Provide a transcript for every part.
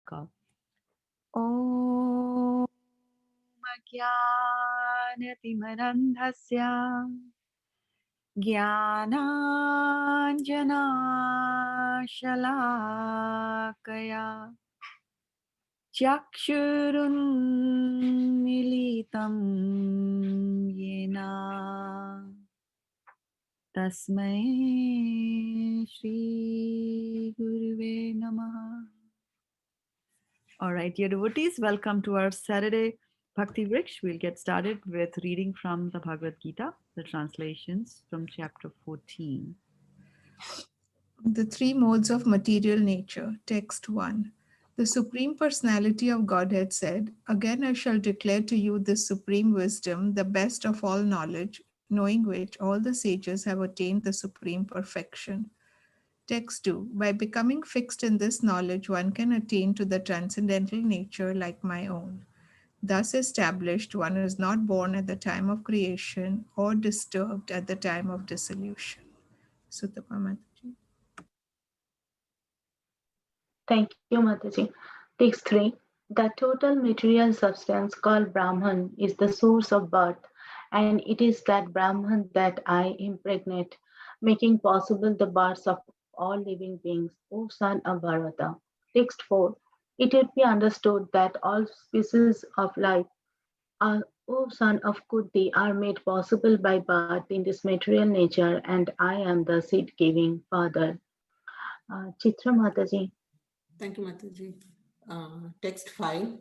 Shloka. Om Jnanatimarandhasya Jnananjana Shalakaya Chakshurunmilitam Yena Tasmai Shri Guruve Namaha. All right, dear devotees, welcome to our Saturday Bhakti Vriksha. We'll get started with reading from the Bhagavad Gita, the translations from chapter 14. The three modes of material nature. Text 1. The Supreme Personality of Godhead said, "Again I shall declare to you this supreme wisdom, the best of all knowledge, knowing which all the sages have attained the supreme perfection." Text 2. By becoming fixed in this knowledge, one can attain to the transcendental nature like my own. Thus established, one is not born at the time of creation or disturbed at the time of dissolution. Sutta Mataji. Thank you, Mataji. Text 3. The total material substance called Brahman is the source of birth, and it is that Brahman that I impregnate, making possible the births of all living beings, O son of Bharata. Text 4. It would be understood that all species of life, are, O son of Kunti, are made possible by birth in this material nature, and I am the seed-giving father. Chitra Mataji. Thank you, Mataji. Text 5.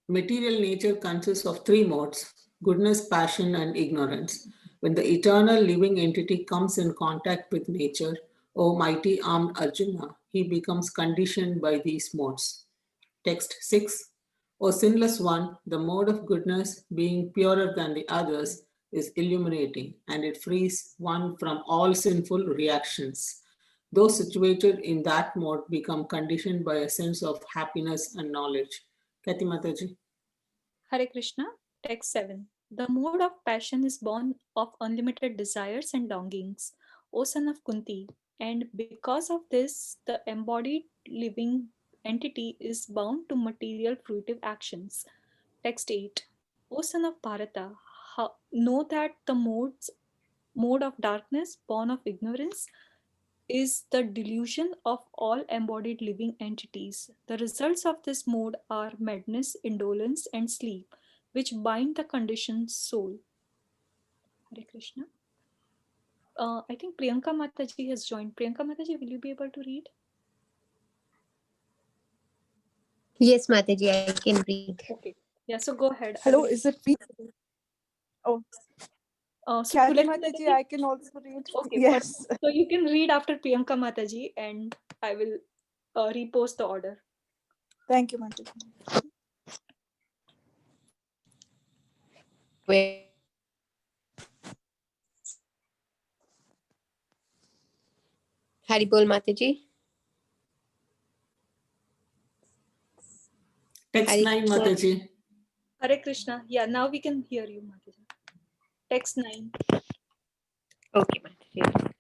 Material nature consists of three modes: goodness, passion, and ignorance. When the eternal living entity comes in contact with nature, O mighty armed Arjuna, he becomes conditioned by these modes. Text 6. O sinless one, the mode of goodness, being purer than the others, is illuminating, and it frees one from all sinful reactions. Those situated in that mode become conditioned by a sense of happiness and knowledge. Kati Mataji. Hare Krishna, text 7. The mode of passion is born of unlimited desires and longings, O son of Kunti, and because of this, the embodied living entity is bound to material fruitive actions. Text 8. O son of Bharata, know that the mode of darkness, born of ignorance, is the delusion of all embodied living entities. The results of this mode are madness, indolence, and sleep, which bind the conditioned soul. Hare Krishna. I think Priyanka Mataji has joined. Priyanka Mataji, will you be able to read? Yes, Mataji, I can read. Okay. Yeah, so go ahead. Hello, is it me? Oh, So Kati Mataji, I can also read. Okay, yes. so you can read after Priyanka Mataji and I will repost the order. Thank you, Mataji. Haribol Mataji. Text 9, Mataji. Hare Krishna. Yeah, now we can hear you, Mataji. Text 9. Okay, Mataji.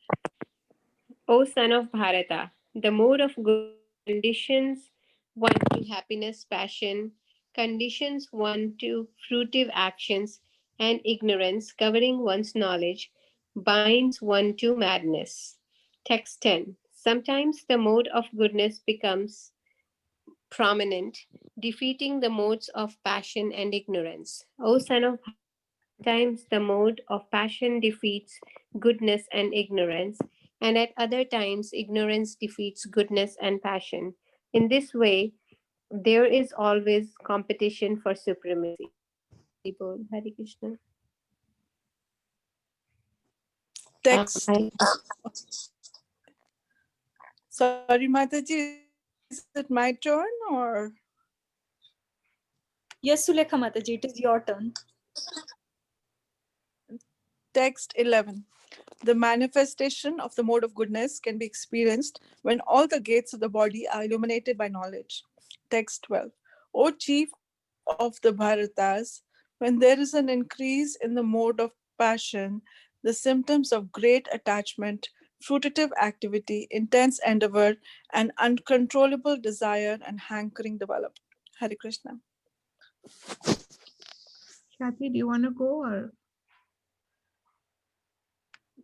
O son of Bharata, the mode of good conditions one to happiness, passion, conditions one to fruitive actions, and ignorance, covering one's knowledge, binds one to madness. Text 10. Sometimes the mode of goodness becomes prominent, defeating the modes of passion and ignorance. O son of Bharata, sometimes the mode of passion defeats goodness and ignorance, and at other times ignorance defeats goodness and passion. In this way, there is always competition for supremacy. Hare Krishna. Text. Sorry, Mataji, is it my turn or? Yes, Sulekha Mataji, it is your turn. Text 11. The manifestation of the mode of goodness can be experienced when all the gates of the body are illuminated by knowledge. Text 12. O chief of the Bharatas, when there is an increase in the mode of passion, the symptoms of great attachment fruitive activity, intense endeavor, and uncontrollable desire and hankering develop. Hare Krishna. Kathy, do you want to go or?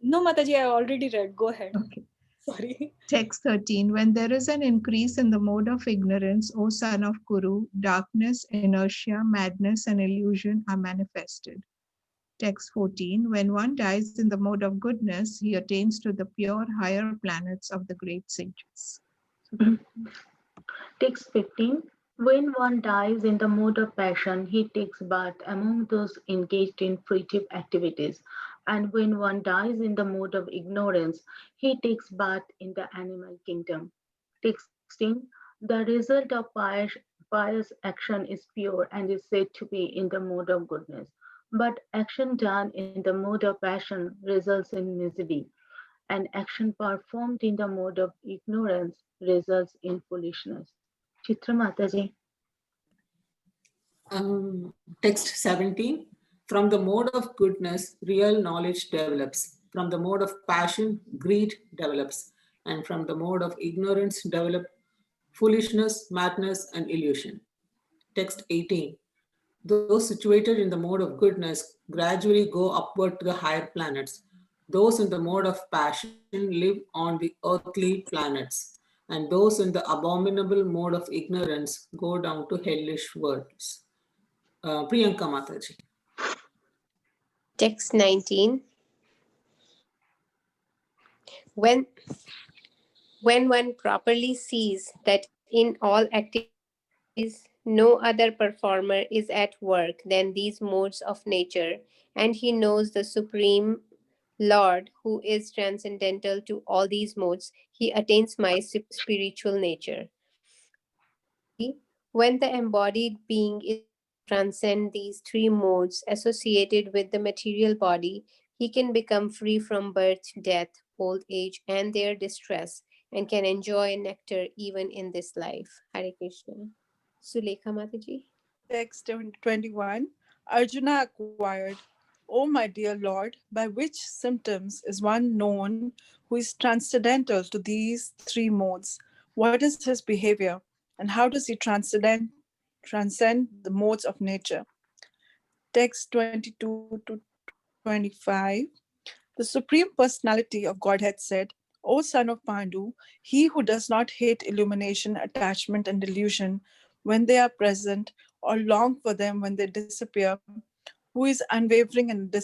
No, Mataji, I already read. Go ahead. Okay. Sorry. Text 13. When there is an increase in the mode of ignorance, O son of Kuru, darkness, inertia, madness, and illusion are manifested. Text 14. When one dies in the mode of goodness, he attains to the pure higher planets of the great sages. Text 15. When one dies in the mode of passion, he takes birth among those engaged in fruitive activities. And when one dies in the mode of ignorance, he takes birth in the animal kingdom. Text 16. The result of pious action is pure and is said to be in the mode of goodness. But action done in the mode of passion results in misery, and action performed in the mode of ignorance results in foolishness. Chitra Mataji. Text 17. From the mode of goodness, real knowledge develops. From the mode of passion, greed develops. And from the mode of ignorance, develop foolishness, madness, and illusion. Text 18. Those situated in the mode of goodness gradually go upward to the higher planets. Those in the mode of passion live on the earthly planets, and those in the abominable mode of ignorance go down to hellish worlds. Priyanka Mataji. Text 19. When one properly sees that in all activities no other performer is at work than these modes of nature, and he knows the Supreme Lord who is transcendental to all these modes, he attains my spiritual nature. Similarly, when the embodied being is able to transcend these three modes associated with the material body, he can become free from birth, death, old age, and their distress, and can enjoy nectar even in this life. Hare Krishna. Sulekha Mataji. Text 21. Arjuna acquired, O my dear Lord, by which symptoms is one known who is transcendental to these three modes? What is his behavior? And how does he transcend the modes of nature? Text 22 to 25. The Supreme Personality of Godhead said, O son of Pandu, he who does not hate illumination, attachment, and delusion when they are present, or long for them when they disappear, who is unwavering and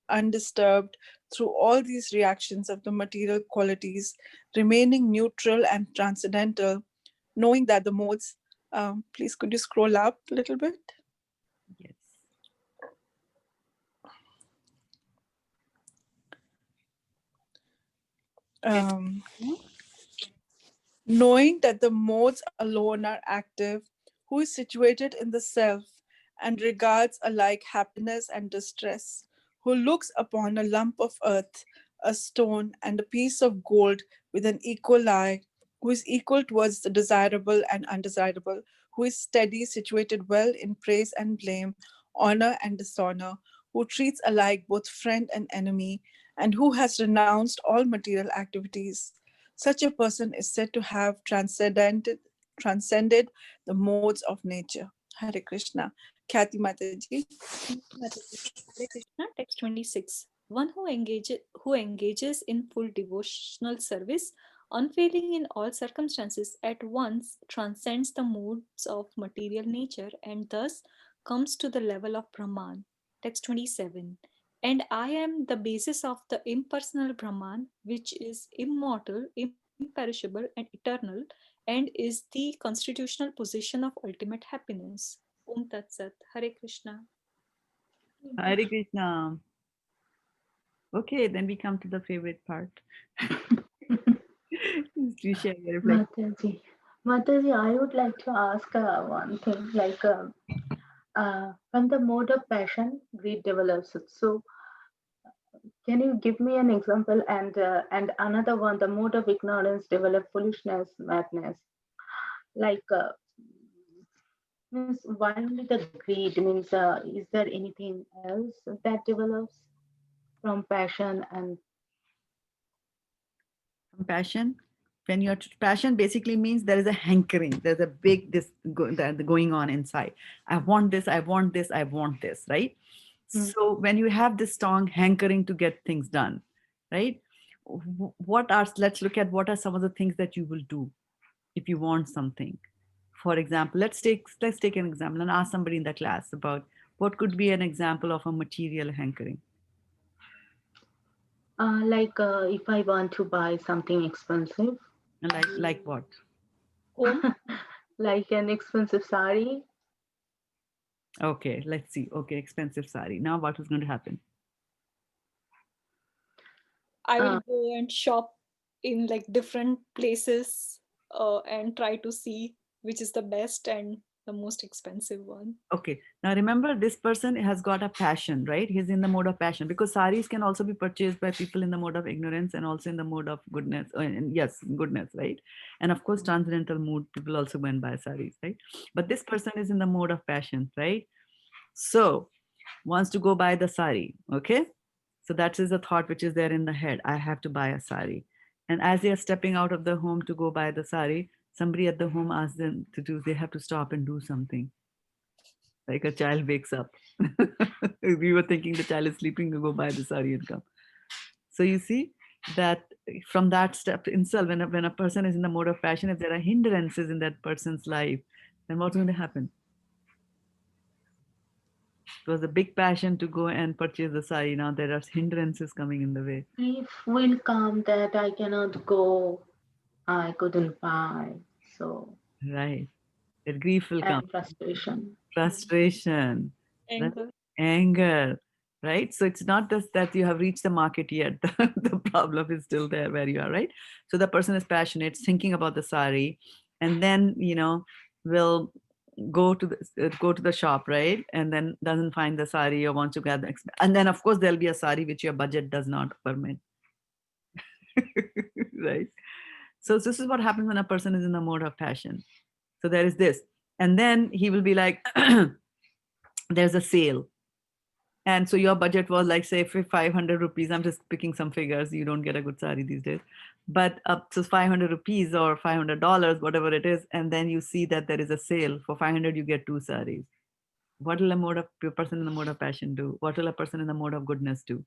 undisturbed through all these reactions of the material qualities, remaining neutral and transcendental, knowing that the modes. Please, could you scroll up a little bit? Yes. Um, Knowing that the modes alone are active, who is situated in the self and regards alike happiness and distress, who looks upon a lump of earth, a stone, and a piece of gold with an equal eye, who is equal towards the desirable and undesirable, who is steady, situated well in praise and blame, honor and dishonor, who treats alike both friend and enemy, and who has renounced all material activities. Such a person is said to have transcended the modes of nature. Hare Krishna. Khyati Mataji. Hare Krishna, text 26. One who engages in full devotional service, unfailing in all circumstances, at once transcends the moods of material nature and thus comes to the level of Brahman. Text 27. And I am the basis of the impersonal Brahman, which is immortal, imperishable, and eternal, and is the constitutional position of ultimate happiness. Om Tat Sat. Hare Krishna. Hare Krishna. Okay, then we come to the favorite part. Do share your reflection. Mataji. Mataji, I would like to ask one thing like from the mode of passion, greed develops. So, can you give me an example? And another one, the mode of ignorance develop foolishness, madness. Like means why only the greed means is there anything else that develops from passion and Passion. When your passion basically means there is a hankering, there's a big going on inside. I want this, I want this, I want this, right? So when you have this strong hankering to get things done, right? What are, let's look at what are some of the things that you will do if you want something. For example, let's take an example and ask somebody in the class about what could be an example of a material hankering. If I want to buy something expensive, Like what? Home. like an expensive sari. Okay, let's see. Okay, expensive sari. Now what is going to happen? I will Uh, go and shop in like different places and try to see which is the best and the most expensive one. Okay, now remember this person has got a passion, right? He's in the mode of passion because saris can also be purchased by people in the mode of ignorance and also in the mode of goodness. And yes, goodness, right? And of course, transcendental mood, people also go and buy saris, right? But this person is in the mode of passion, right? So wants to go buy the sari, okay? So that is a thought which is there in the head. I have to buy a sari. And as they are stepping out of the home to go buy the sari, somebody at the home asks them to do, they have to stop and do something. Like a child wakes up. We were thinking the child is sleeping to go buy the sari and come. So you see that from that step itself, when a person is in the mode of passion, if there are hindrances in that person's life, then what's going to happen? It was a big passion to go and purchase the sari. Now there are hindrances coming in the way. grief will come that I cannot go, I couldn't buy. So, Right. That grief will come. and frustration. Frustration, right? Anger. Anger, right? So it's not just that you have reached the market yet. The problem is still there where you are, right? So the person is passionate, thinking about the sari, and then will go to the shop, right? And then doesn't find the sari or wants to gather, and then of course there'll be a sari which your budget does not permit, right? So this is what happens when a person is in the mode of passion. So there is this, and then he will be like, there's a sale. And so your budget was like, say, 500 rupees. I'm just picking some figures. You don't get a good sari these days. But up to 500 rupees or $500, whatever it is. And then you see that there is a sale. For 500, you get 2 saris. What will a person in the mode of passion do? What will a person in the mode of goodness do?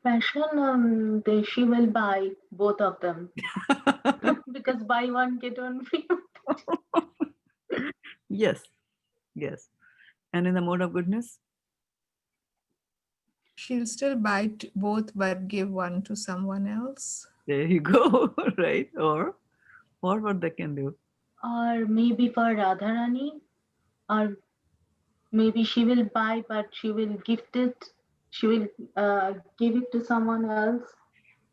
Passion, she will buy both of them because buy one, get one free. Yes, yes. And in the mode of goodness? She'll still buy both but give one to someone else. There you go, right? Or what they can do? Or maybe for Radharani, or maybe she will buy but she will gift it. She will give it to someone else.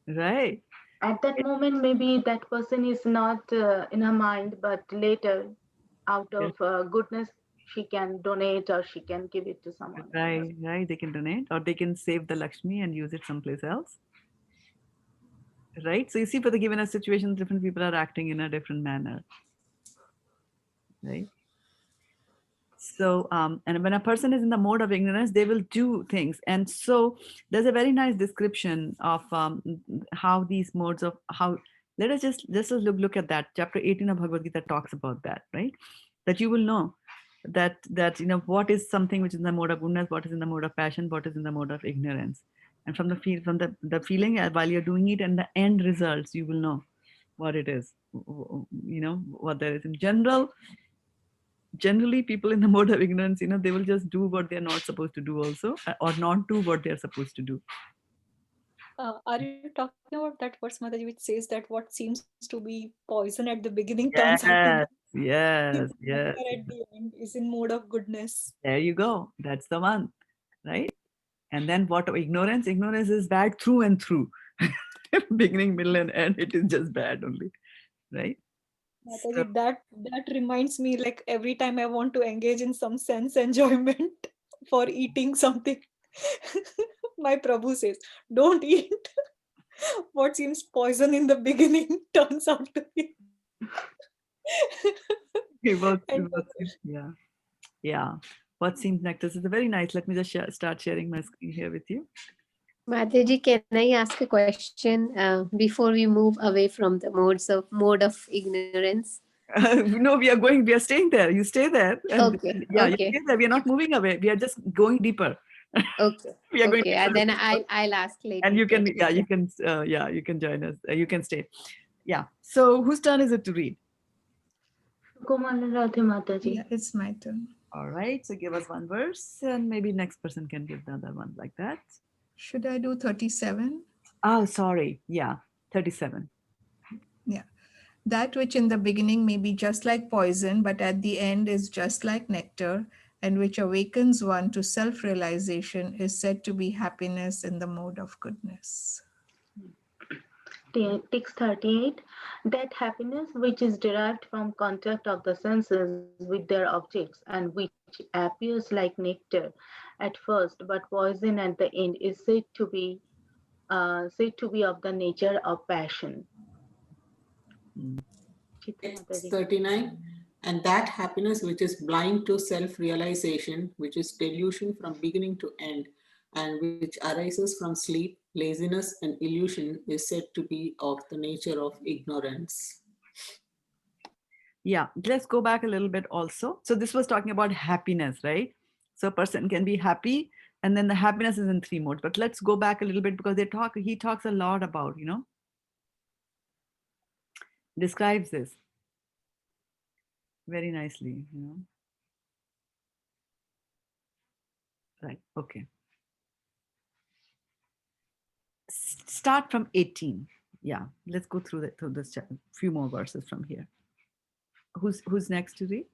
Right. At that moment, maybe that person is not in her mind, but later, out Yes. of goodness, she can donate or she can give it to someone else. Right, right. They can donate or they can save the Lakshmi and use it someplace else. Right. So you see, for the given a situation, different people are acting in a different manner. Right. So, and when a person is in the mode of ignorance, they will do things. And so there's a very nice description of how these modes of how, let us just look at that. Chapter 18 of Bhagavad Gita talks about that, right? That you will know that what is something which is in the mode of goodness, what is in the mode of passion, what is in the mode of ignorance. And from the feeling while you're doing it and the end results, you will know what it is, what there is. In generally people in the mode of ignorance, they will just do what they're not supposed to do also, or not do what they're supposed to do. Are you talking about that verse, Mataji, which says that what seems to be poison at the beginning turns out to be Yes, yes, nectar yes. at the end, is in mode of goodness? There you go. That's the one, right? And then what ignorance is bad through and through. Beginning, middle, and end, it is just bad only, right? So, Mataji, that reminds me, like every time I want to engage in some sense enjoyment for eating something, my Prabhu says, "Don't eat." What seems poison in the beginning turns out to be. And yeah, yeah. What seems nectar is very nice. Let me just start sharing my screen here with you. Mataji, can I ask a question before we move away from the mode of ignorance? No, we are staying there. You stay there. And Okay, yeah, you okay, stay there. We are not moving away. We are just going deeper. okay, We are going okay. deeper. Then I'll ask And later. you can, Okay. you can join us. You can stay. Yeah. So whose turn is it to read? Kumala Radhe Mataji. Yeah, it's my turn. All right. So give us one verse and maybe next person can give the other one like that. Should I do 37? Oh, sorry. Yeah. 37. Yeah. That which in the beginning may be just like poison, but at the end is just like nectar, and which awakens one to self realization, is said to be happiness in the mode of goodness. Text 38. That happiness which is derived from contact of the senses with their objects and which appears like nectar at first but poison at the end is said to be of the nature of passion. Mm. Chitra Text Mataji. 39. And that happiness which is blind to self-realization, which is delusion from beginning to end, and which arises from sleep, laziness, and illusion, is said to be of the nature of ignorance. Yeah. Let's go back a little bit also. So this was talking about happiness, right? So a person can be happy and then the happiness is in three modes. But let's go back a little bit because he talks a lot about, describes this very nicely. Right. Okay. Start from 18. Yeah. Let's go through this few more verses from here. Who's next to read?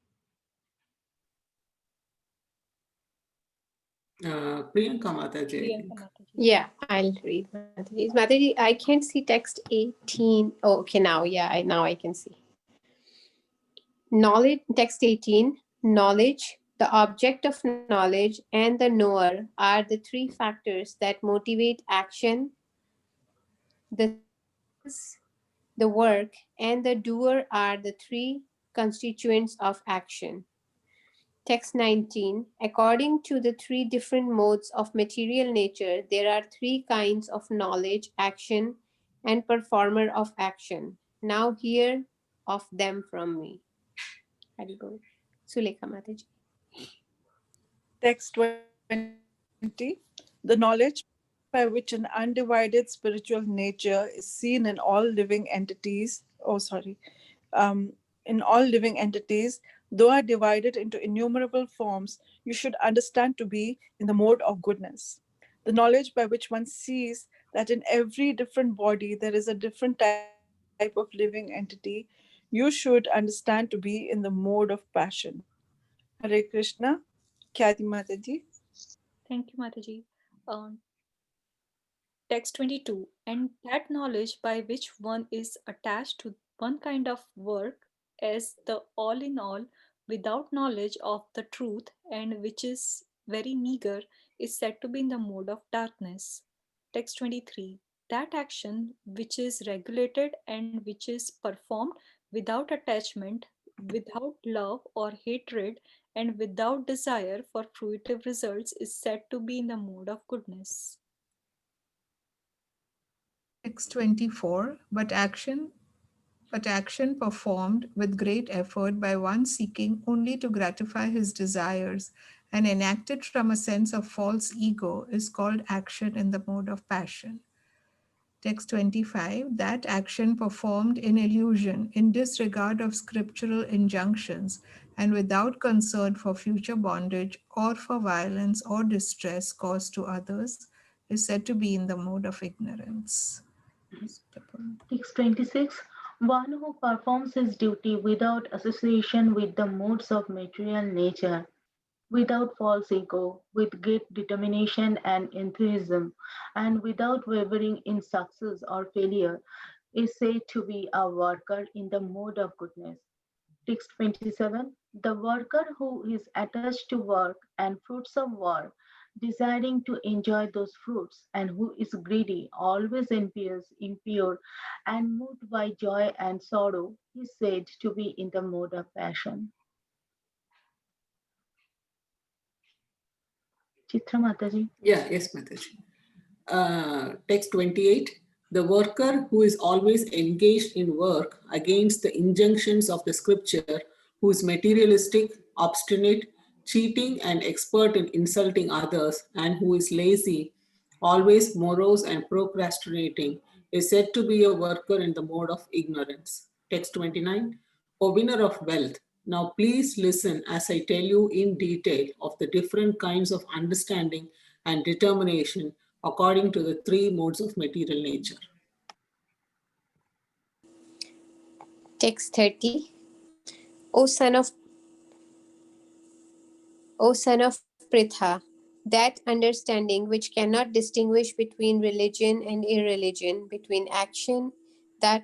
Priyanka Mataji, I Priyanka think. Mataji. Yeah, I'll read Mataji. Mataji, I can't see text 18. Oh, okay, now, yeah, now I can see. Knowledge, text 18. Knowledge, the object of knowledge, and the knower are the three factors that motivate action. The skills, the work, and the doer are the three constituents of action. Text 19. According to the three different modes of material nature, there are three kinds of knowledge, action, and performer of action. Now hear of them from me. Haribol. Sulekha Mataji. Text 20. The knowledge by which an undivided spiritual nature is seen in all living entities, in all living entities, though are divided into innumerable forms, you should understand to be in the mode of goodness. The knowledge by which one sees that in every different body there is a different type of living entity, you should understand to be in the mode of passion. Hare Krishna, Khyati Mataji. Thank you, Mataji. Um, Text 22. And that knowledge by which one is attached to one kind of work as the all in all, without knowledge of the truth, and which is very meager, is said to be in the mode of darkness. Text 23. That action which is regulated and which is performed without attachment, without love or hatred, and without desire for fruitive results is said to be in the mode of goodness. Text 24. But action performed with great effort by one seeking only to gratify his desires and enacted from a sense of false ego is called action in the mode of passion. Text 25. That action performed in illusion, in disregard of scriptural injunctions, and without concern for future bondage or for violence or distress caused to others, is said to be in the mode of ignorance. Text 26. One who performs his duty without association with the modes of material nature, without false ego, with great determination and enthusiasm, and without wavering in success or failure, is said to be a worker in the mode of goodness. Text 27. The worker who is attached to work and fruits of work, desiring to enjoy those fruits, and who is greedy, always envious, impure, and moved by joy and sorrow, is said to be in the mode of passion. Chitra Mataji. Yeah, yes, Mataji. Text 28. The worker who is always engaged in work against the injunctions of the scripture, who is materialistic, obstinate, cheating, and expert in insulting others, and who is lazy, always morose and procrastinating, is said to be a worker in the mode of ignorance. Text 29. O winner of wealth, now please listen as I tell you in detail of the different kinds of understanding and determination according to the three modes of material nature. Text 30. O son of Pritha, that understanding which cannot distinguish between religion and irreligion, between action that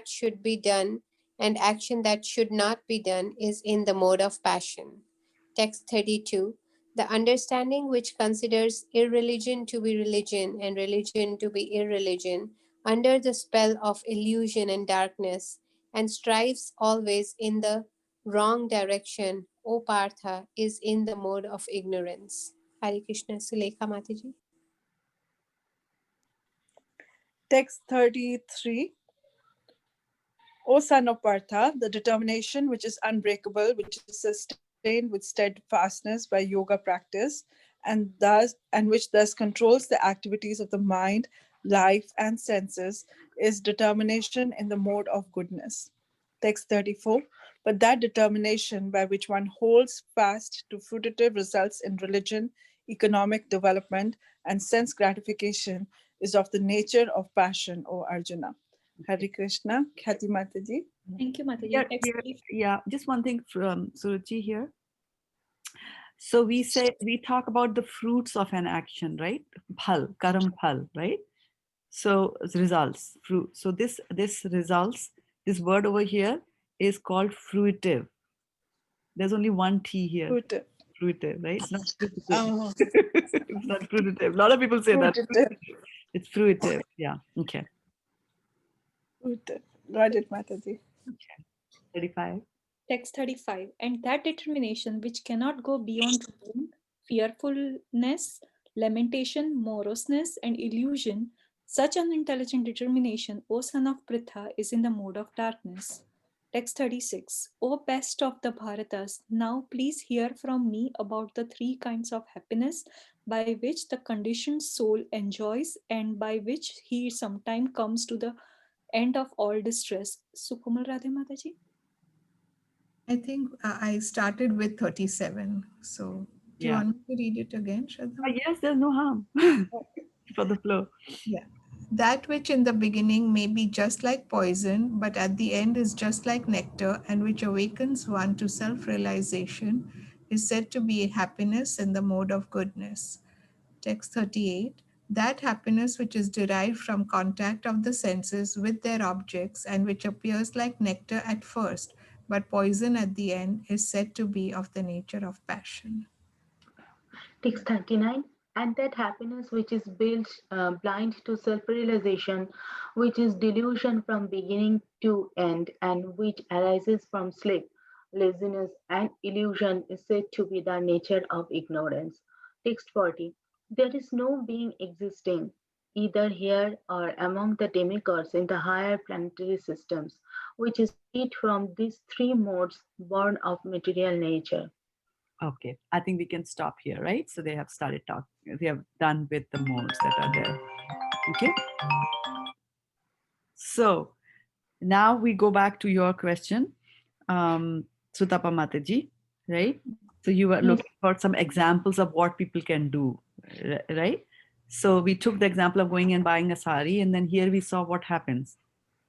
should be done and action that should not be done, is in the mode of passion. Text 32. The understanding which considers irreligion to be religion and religion to be irreligion under the spell of illusion and darkness, and strives always in the wrong direction, O Partha, is in the mode of ignorance. Hare Krishna. Sulekha Mataji. Text 33. O son of Partha, the determination which is unbreakable, which is sustained with steadfastness by yoga practice, and which thus controls the activities of the mind, life, and senses, is determination in the mode of goodness. Text 34. But that determination by which one holds fast to fruitive results in religion, economic development, and sense gratification is of the nature of passion, O Arjuna. Hare Krishna. Khyati Mataji. Thank you, Mataji. Here, Text here, 34. yeah, just one thing from Suruchi here. So we talk about the fruits of an action, right? Phal, karam phal, right? So results, fruit. So this results, this word over here is called fruitive. There's only one T here. Fruitive. Fruitive, right? Not fruitive. Oh. It's not fruitive. A lot of people say that. Fruitive. It's fruitive. Yeah. Okay. Fruitive. Got it, Mataji. Okay. 35. Text 35. And that determination which cannot go beyond gloom, fearfulness, lamentation, moroseness, and illusion, such an intelligent determination, O son of Pritha, is in the mode of darkness. Text 36. O best of the Bharatas, now please hear from me about the three kinds of happiness by which the conditioned soul enjoys and by which he sometime comes to the end of all distress. Sukomal Radhe Mataji? I think I started with 37. So do you Yeah. want me to read it again, Shraddha? Yes, there's no harm for the flow. Yeah. That which in the beginning may be just like poison, but at the end is just like nectar, and which awakens one to self realization, is said to be happiness in the mode of goodness. Text 38. That happiness which is derived from contact of the senses with their objects and which appears like nectar at first, but poison at the end, is said to be of the nature of passion. Text 39. And that happiness which is built blind to self realization, which is delusion from beginning to end, and which arises from sleep, laziness, and illusion, is said to be the nature of ignorance. Text 40. There is no being existing, either here or among the demigods in the higher planetary systems, which is freed from these three modes born of material nature. Okay. I think we can stop here, right? So they have started talking. They have done with the modes that are there. Okay. So now we go back to your question, Sutapa Mataji, right? So you were Yes. looking for some examples of what people can do, right? So we took the example of going and buying a sari, and then here we saw what happens.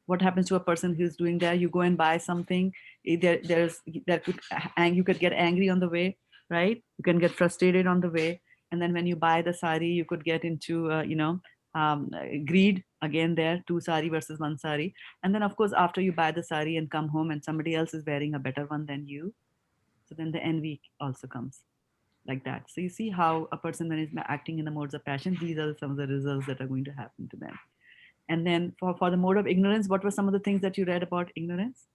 What happens to a person who's doing that? You go and buy something. You could get angry on the way, right? You can get frustrated on the way, and then when you buy the sari, you could get into greed again. There, two sari versus one sari, and then of course after you buy the sari and come home and somebody else is wearing a better one than you, so then the envy also comes like that. So you see how a person when is acting in the modes of passion, these are some of the results that are going to happen to them. And then for the mode of ignorance, what were some of the things that you read about ignorance?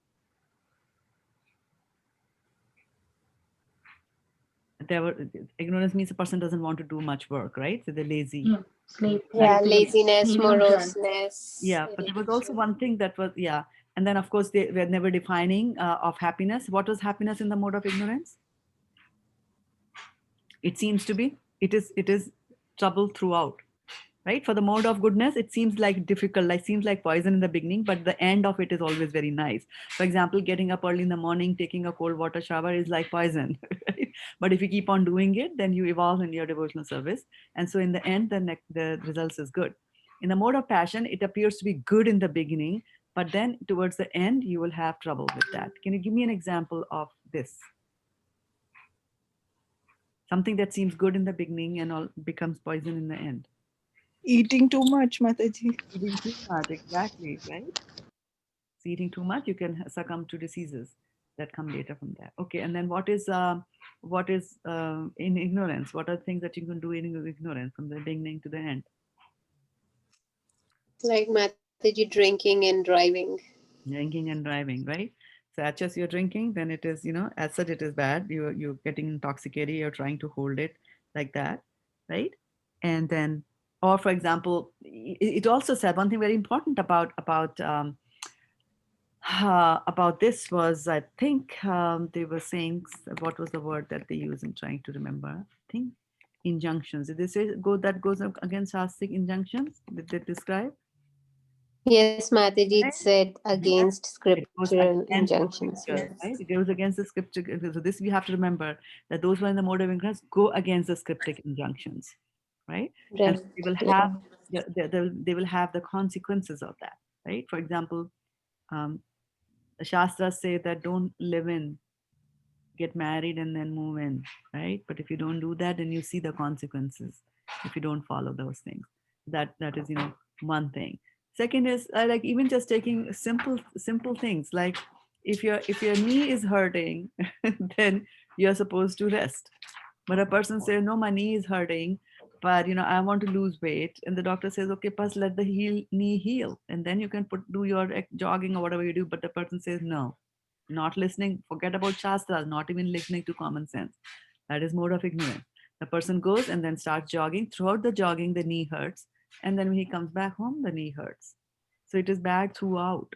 ignorance means a person doesn't want to do much work, right? So they're lazy. Yeah, sleep. Right. Yeah, Basically, laziness, illusion. moroseness, Yeah, but there was also irritation. one thing that was, yeah. And then, of course, they were never defining of happiness. What was happiness in the mode of ignorance? It seems to be, it is trouble throughout, right? For the mode of goodness, it seems like difficult, like seems like poison in the beginning, but the end of it is always very nice. For example, getting up early in the morning, taking a cold water shower is like poison, right? But if you keep on doing it, then you evolve in your devotional service. And so in the end, the results is good. In the mode of passion, it appears to be good in the beginning, but then towards the end, you will have trouble with that. Can you give me an example of this? Something that seems good in the beginning and all becomes poison in the end. Eating too much, Mataji. Eating too much, exactly, right? So eating too much, you can succumb to diseases that come later from that. Okay, and then what is in ignorance? What are things that you can do in ignorance from the beginning to the end? Like Mataji, drinking and driving. Drinking and driving, right? So as just you're drinking, then it is, as such it is bad. You're getting intoxicated. You're trying to hold it like that, right? And then, or for example, it also said one thing very important about this was, I think they were saying, what was the word that they use? I'm trying to remember. I think injunctions. Did they say that goes against Shastric injunctions? Did they describe? Yes, Mataji, it Right? said Yes. against It goes scriptural against the injunctions. scripture, Yes. right? It goes against the scripture. So this we have to remember, that those who are in the mode of ignorance go against the scriptic injunctions, right? And Right. they will Yeah. have they will have the consequences of that, right? For example, um, the Shastras say that don't live in, get married and then move in, right? But if you don't do that, then you see the consequences if you don't follow those things. That is, one thing. Second is, like, even just taking simple things, like if your knee is hurting, then you're supposed to rest. But a person says, no, my knee is hurting, but I want to lose weight, and the doctor says, okay, first let the knee heal, and then you can do your jogging or whatever you do. But the person says no, not listening, forget about shastras, not even listening to common sense. That is mode of ignorance. The person goes and then starts jogging. Throughout the jogging, the knee hurts. And then when he comes back home, the knee hurts. So it is bad throughout.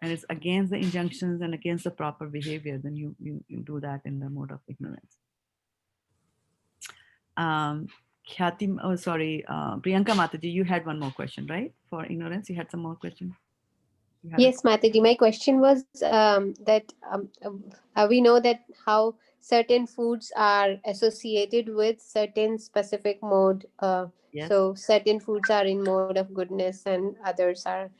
And it's against the injunctions and against the proper behavior. Then you do that in the mode of ignorance. Khyati, oh, sorry, Priyanka Mataji, you had one more question, right? For ignorance, you had some more question. Yes, Mataji, my question was that we know that how certain foods are associated with certain specific mode. Yes. So certain foods are in mode of goodness and others are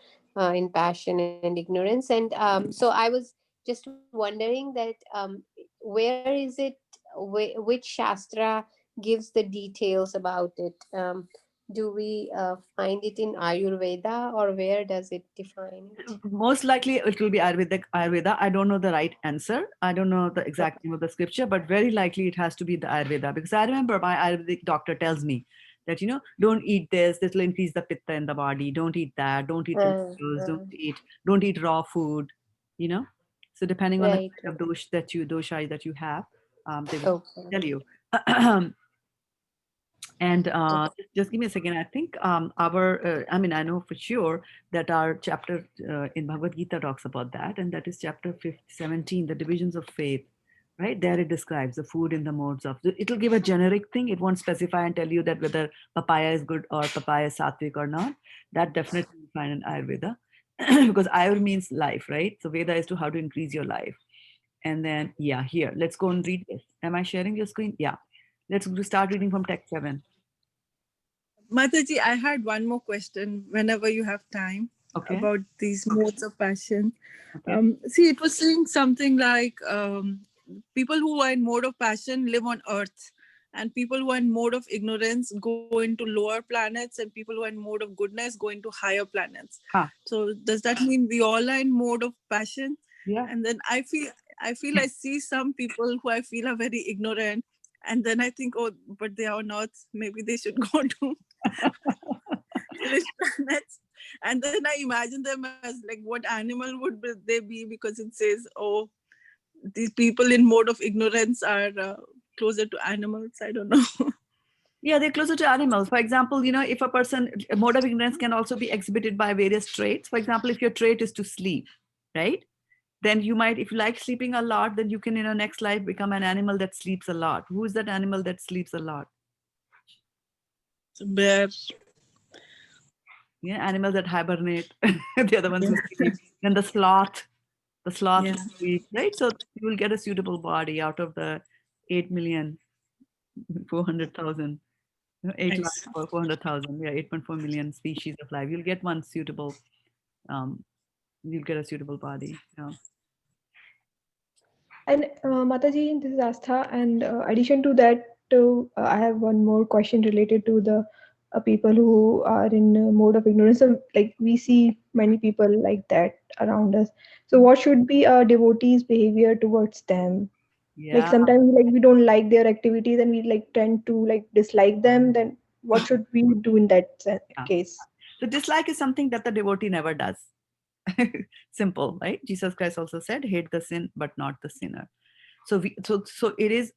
in passion and ignorance. And so I was just wondering that where is it, which Shastra gives the details about it? Do we find it in Ayurveda, or where does it define it? Most likely it will be Ayurveda. I don't know the right answer. I don't know the exact name of the scripture, but very likely it has to be the Ayurveda, because I remember my Ayurvedic doctor tells me that, don't eat this. This will increase the pitta in the body. Don't eat that. Don't eat Uh, tomatoes. uh, Don't eat raw food. You know. So depending on the right, kind of right. dosha that you have, they will Okay. tell you. And just give me a second. I think I mean, I know for sure that our chapter in Bhagavad Gita talks about that, and that is chapter 17, the divisions of faith. Right there, it describes the food in the modes of. It'll give a generic thing. It won't specify and tell you that whether papaya is good or papaya is sattvic or not. That definitely you find in Ayurveda, because Ayur means life, right? So Veda is to how to increase your life. And then, yeah, here, let's go and read this. Am I sharing your screen? Yeah. Let's start reading from text 7. Mataji, I had one more question whenever you have time Okay. about these modes of passion. Okay. See, it was saying something like people who are in mode of passion live on Earth, and people who are in mode of ignorance go into lower planets, and people who are in mode of goodness go into higher planets. Huh. So does that mean we all are in mode of passion? Yeah. And then I see some people who I feel are very ignorant, and then I think, oh, but they are not. Maybe they should go to English planets. And then I imagine them as like, what animal would they be? Because it says, oh, these people in mode of ignorance are closer to animals. I don't know. Yeah, they're closer to animals. For example, if a mode of ignorance can also be exhibited by various traits. For example, if your trait is to sleep, right? Then you might, if you like sleeping a lot, then you can in a next life become an animal that sleeps a lot. Who is that animal that sleeps a lot? It's a bear. Yeah, animals that hibernate. They're the ones who Yeah. sleep. Then the sloth Yeah. will sleep, right? So you will get a suitable body out of the 8,400,000. 8 lakh Nice. or 400,000. Yeah, 8.4 million species of life. You'll get one suitable, you'll get a suitable body. Yeah. And Mataji, this is Astha. And addition to that, I have one more question related to the people who are in mode of ignorance. So, like we see many people like that around us. So, what should be a devotee's behavior towards them? Like Yeah. sometimes, like we don't like their activities, and we like tend to like dislike them. Then, what should we do in that Yeah. case? So dislike is something that the devotee never does. Simple, right? Jesus Christ also said, hate the sin, but not the sinner. So it is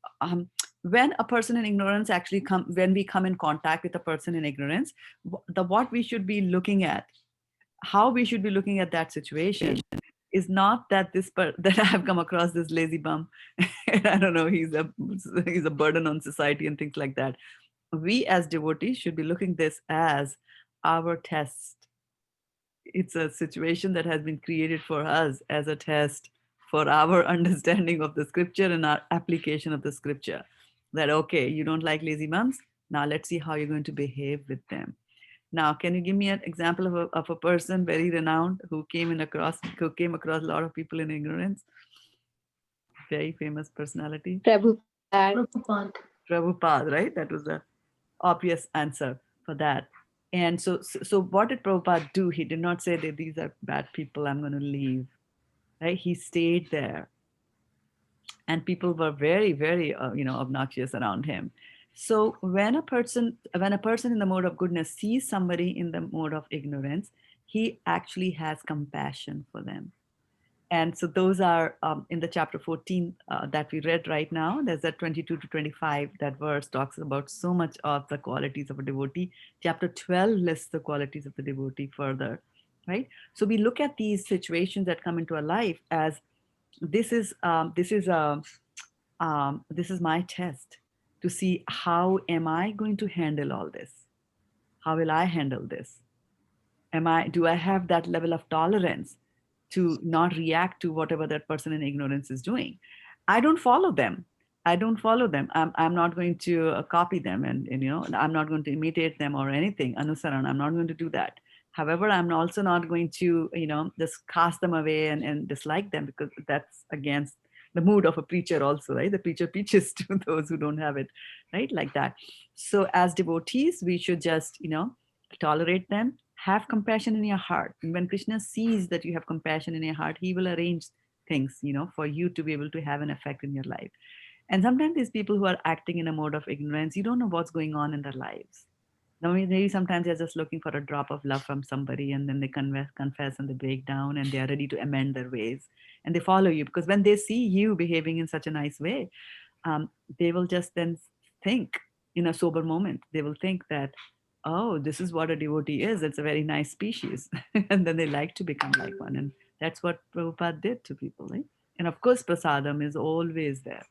when a person in ignorance actually when we come in contact with a person in ignorance, what we should be looking at, how we should be looking at that situation is not that that I have come across this lazy bum and I don't know, he's a burden on society and things like that. We as devotees should be looking this as our test. It's a situation that has been created for us as a test for our understanding of the scripture and our application of the scripture. That, okay, you don't like lazy bums, now let's see how you're going to behave with them. Now, can you give me an example of a person very renowned who came across a lot of people in ignorance? Very famous personality. Prabhupada. Prabhupada. Prabhupada, right? That was the obvious answer for that. And so what did Prabhupada do? He did not say that these are bad people, I'm going to leave. Right? He stayed there. And people were very, very, obnoxious around him. So when a person in the mode of goodness sees somebody in the mode of ignorance, he actually has compassion for them. And so those are in the chapter 14 that we read right now. There's that 22 to 25, that verse talks about so much of the qualities of a devotee. Chapter 12 lists the qualities of the devotee further, right? So we look at these situations that come into our life as this is my test to see how am I going to handle all this? How will I handle this? Do I have that level of tolerance to not react to whatever that person in ignorance is doing? I don't follow them. I'm not going to copy them, and I'm not going to imitate them or anything. Anusaran, I'm not going to do that. However, I'm also not going to just cast them away and dislike them, because that's against the mood of a preacher also, right? The preacher preaches to those who don't have it, right? Like that. So as devotees, we should just tolerate them, have compassion in your heart. And when Krishna sees that you have compassion in your heart, he will arrange things, for you to be able to have an effect in your life. And sometimes these people who are acting in a mode of ignorance, you don't know what's going on in their lives. Now, maybe sometimes they're just looking for a drop of love from somebody, and then they confess and they break down and they are ready to amend their ways. And they follow you, because when they see you behaving in such a nice way, they will just then think in a sober moment, they will think that, oh, this is what a devotee is. It's a very nice species. And then they like to become like one. And that's what Prabhupada did to people, right? And of course, prasadam is always there.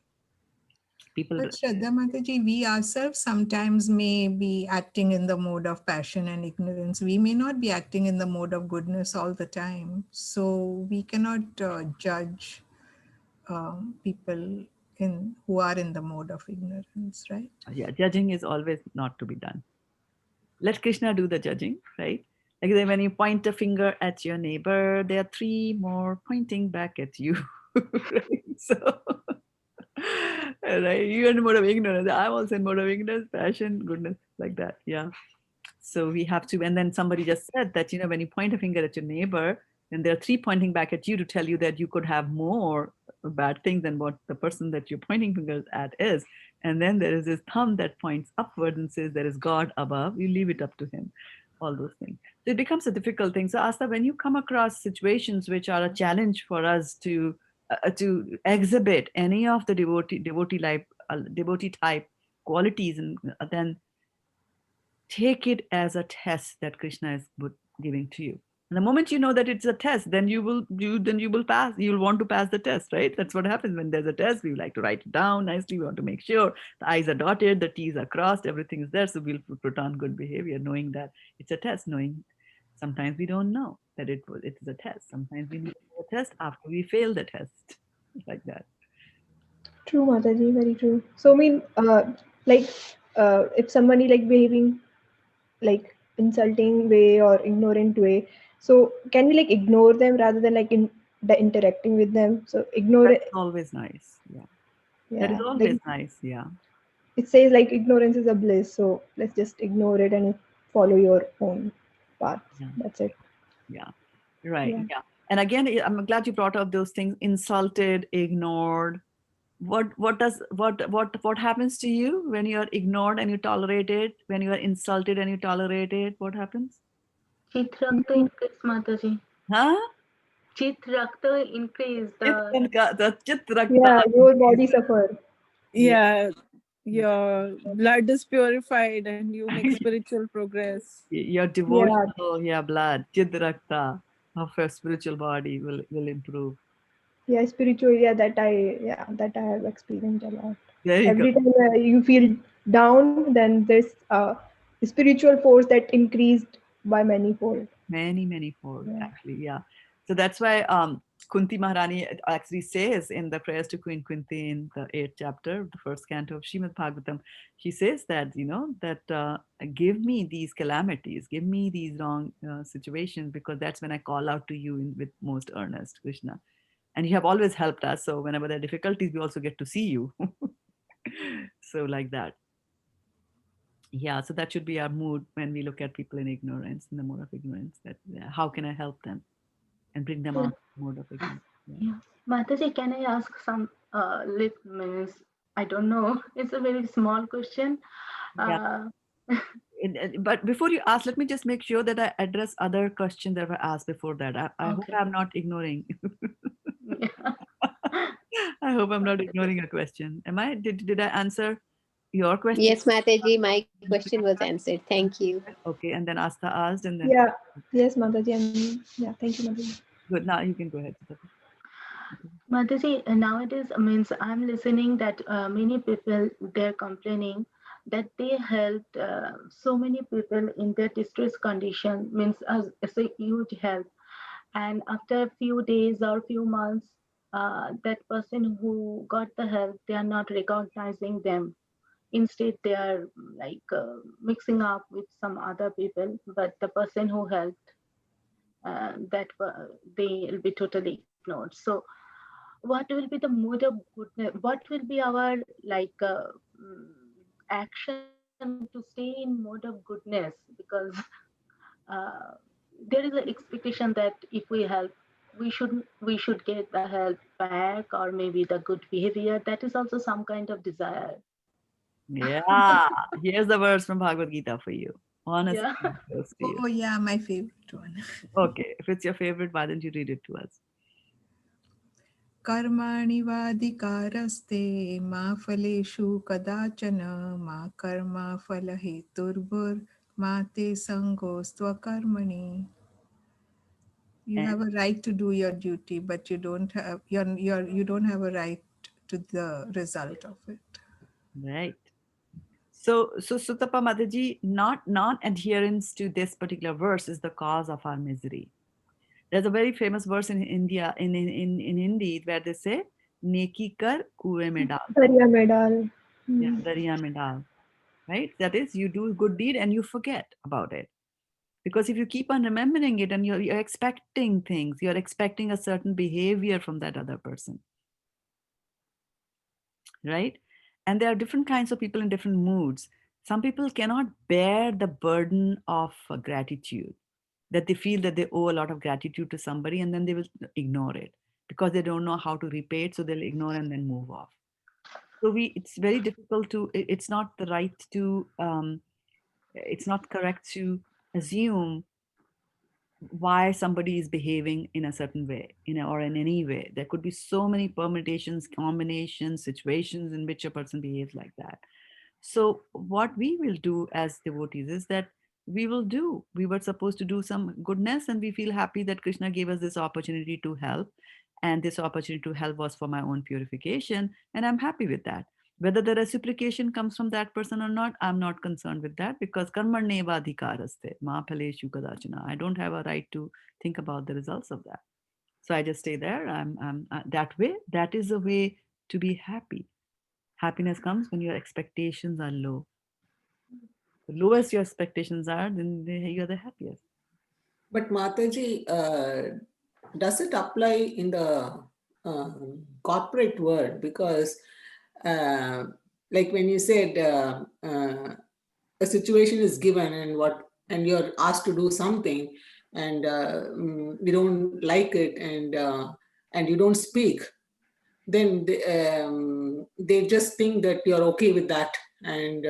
People. But Shraddha Mataji, we ourselves sometimes may be acting in the mode of passion and ignorance. We may not be acting in the mode of goodness all the time. So we cannot judge people who are in the mode of ignorance, right? Yeah, judging is always not to be done. Let Krishna do the judging, right? Like when you point a finger at your neighbor, there are 3 more pointing back at you. Right? So, right, you're in mode of ignorance. I'm also in mode of ignorance, passion, goodness, like that. Yeah. So we have to, and then somebody just said that, when you point a finger at your neighbor, then there are 3 pointing back at you to tell you that you could have more bad things than what the person that you're pointing fingers at is. And then there is this thumb that points upward and says there is God above. You leave it up to him, all those things. So it becomes a difficult thing. So Asta, when you come across situations which are a challenge for us to exhibit any of the devotee life devotee type qualities, and then take it as a test that Krishna is giving to you. And the moment you know that it's a test, then you will pass. You'll want to pass the test, right? That's what happens when there's a test. We like to write it down nicely. We want to make sure the I's are dotted, the T's are crossed, everything is there. So we'll put on good behavior, knowing that it's a test. Knowing sometimes we don't know that it is a test. Sometimes we need a test after we fail the test, like that. True, Mataji, very true. So, I mean, like, if somebody like behaving like insulting way or ignorant way, so can we like ignore them rather than like interacting with them? So ignore That's it. always nice. Yeah, that is Yeah, like always nice. Yeah. it says like ignorance is a bliss. So let's just ignore it and follow your own path. Yeah. That's it. Yeah. Right. Yeah. Yeah. And again, I'm glad you brought up those things: insulted, ignored. What happens to you when you're ignored and you tolerate it? When you are insulted and you tolerate it, what happens? Chit Rakta increase, Mataji. Huh? Chit Rakta increase. The chit rakta Yeah, your body increases. suffer. Yeah. Yeah, your blood is purified and you make spiritual progress. Your Yeah, devotional, yeah, blood, chit rakta of your spiritual body will improve. yeah, spiritual. Yeah, that I have experienced a lot. There you go. Every time you feel down, then there's a spiritual force that increased by many-fold. Many fold, Yeah. actually. Yeah. So that's why Kunti Maharani actually says in the prayers to Queen Kunti in the 8th chapter, the first canto of Srimad Bhagavatam, she says that, that give me these calamities, give me these wrong situations, because that's when I call out to you with most earnest, Krishna. And you have always helped us. So whenever there are difficulties, we also get to see you. So like that. Yeah, so that should be our mood when we look at people in ignorance, in the mode of ignorance, that how can I help them and bring them out of the mode of ignorance. Yeah. Yeah. Mataji, can I ask some means I don't know. It's a very small question. Yeah. Uh, But before you ask, let me just make sure that I address other questions that were asked before that. I hope okay. I'm not ignoring. Yeah. I hope I'm not ignoring a question. Am I? Did I answer your question? Yes, Mataji, my question was answered. Thank you. Okay, and then Asta asked, and then Yeah. Yes, Mataji. Yeah, thank you, Mataji. good. Now you can go ahead. Mataji, nowadays means I'm listening that many people they're complaining that they helped so many people in their distress condition means as a huge help, and after a few days or few months, that person who got the help they are not recognizing them. Instead, they are like mixing up with some other people, but the person who helped that they will be totally ignored. So what will be the mode of goodness, what will be our like action to stay in mode of goodness, because uh, there is an expectation that if we help we should get the help back, or maybe the good behavior, that is also some kind of desire. Yeah, here's the verse from Bhagavad Gita for you. Honestly, Yeah. goes to you. Oh, yeah, my favorite one. Okay, if it's your favorite, why don't you read it to us? कर्माणि वाधिकारस्ते मा फलेषु कदाचन मा कर्मफलहेतुर्भुर्मा ते सङ्गोऽस्त्वकर्मणि. You And, have a right to do your duty, but you don't have a right to the result of it. right. So Sutapa Mataji, not non-adherence to this particular verse is the cause of our misery. There's a very famous verse in India, in Hindi, where they say, "Neki kar kuएं में डाल." Dariya Medal. Yeah, dariya mein dal. Right? That is, you do a good deed and you forget about it. Because if you keep on remembering it and you're expecting things, you're expecting a certain behavior from that other person, right? And there are different kinds of people in different moods. Some people cannot bear the burden of gratitude, that they feel that they owe a lot of gratitude to somebody, and then they will ignore it because they don't know how to repay it. So they'll ignore and then move off. So it's very difficult to, it's not the right to, it's not correct to assume why somebody is behaving in a certain way, or in any way. There could be so many permutations, combinations, situations in which a person behaves like that. So what we will do as devotees is that we were supposed to do some goodness, and we feel happy that Krishna gave us this opportunity to help. And this opportunity to help was for my own purification. And I'm happy with that. Whether the reciprocation comes from that person or not, I'm not concerned with that, because karmarneva adhikaraste ma phaleshu kadachana. I don't have a right to think about the results of that. So I just stay there. I'm that way. That is a way to be happy. Happiness comes when your expectations are low. The lowest your expectations are, then you're the happiest. But Mataji, does it apply in the corporate world? Because, like when you said a situation is given and you're asked to do something, and you don't like it, and you don't speak, then they just think that you're okay with that, and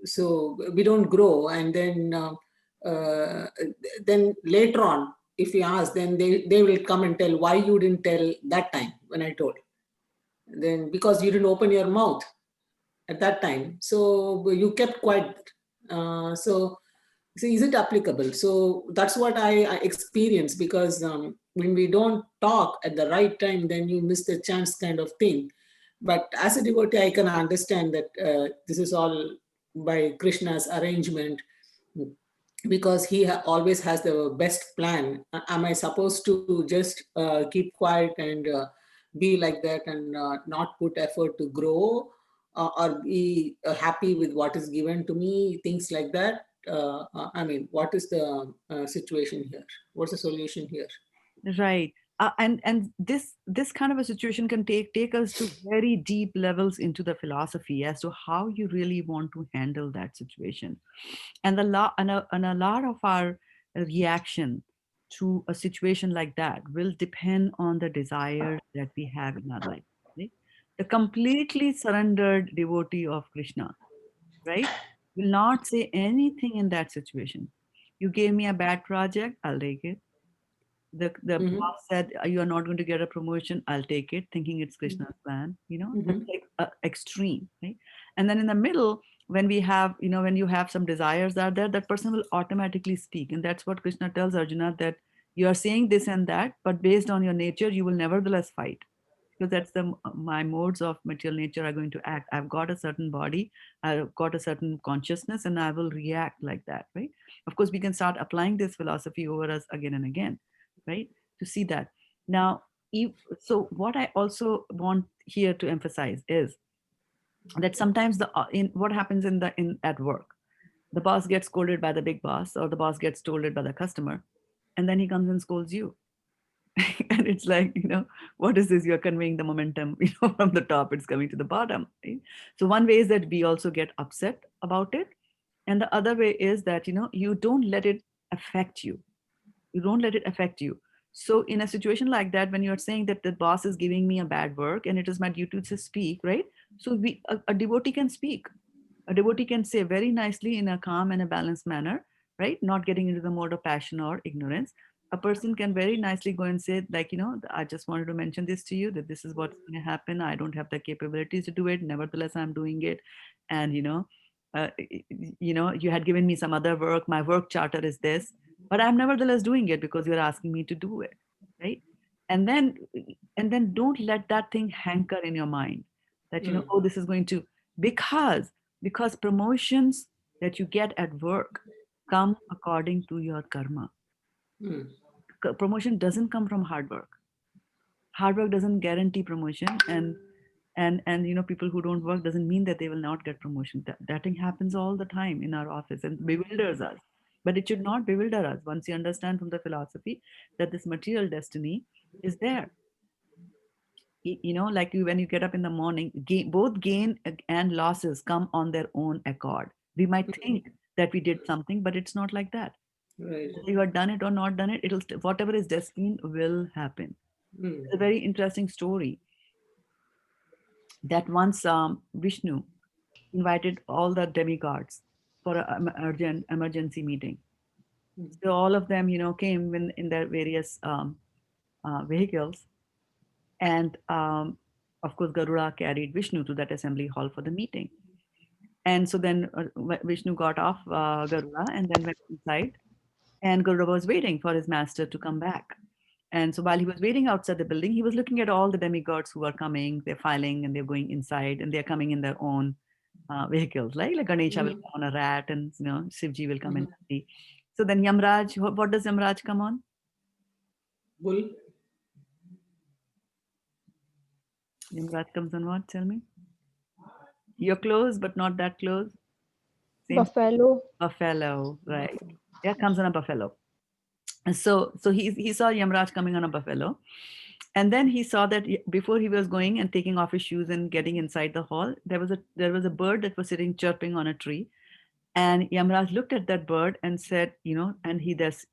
so we don't grow. And then later on, if you ask, then they will come and tell why you didn't tell that time when I told. Then because you didn't open your mouth at that time, so you kept quiet. So is it applicable? So that's what I experience, because when we don't talk at the right time, then you miss the chance, kind of thing. But as a devotee, I can understand that this is all by Krishna's arrangement, because he always has the best plan. Am I supposed to just keep quiet and be like that, and not put effort to grow, or be happy with what is given to me, things like that? I mean, what is the situation here? What's the solution here? Right. And this kind of a situation can take us to very deep levels into the philosophy as to how you really want to handle that situation. And a lot of our reaction to a situation like that will depend on the desires that we have in our life. Right? The completely surrendered devotee of Krishna, right, will not say anything in that situation. You gave me a bad project, I'll take it. The Mm-hmm. boss said, You are not going to get a promotion, I'll take it, thinking it's Krishna's plan. That's Mm-hmm. like extreme, right? And then in the middle, when we have, when you have some desires are there, that person will automatically speak. And that's what Krishna tells Arjuna, that you are saying this and that, but based on your nature, you will nevertheless fight, because that's my modes of material nature are going to act. I've got a certain body, I've got a certain consciousness, and I will react like that, right? Of course, we can start applying this philosophy over us again and again, right, to see that. Now, so what I also want here to emphasize is that sometimes in what happens in at work, the boss gets scolded by the big boss, or the boss gets scolded by the customer, and then he comes and scolds you. And it's like, what is this? You're conveying the momentum, from the top, it's coming to the bottom, right? So one way is that we also get upset about it. And the other way is that, you don't let it affect you. You don't let it affect you. So in a situation like that, when you're saying that the boss is giving me a bad work and it is my duty to speak, right? So a devotee can speak. A devotee can say very nicely in a calm and a balanced manner, right? Not getting into the mode of passion or ignorance. A person can very nicely go and say, like, I just wanted to mention this to you, that this is what's going to happen. I don't have the capabilities to do it. Nevertheless, I'm doing it. And, you had given me some other work. My work charter is this, but I'm nevertheless doing it because you're asking me to do it, right? And then, don't let that thing hanker in your mind that, Mm. oh, this is going to, because promotions that you get at work come according to your karma. Mm. Promotion doesn't come from hard work. Hard work doesn't guarantee promotion, and people who don't work doesn't mean that they will not get promotion. That thing happens all the time in our office and bewilders us. But it should not bewilder us once you understand from the philosophy that this material destiny is there. Like when you get up in the morning, both gain and losses come on their own accord. We might think that we did something, but it's not like that. Right. Whether you have done it or not done it, whatever is destined will happen. Mm. It's a very interesting story that once Vishnu invited all the demigods for an urgent emergency meeting. So all of them, came in their various vehicles. And of course, Garuda carried Vishnu to that assembly hall for the meeting. And so then Vishnu got off Garuda and then went inside. And Garuda was waiting for his master to come back. And so while he was waiting outside the building, he was looking at all the demigods who are coming. They're filing and they're going inside, and they're coming in their own vehicles. Like Ganesha will come on a rat, and Shivji will come in. So then Yamraj, what does Yamraj come on? Bull. Yamraj comes on what? Tell me. You're close, but not that close. Same. Buffalo. Buffalo, right? Yeah, comes on a buffalo. And so he saw Yamraj coming on a buffalo, and then he saw that before he was going and taking off his shoes and getting inside the hall, there was a bird that was sitting chirping on a tree, and Yamraj looked at that bird and said, and he just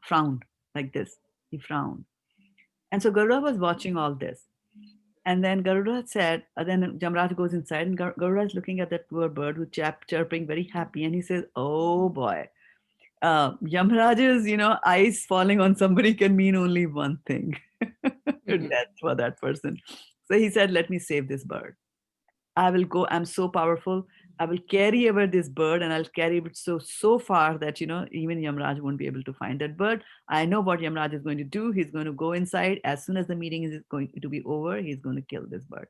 frowned like this. He frowned, and so Garuda was watching all this. And then Garuda said, then Yamraj goes inside, and Garuda is looking at that poor bird who's chirping, very happy. And he says, oh boy, Yamraj's, eyes falling on somebody can mean only one thing. Death for that person. So he said, let me save this bird. I will go, I'm so powerful. I will carry over this bird, and I'll carry it so far that, even Yamraj won't be able to find that bird. I know what Yamraj is going to do. He's going to go inside. As soon as the meeting is going to be over, he's going to kill this bird.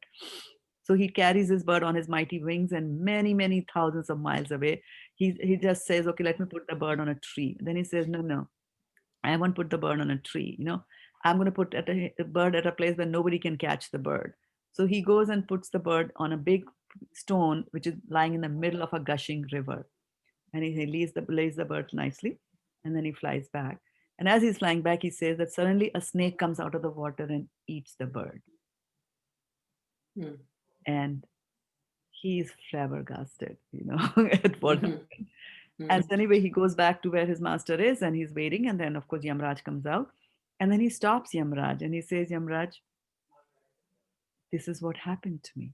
So he carries this bird on his mighty wings, and many, many thousands of miles away, he just says, okay, let me put the bird on a tree. Then he says, no, I won't put the bird on a tree. I'm going to put a bird at a place where nobody can catch the bird. So he goes and puts the bird on a big stone, which is lying in the middle of a gushing river. And he lays the bird nicely, and then he flies back. And as he's flying back, he says that suddenly a snake comes out of the water and eats the bird. And he's flabbergasted, at what happened. And so anyway, he goes back to where his master is, and he's waiting. And then, of course, Yamraj comes out. And then he stops Yamraj, and he says, Yamraj, this is what happened to me.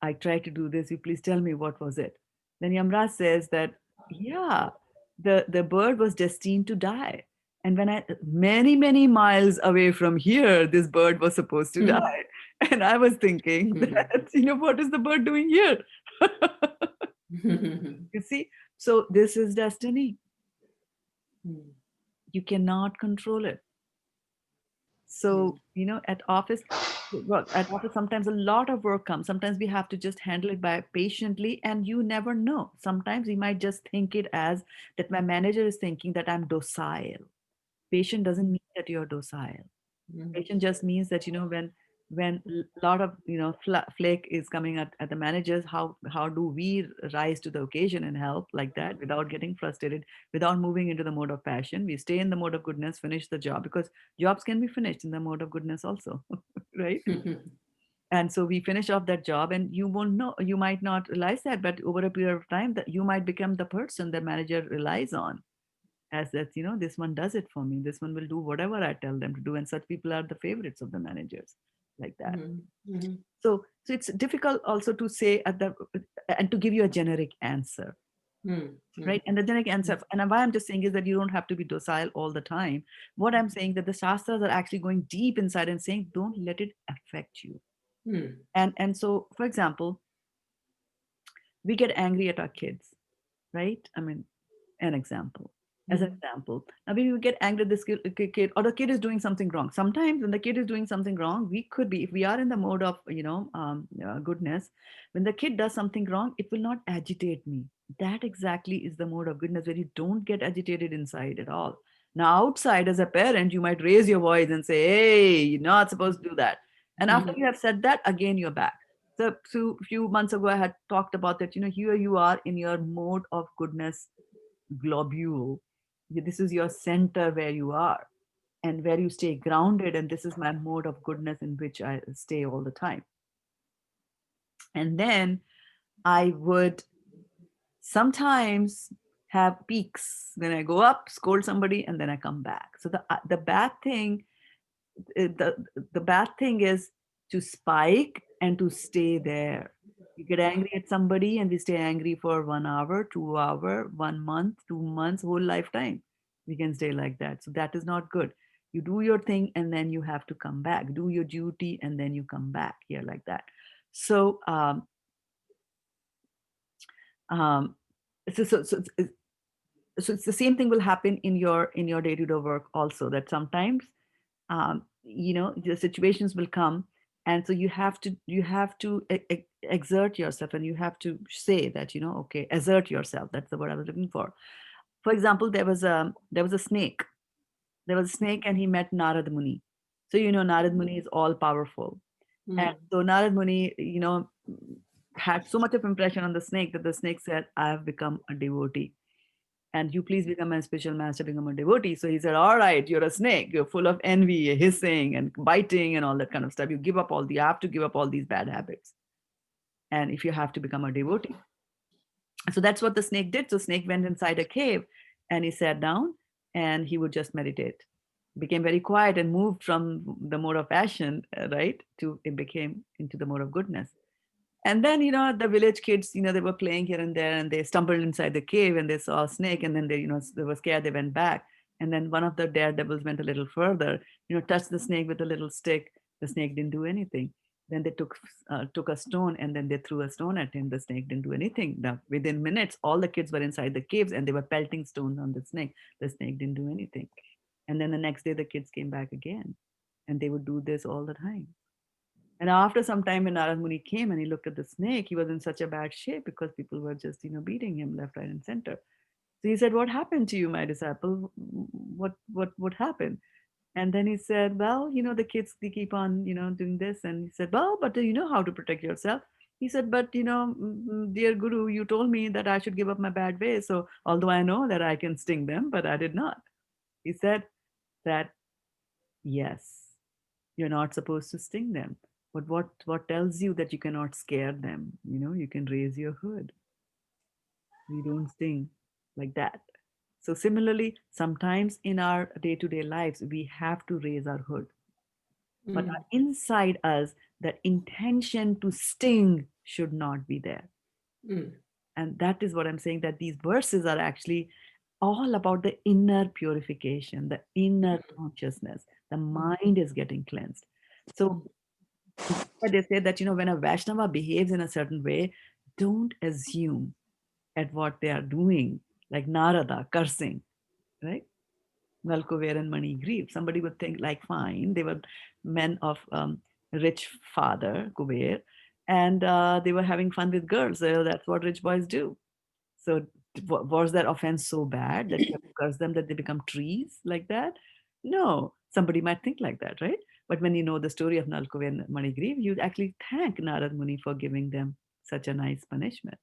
I tried to do this. You please tell me, what was it? Then Yamraj says that, yeah, the bird was destined to die. And when many, many miles away from here, this bird was supposed to die. And I was thinking that, what is the bird doing here? You see? So this is destiny. You cannot control it. So, at office, sometimes a lot of work comes. Sometimes we have to just handle it by patiently, and you never know. Sometimes we might just think it as that my manager is thinking that I'm docile. Patient doesn't mean that you're docile. Patient just means that, when a lot of, flake is coming at the managers, how do we rise to the occasion and help like that without getting frustrated, without moving into the mode of passion? We stay in the mode of goodness, finish the job, because jobs can be finished in the mode of goodness also, right? And so we finish off that job, and you won't know, you might not realize that, but over a period of time that you might become the person the manager relies on. As that, this one does it for me. This one will do whatever I tell them to do. And such people are the favorites of the managers, like that. So it's difficult also to say and to give you a generic answer, right? And the generic answer, and why I'm just saying is that you don't have to be docile all the time. What I'm saying that the Shastras are actually going deep inside and saying, don't let it affect you. And so, for example, we get angry at our kids, right? I mean, an example. As an example, now we get angry at this kid, or the kid is doing something wrong. Sometimes when the kid is doing something wrong, we could be, if we are in the mode of goodness, when the kid does something wrong, it will not agitate me. That exactly is the mode of goodness, where you don't get agitated inside at all. Now outside, as a parent, you might raise your voice and say, hey, you're not supposed to do that. And after you have said that, again you're back. So a few months ago I had talked about that, here you are in your mode of goodness globule. This is your center where you are and where you stay grounded, and this is my mode of goodness in which I stay all the time. And then I would sometimes have peaks when I go up, scold somebody, and then I come back. So the bad thing, the bad thing is to spike and to stay there. We get angry at somebody and we stay angry for 1 hour, 2 hour, 1 month, 2 months, whole lifetime. We can stay like that. So that is not good. You do your thing and then you have to come back. Do your duty and then you come back here like that. So, um, so, so, so, it's- so it's the same thing will happen in your day-to-day work also. That sometimes, the situations will come, and so you have to exert yourself, and you have to say that, okay, assert yourself. That's the word I was looking for. For example, there was a snake. There was a snake, and he met Narad Muni. So Narad Muni is all powerful, and so Narad Muni, had so much of impression on the snake that the snake said, "I have become a devotee, and you please become a spiritual master, become a devotee." So he said, "All right, you're a snake. You're full of envy, hissing, and biting, and all that kind of stuff. You have to give up all these bad habits. And if you have to become a devotee." So that's what the snake did. So snake went inside a cave, and he sat down, and he would just meditate. Became very quiet and moved from the mode of passion, right, to it became into the mode of goodness. And then, the village kids, they were playing here and there, and they stumbled inside the cave and they saw a snake, and then they were scared, they went back. And then one of the daredevils went a little further, touched the snake with a little stick. The snake didn't do anything. Then they took a stone, and then they threw a stone at him. The snake didn't do anything. Now, within minutes, all the kids were inside the caves, and they were pelting stones on the snake. The snake didn't do anything. And then the next day, the kids came back again, and they would do this all the time. And after some time, when Narad Muni came and he looked at the snake, he was in such a bad shape because people were just, beating him left, right, and center. So he said, "What happened to you, my disciple? What happened?" And then he said, "Well, the kids, they keep on, doing this." And he said, "Well, but do you know how to protect yourself?" He said, "But, dear Guru, you told me that I should give up my bad ways. So although I know that I can sting them, but I did not." He said that, yes, you're not supposed to sting them. But what tells you that you cannot scare them? You can raise your hood. You don't sting like that. So similarly, sometimes in our day-to-day lives, we have to raise our hood. But inside us, the intention to sting should not be there. And that is what I'm saying, that these verses are actually all about the inner purification, the inner consciousness. The mind is getting cleansed. So they say that, when a Vaishnava behaves in a certain way, don't assume at what they are doing, like Narada cursing, right? Valkuver and Mani grieve. Somebody would think, like, fine, they were men of rich father, Kuber, and they were having fun with girls. So that's what rich boys do. So was that offense so bad that you have to curse them that they become trees like that? No, somebody might think like that, right? But when you know the story of Nalkuve and Manigriv, you actually thank Narad Muni for giving them such a nice punishment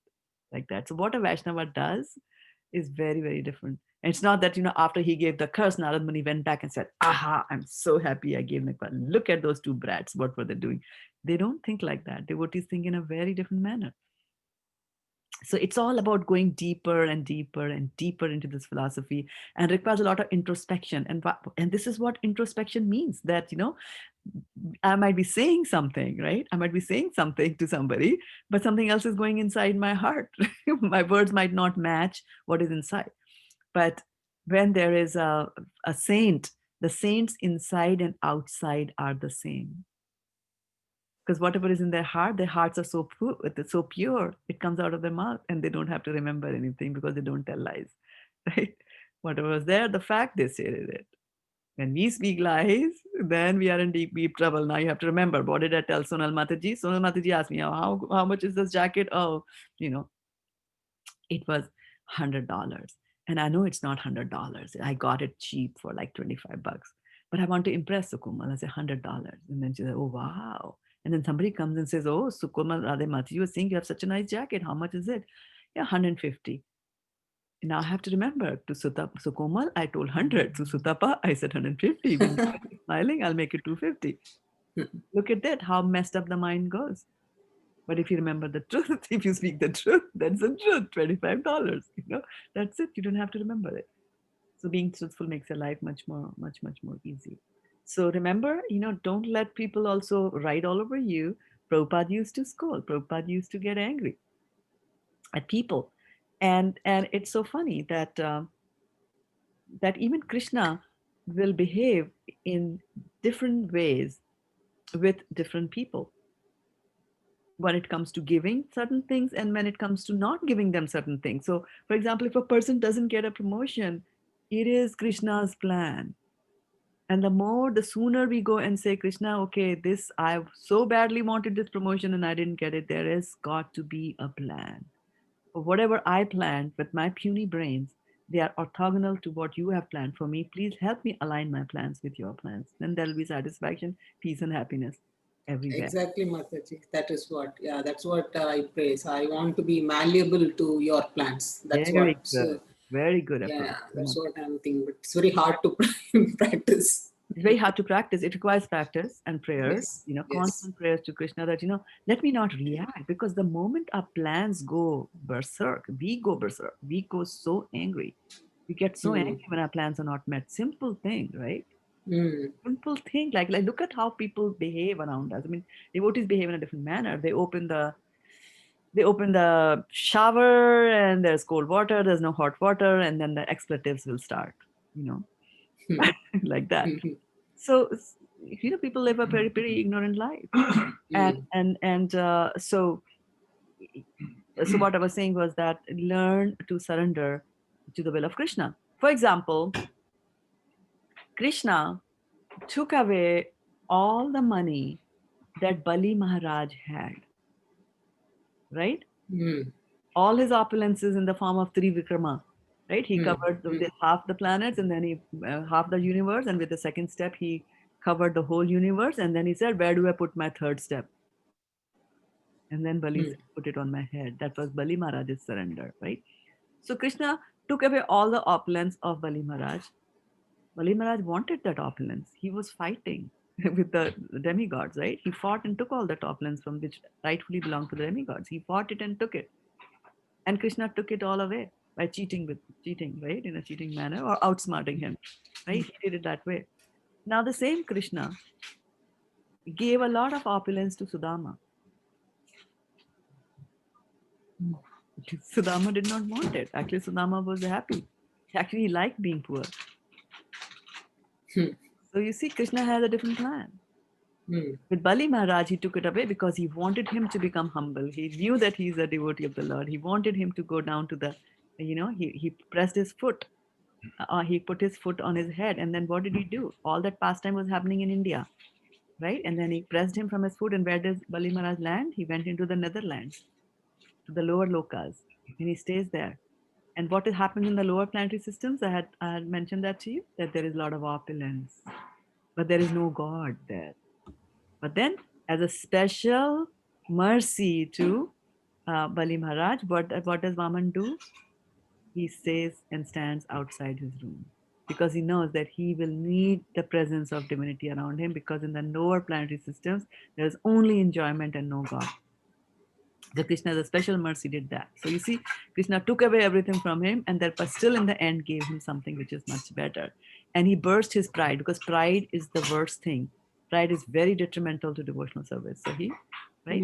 like that. So what a Vaishnava does is very, very different. And it's not that, after he gave the curse, Narad Muni went back and said, "Aha, I'm so happy I gave Nikwa. Look at those two brats. What were they doing?" They don't think like that. Devotees think in a very different manner. So it's all about going deeper and deeper and deeper into this philosophy, and requires a lot of introspection. And this is what introspection means, that I might be saying something, right? I might be saying something to somebody, but something else is going inside my heart. My words might not match what is inside. But when there is a saint, the saints inside and outside are the same. Because whatever is in their hearts are so pure, it comes out of their mouth, and they don't have to remember anything because they don't tell lies, right? Whatever was there, the fact, they stated it. When we speak lies, then we are in deep, deep trouble. Now you have to remember, what did I tell Sonal Mataji? Sonal Mataji asked me, how much is this jacket? Oh, it was $100. And I know it's not $100. I got it cheap for like $25. But I want to impress Sukumal. I said $100. And then she said, "Oh, wow." And then somebody comes and says, "Oh, Sukumal Radhe you were saying you have such a nice jacket. How much is it?" "Yeah, 150. Now I have to remember, to Sukomal, I told 100. To Sutapa, I said 150. When you're smiling, I'll make it 250. Look at that, how messed up the mind goes. But if you remember the truth, if you speak the truth, that's the truth. $25. That's it. You don't have to remember it. So being truthful makes your life much more easy. So remember, don't let people also ride all over you. Prabhupada used to scold. Prabhupada used to get angry at people. And it's so funny that that even Krishna will behave in different ways with different people when it comes to giving certain things and when it comes to not giving them certain things. So, for example, if a person doesn't get a promotion, it is Krishna's plan. And the sooner we go and say, Krishna, okay, this, I so badly wanted this promotion and I didn't get it. There has got to be a plan. Whatever I planned with my puny brains, they are orthogonal to what you have planned for me. Please help me align my plans with your plans. Then there will be satisfaction, peace, and happiness everywhere. Exactly, Mataji. That is what, yeah, that's what I praise. I want to be malleable to your plans. That's what. Very good. So, Very good approach. yeah, that's what I'm thinking. But it's very hard to practice. It's very hard to practice. It requires practice and prayers, Yes, yes. constant prayers to Krishna that, let me not react, because the moment our plans go berserk, we go berserk. We go so angry. We get so angry when our plans are not met. Simple thing, right? Mm. Simple thing. Like look at how people behave around us. I mean, devotees behave in a different manner. They open the shower and there's cold water, there's no hot water, and then the expletives will start, like that. So people live a very very ignorant life, and so what I was saying was that learn to surrender to the will of Krishna. For example, Krishna took away all the money that Bali Maharaj had, right? All his opulences in the form of Trivikrama, right? He covered with half the planets and then he half the universe, and with the second step he covered the whole universe, and then he said, where do I put my third step? And then Bali said, put it on my head. That was Bali Maharaj's surrender, right? So Krishna took away all the opulence of Bali Maharaj. Bali Maharaj wanted that opulence. He was fighting with the demigods, right? He fought and took all that opulence from which rightfully belonged to the demigods. He fought it and took it. And Krishna took it all away by cheating, right? In a cheating manner, or outsmarting him, right? He did it that way. Now the same Krishna gave a lot of opulence to Sudama. Sudama did not want it. Actually, Sudama was happy. Actually, he liked being poor. So you see, Krishna has a different plan. With Bali Maharaj, he took it away because he wanted him to become humble. He knew that he's a devotee of the Lord. He wanted him to go down to the, he pressed his foot. He put his foot on his head. And then what did he do? All that pastime was happening in India, right? And then he pressed him from his foot. And where does Bali Maharaj land? He went into the Netherlands, to the lower lokas, and he stays there. And what happens in the lower planetary systems? I had mentioned that to you, that there is a lot of opulence, but there is no God there. But then, as a special mercy to Bali Maharaj, what does Vaman do? He stays and stands outside his room, because he knows that he will need the presence of divinity around him, because in the lower planetary systems, there is only enjoyment and no God. So Krishna, as a special mercy, did that. So you see, Krishna took away everything from him, and that, but still in the end gave him something which is much better. And he burst his pride, because pride is the worst thing. Pride is very detrimental to devotional service. So he, right?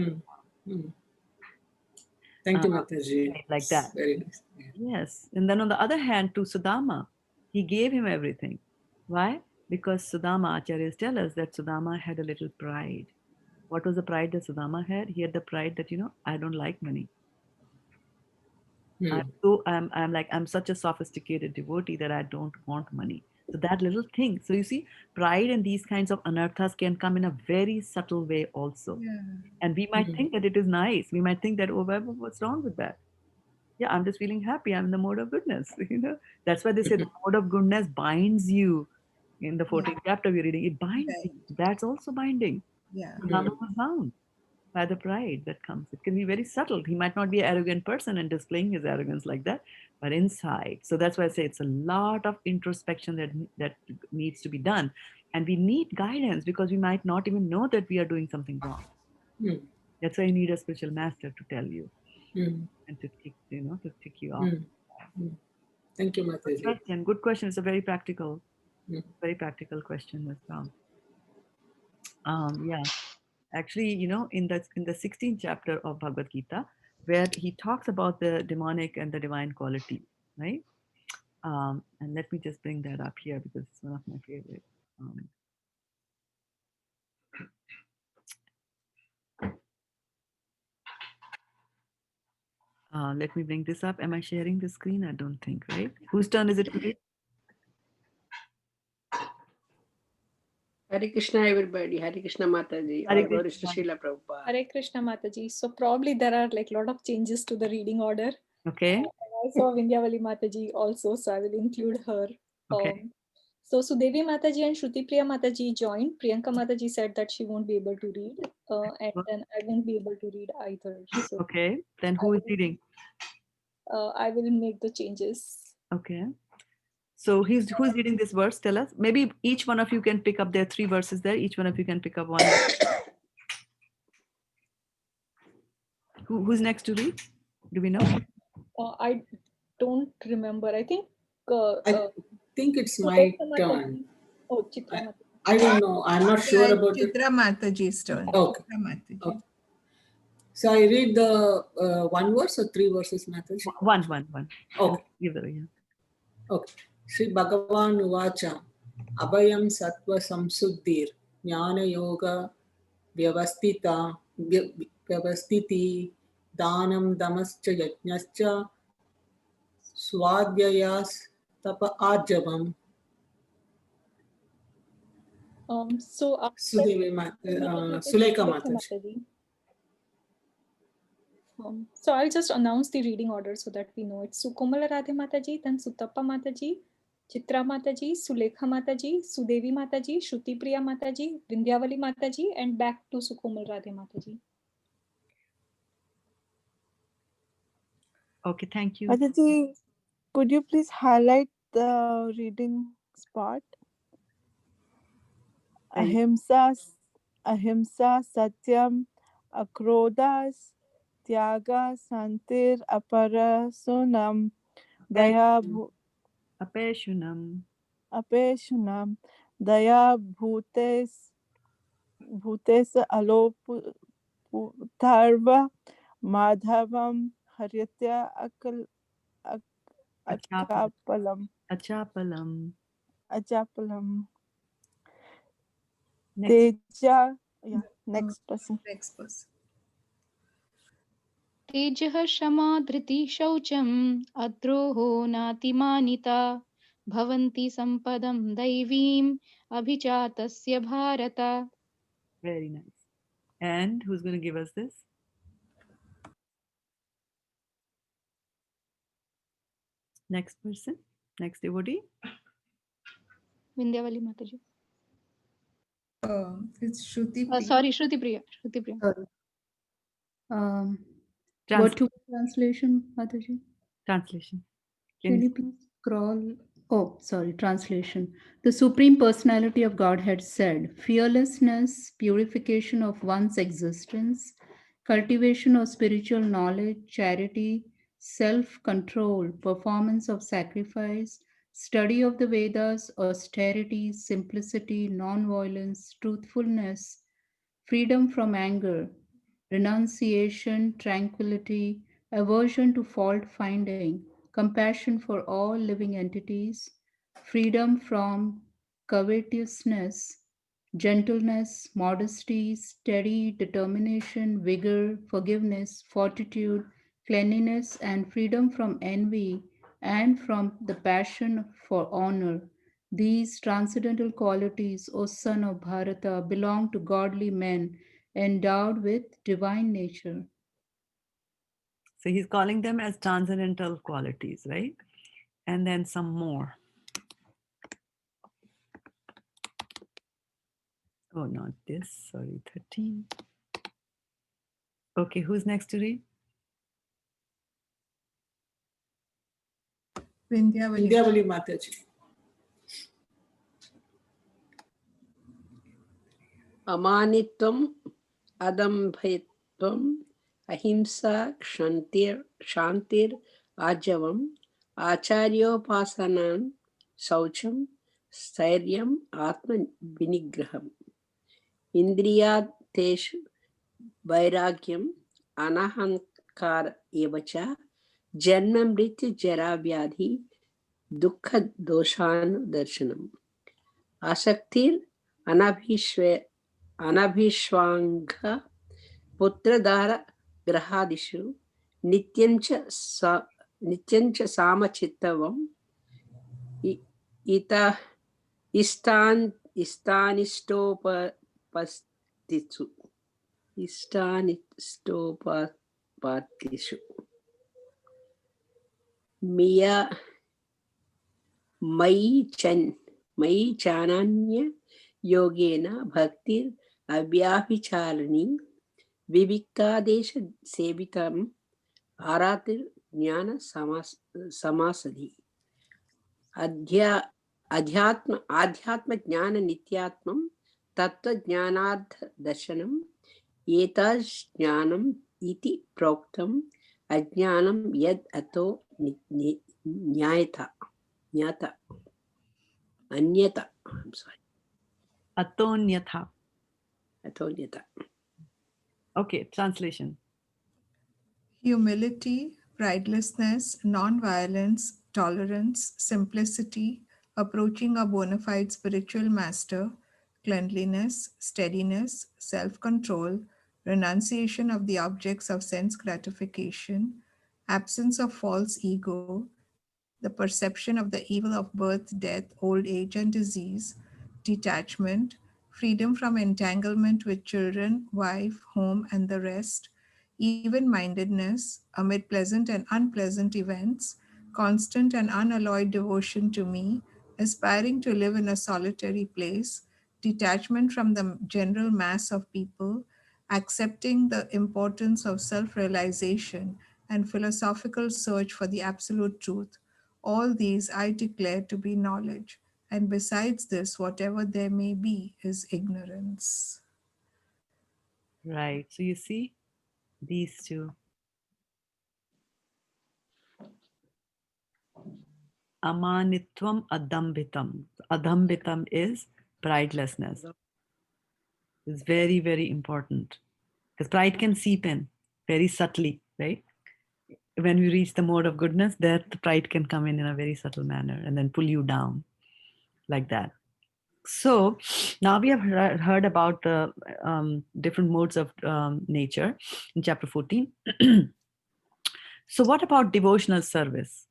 Thank you, Mataji. Like that. Very nice. Yeah. Yes. And then on the other hand, to Sudama, he gave him everything. Why? Because Sudama, Acharyas tell us that Sudama had a little pride. What was the pride that Sudama had? He had the pride that, I don't like money. I'm such a sophisticated devotee that I don't want money. So that little thing. So you see, pride and these kinds of anarthas can come in a very subtle way also. Yeah. And we might think that it is nice. We might think that, oh, what's wrong with that? Yeah, I'm just feeling happy. I'm in the mode of goodness. That's why they say the mode of goodness binds you. In the 14th chapter we're reading, it binds you. That's also binding. Yeah. Rama was bound by the pride that comes. It can be very subtle. He might not be an arrogant person and displaying his arrogance like that, but inside. So that's why I say it's a lot of introspection that needs to be done. And we need guidance, because we might not even know that we are doing something wrong. That's why you need a spiritual master to tell you and to kick you off. Thank you, Mataji. Good question. It's a very practical question as well. Yeah. actually, in the 16th chapter of Bhagavad Gita, where he talks about the demonic and the divine quality, right? And let me just bring that up here because it's one of my favorite. Let me bring this up. Am I sharing the screen? I don't think, right? Whose turn is it to read? Hare Krishna, everybody. Hare Krishna, Mataji. Hare All glories to Krishna. Srila Prabhupada. Hare Krishna Mataji. So probably there are like a lot of changes to the reading order. Okay. And I saw Vindyavali Mataji also, so I will include her. Okay. So Sudevi Mataji and Shruti Priya Mataji joined. Priyanka Mataji said that she won't be able to read, and then I won't be able to read either. So Okay. Then who is reading? I will make the changes. Okay. So who's reading this verse? Tell us. Maybe each one of you can pick up. There are 3 verses there. Each one of you can pick up one. Who's next to read? Do we know? I don't remember. I think I think it's my Sulekha turn. Mataji. Oh, Chitra Mataji. I don't know. I'm not sure about it. Chitra Mataji's turn. Okay. Chitra Mataji. Okay. So I read the 1 verse or 3 verses, Mataji? One. Okay. Either, yeah. Okay. Sri Bhagavan Uvacha Abhayam Sattva Samsuddhir Jnana Yoga Vyavastiti Danam Damascha Yajnascha Swadhyayas Tapa Arjavam. So Sudevi Sulekha Mataji. Mataji. So I'll just announce the reading order so that we know it. Sukomala Radhe Mataji, then Sutappa Mataji, Chitra Mataji, Sulekha Mataji, Sudevi Mataji, Shruti Priya Mataji, Vindyavali Mataji, and back to Sukomal Radhe Mataji. Okay, thank you. Mataji, could you please highlight the reading spot? Ahimsa, Satyam, Akrodas, Tyaga, Santir, Aparasunam, Daya, Apeshunam. Apeshunam, Daya, Bhutes, Aloputharva, Madhavam, Haryatya, Achapalam. Achapalam. Teja, yeah, next person. Next person. तेजः क्षमा धृति शौचम् अद्रोहो नातिमानिता भवन्ति सम्पदं दैवीम् अभिजातस्य Bharat. Very nice. And who's going to give us this? Next person. Next devotee. Vindyavali Mataji. It's Shruti Priya. Sorry, Shruti Priya. What to translation, Mataji? Translation. Can you please scroll? Oh, sorry, translation. The Supreme Personality of Godhead said, fearlessness, purification of one's existence, cultivation of spiritual knowledge, charity, self-control, performance of sacrifice, study of the Vedas, austerity, simplicity, non-violence, truthfulness, freedom from anger, renunciation, tranquility, aversion to fault finding, compassion for all living entities, freedom from covetousness, gentleness, modesty, steady determination, vigor, forgiveness, fortitude, cleanliness, and freedom from envy and from the passion for honor. These transcendental qualities, O son of Bharata, belong to godly men endowed with divine nature. So he's calling them as transcendental qualities, right? And then some more. Oh, not this. Sorry, 13. Okay, who's next to read? Vindyavali Mataji. Amanitvam, Adambhaitvam, Ahimsa, Shantir, Ajavam, Acharyopasanam, Saucham, Stairyam, Atma Vinigraham, Indriya तेषु वैराग्यम् अनहङ्कार एव च जन्म मृत्यु जरा व्याधि दुःख दोषानुदर्शनम् आसक्तिर् अनभिष्वाङ्ग पुत्रदार ग्रहादिषु नित्यं च सामचित्तवम् इष्टानिष्टोपपत्तिषु मिया मयि चानन्य योगेन भक्तिर् अव्याभिचारिणी विविक्तादेश सेवितम् आरातिर् ज्ञान समासधि आध्यात्म ज्ञान नित्यात्मं तत्व ज्ञानार्थ दर्शनम् एतज्ज्ञानम् इति प्रोक्तम् अज्ञानं यद् अतो ज्ञाता अन्यथा Atonyatha. अतोन्यथा. Okay, translation. Humility, pridelessness, non-violence, tolerance, simplicity, approaching a bona fide spiritual master, cleanliness, steadiness, self-control, renunciation of the objects of sense gratification, absence of false ego, the perception of the evil of birth, death, old age, and disease, detachment, freedom from entanglement with children, wife, home, and the rest, even-mindedness amid pleasant and unpleasant events, constant and unalloyed devotion to me, aspiring to live in a solitary place, detachment from the general mass of people, accepting the importance of self-realization and philosophical search for the absolute truth. All these I declare to be knowledge, and besides this, whatever there may be is ignorance. Right. So you see these two. Amanitvam adambitam. Adambitam is pridelessness. It's very, very important because pride can seep in very subtly, right? When we reach the mode of goodness, that the pride can come in a very subtle manner and then pull you down like that. So now we have heard about the different modes of nature in chapter 14. So what about devotional service?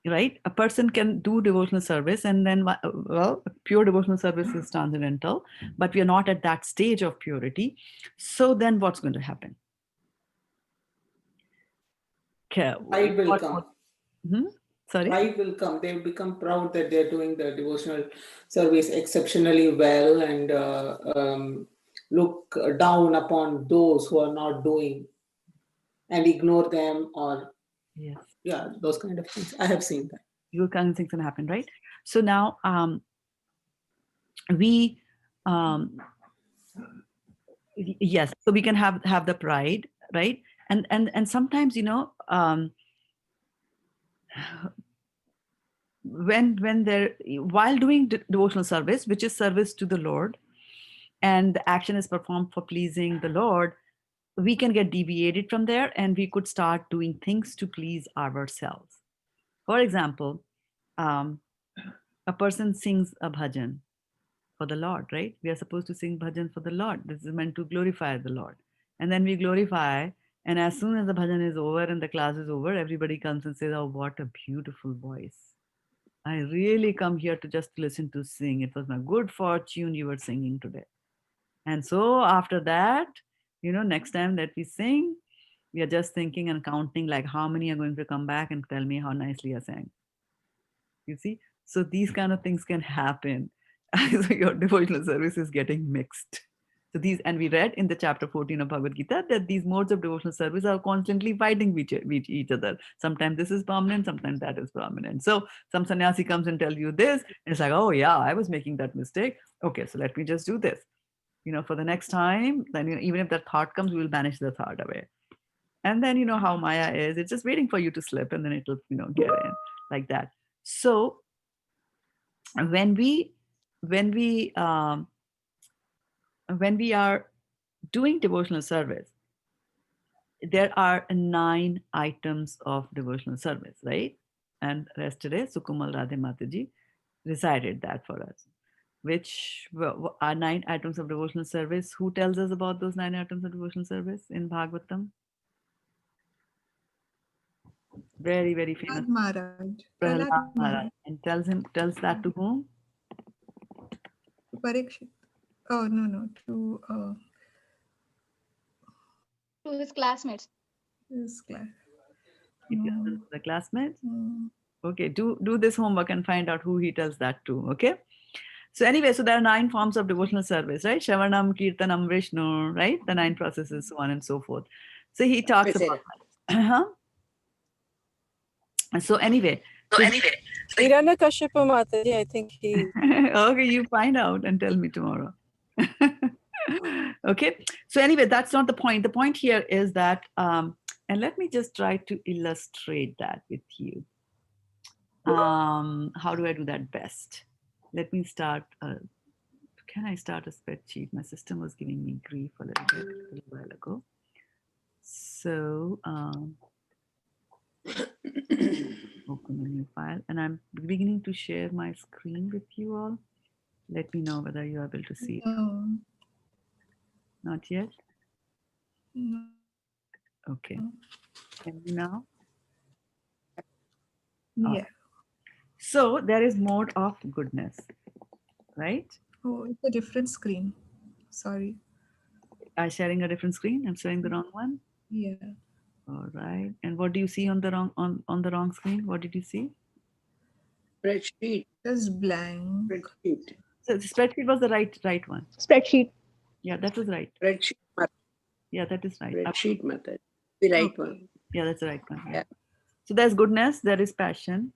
Right? A person can do devotional service and then, well, pure devotional service is transcendental, but we are not at that stage of purity. So then what's going to happen? Okay. Pride will come. Sorry? Pride will come. They become proud that they're doing the devotional service exceptionally well and look down upon those who are not doing and ignore them or, yes, yeah, those kind of things. I have seen that. Those kind of things can happen, right? So now we, yes, so we can have the pride, right? And sometimes, you know, when they're while doing devotional service, which is service to the Lord, and the action is performed for pleasing the Lord, we can get deviated from there and we could start doing things to please ourselves. For example, a person sings a bhajan for the Lord, right? We are supposed to sing bhajan for the Lord. This is meant to glorify the Lord. And then we glorify, and as soon as the bhajan is over and the class is over, everybody comes and says, oh, what a beautiful voice. I really come here to just listen to sing. It was my good fortune you were singing today. And so after that, you know, next time that we sing, we are just thinking and counting like how many are going to come back and tell me how nicely I sang. You see? So these kind of things can happen. So your devotional service is getting mixed. So these, and we read in the chapter 14 of Bhagavad Gita that these modes of devotional service are constantly fighting with each other. Sometimes this is prominent, sometimes that is prominent. So some sannyasi comes and tells you this, and it's like, oh yeah, I was making that mistake. Okay, so let me just do this. You know, for the next time, then, you know, even if that thought comes, we will banish the thought away. And then, you know how Maya is, it's just waiting for you to slip and then it'll, you know, get in like that. So when we are doing devotional service, there are 9 items of devotional service, right? And yesterday, Sukumal Radhe Mataji recited that for us. Which are 9 items of devotional service? Who tells us about those 9 items of devotional service in Bhagavatam? Very, very famous. Prahlad Maharaj. Prahlad Prahlad Maharaj. Maharaj. And tells that to whom? Parikshit. Oh, no. To his classmates. His class. He tells No. it to the classmates. Mm. Okay, do this homework and find out who he tells that to. Okay. So anyway, so there are 9 forms of devotional service, right? Shravanam, Kirtanam, Vishnu, right? The 9 processes, so on and so forth. So he talks Yes, about that. So anyway. Hiranyakashipu Mataji, I think he. Okay, you find out and tell me tomorrow. Okay. So anyway, that's not the point. The point here is that, and let me just try to illustrate that with you. How do I do that best? Let me start. Can I start a spreadsheet? My system was giving me grief a little while ago. So open a new file, and I'm beginning to share my screen with you all. Let me know whether you're able to see it. No. Not yet? No. Okay. Can you now? Yeah. So there is mode of goodness, right? Oh, it's a different screen. Sorry. I'm sharing a different screen. I'm showing the wrong one. Yeah. All right. And what do you see on the wrong on the wrong screen? What did you see? Spreadsheet. Just blank. Spreadsheet. So the spreadsheet was the right one. Spreadsheet. Yeah, that was right. Spreadsheet. Yeah, that is right. Spreadsheet method. The right one. Yeah, that's the right one. Yeah. So there's goodness, there is passion,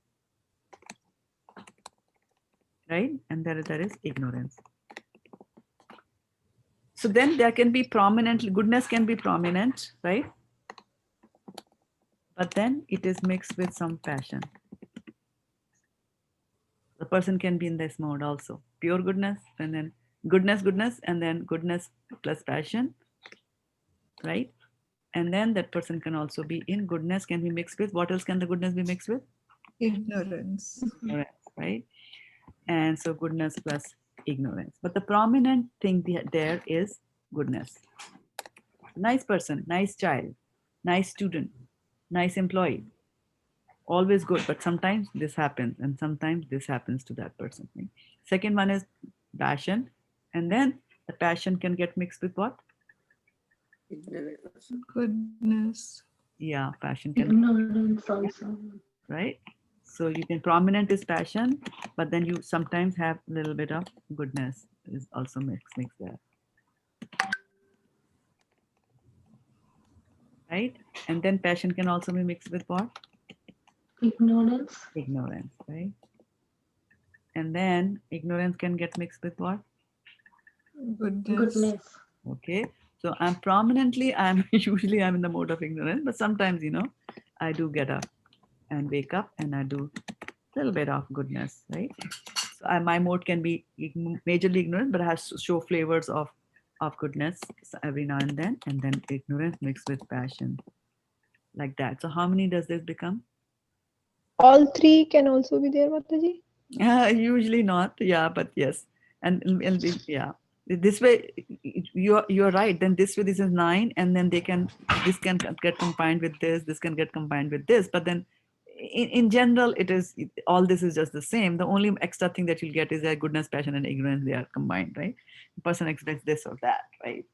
right? And there is ignorance. So then there can be goodness can be prominent, right? But then it is mixed with some passion. The person can be in this mode also. Pure goodness, and then goodness, and then goodness plus passion, right? And then that person can also be in goodness can be mixed with, what else can the goodness be mixed with? Ignorance. Ignorance, right? And so goodness plus ignorance. But the prominent thing there is goodness. Nice person, nice child, nice student, nice employee. Always good, but sometimes this happens and sometimes this happens to that person. Right? Second one is passion. And then the passion can get mixed with what? Ignorance. Goodness. Yeah, passion can Ignorance also. right? So you can prominent is passion, but then you sometimes have a little bit of goodness is also mixed there. Right? And then passion can also be mixed with what? Ignorance. Ignorance, right? And then ignorance can get mixed with what? Goodness. Okay. So I'm usually I'm in the mode of ignorance, but sometimes, I do get up and wake up and I do a little bit of goodness, right? So my mode can be majorly ignorant, but it has to show flavors of goodness every now and then ignorance mixed with passion, like that. So how many does this become? All 3 can also be there, Mataji. Usually not, yeah, but yes, and yeah. This way, you're right. Then this way, this is 9, and then this can get combined with this can get combined with this. But then, in general, all this is just the same. The only extra thing that you'll get is that goodness, passion, and ignorance, they are combined, right? The person expects this or that, right?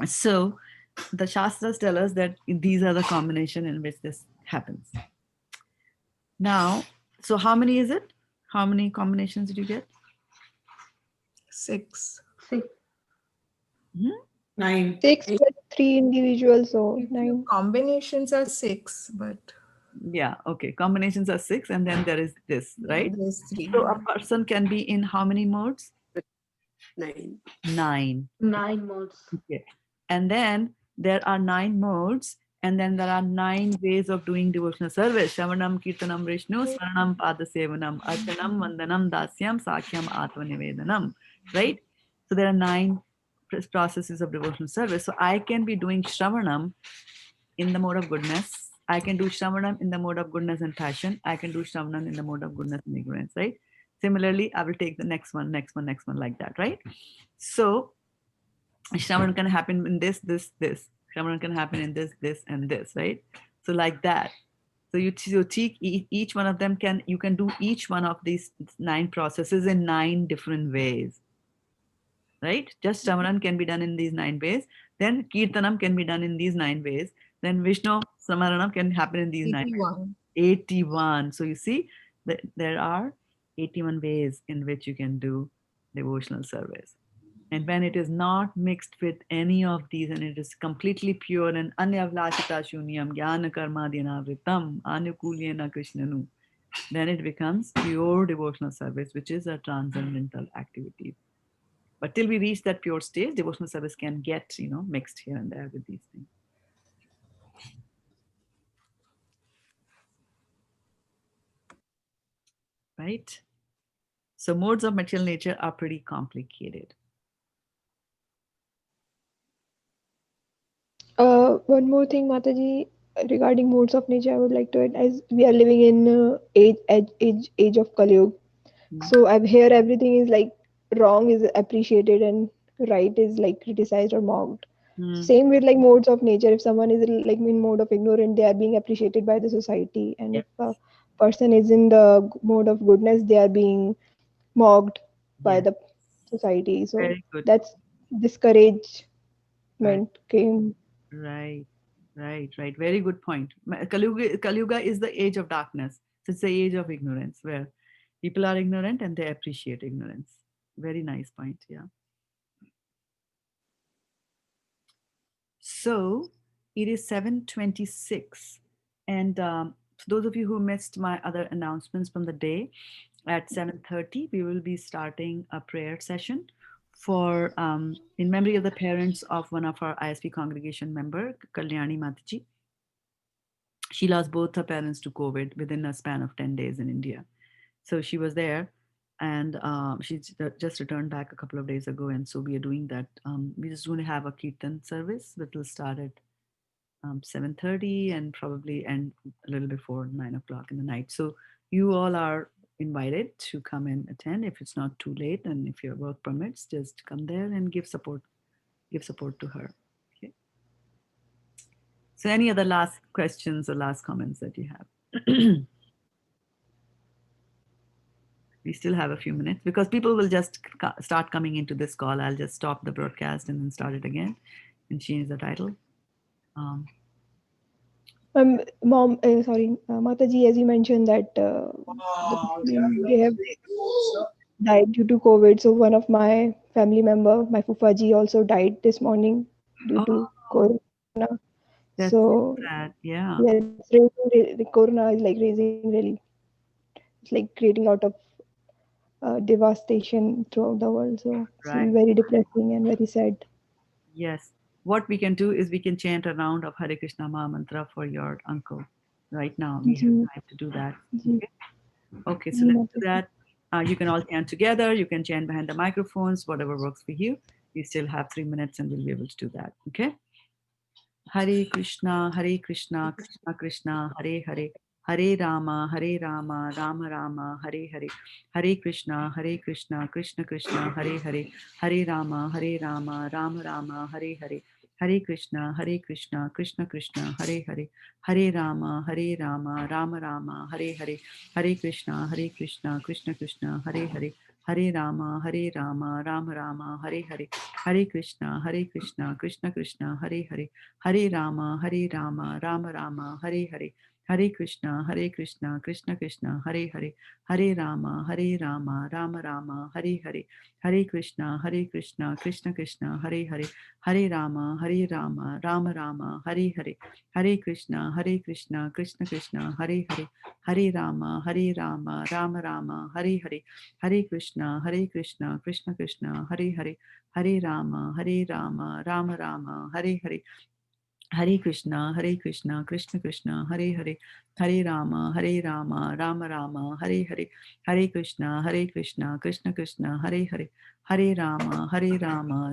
So the Shastras tell us that these are the combination in which this happens. Now, so how many is it? How many combinations did you get? 6. 6. 9. 6 but 3 individuals, so If 9. your combinations are 6, but Yeah, okay. Combinations are 6, and then there is this, right? there's 3. So a person can be in how many modes? 9. 9. 9 modes. Okay. And then there are 9 modes, and then there are 9 ways of doing devotional service. Shavanam, Kirtanam, Vishnu, Swaranam, Padasevanam, Archanam, Vandanam, Dasyam, Sakhyam, Atmanivedanam, right? So there are 9 processes of devotional service. So I can be doing Shravanam in the mode of goodness. I can do Shravanam in the mode of goodness and passion. I can do Shravanam in the mode of goodness and ignorance, right? Similarly, I will take the next one, next one, next one, like that, right? So Shravanam can happen in this, this. Shravanam can happen in this, and this, right? So like that. So you take each one of them you can do each one of these 9 processes in 9 different ways, right? Just Shravanam can be done in these 9 ways. Then Kirtanam can be done in these 9 ways. Then Vishnu Samaranam can happen in these 9 ways. 81. So you see that there are 81 ways in which you can do devotional service. And when it is not mixed with any of these and it is completely pure and anyavlashita shunyam jnana karma dhyana anukulyena krishnanu, then it becomes pure devotional service, which is a transcendental activity. But till we reach that pure stage, devotional service can get, mixed here and there with these things. Right? So modes of material nature are pretty complicated. One more thing, Mataji, regarding modes of nature, I would like to add, as we are living in age of Kalyug. So I've heard everything is like wrong is appreciated and right is like criticized or mocked. Same with like modes of nature. If someone is like in mode of ignorant, they are being appreciated by the society, and if a person is in the mode of goodness, they are being mocked by the society. So that's discouragement came. Right. Very good point. Kalyuga is the age of darkness. So it's the age of ignorance where people are ignorant and they appreciate ignorance. Very nice point. Yeah. So it is 7:26. And for those of you who missed my other announcements from the day, at 7:30, we will be starting a prayer session for in memory of the parents of one of our ISP congregation member, Kalyani Mataji. She lost both her parents to COVID within a span of 10 days in India. So she was there and she just returned back a couple of days ago. And so we are doing that. We're just going to have a Kirtan service that will start at 7:30 and probably end a little before 9 o'clock in the night. So you all are invited to come and attend if it's not too late, and if your work permits, just come there and give support to her. Okay. So any other last questions or last comments that you have? We still have a few minutes because people will just start coming into this call. I'll just stop the broadcast and then start it again and change the title. Mom, sorry, Mataji, as you mentioned that they have died due to COVID. So one of my family member, my Fufaji, also died this morning due to Corona. That's so sad. Yeah. It's raising, the Corona is like raising really, it's like creating a lot of devastation throughout the world. So it's very depressing and very sad. Yes. What we can do is we can chant a round of Hare Krishna Maha Mantra for your uncle. Right now, we have time to do that. Okay, so let's do that. You can all chant together. You can chant behind the microphones, whatever works for you. We still have 3 minutes and we'll be able to do that. Okay? Hare Krishna, Krishna Krishna, Hare Hare. Hare Rama, Rama Rama, Hare Hare. Hare Krishna, Krishna Krishna, Hare Hare. Hare Rama, Rama Rama, Hare Hare. Hare Krishna, Krishna Krishna, Hare Hare. Hare Rama, Rama Rama, Hare Hare. Hare Krishna, Krishna Krishna, Hare Hare. Hare Rama, Rama Rama, Hare Hare. Hare Krishna, Krishna Krishna, Hare Hare. Hare Rama, Rama Rama, Hare Hare. Hare Krishna, Krishna Krishna, Hare Hare. Hare Rama, Rama Rama, Hare Hare. Hare Krishna, Krishna Krishna, Hare Hare. Hare Rama, Rama Rama, Hare Hare. Hare Krishna, Krishna Krishna, Hare Hare. Hare Rama, Rama Rama, Hare Hare. Hare Krishna, Krishna Krishna, Hare Hare. Hare Rama, Rama Rama, Hare Hare. Hare Krishna, Krishna Krishna, Hare Hare, Hare Rama, Rama Rama, Hare Hare, Hare Krishna, Krishna Krishna, Hare Hare, Hare Rama,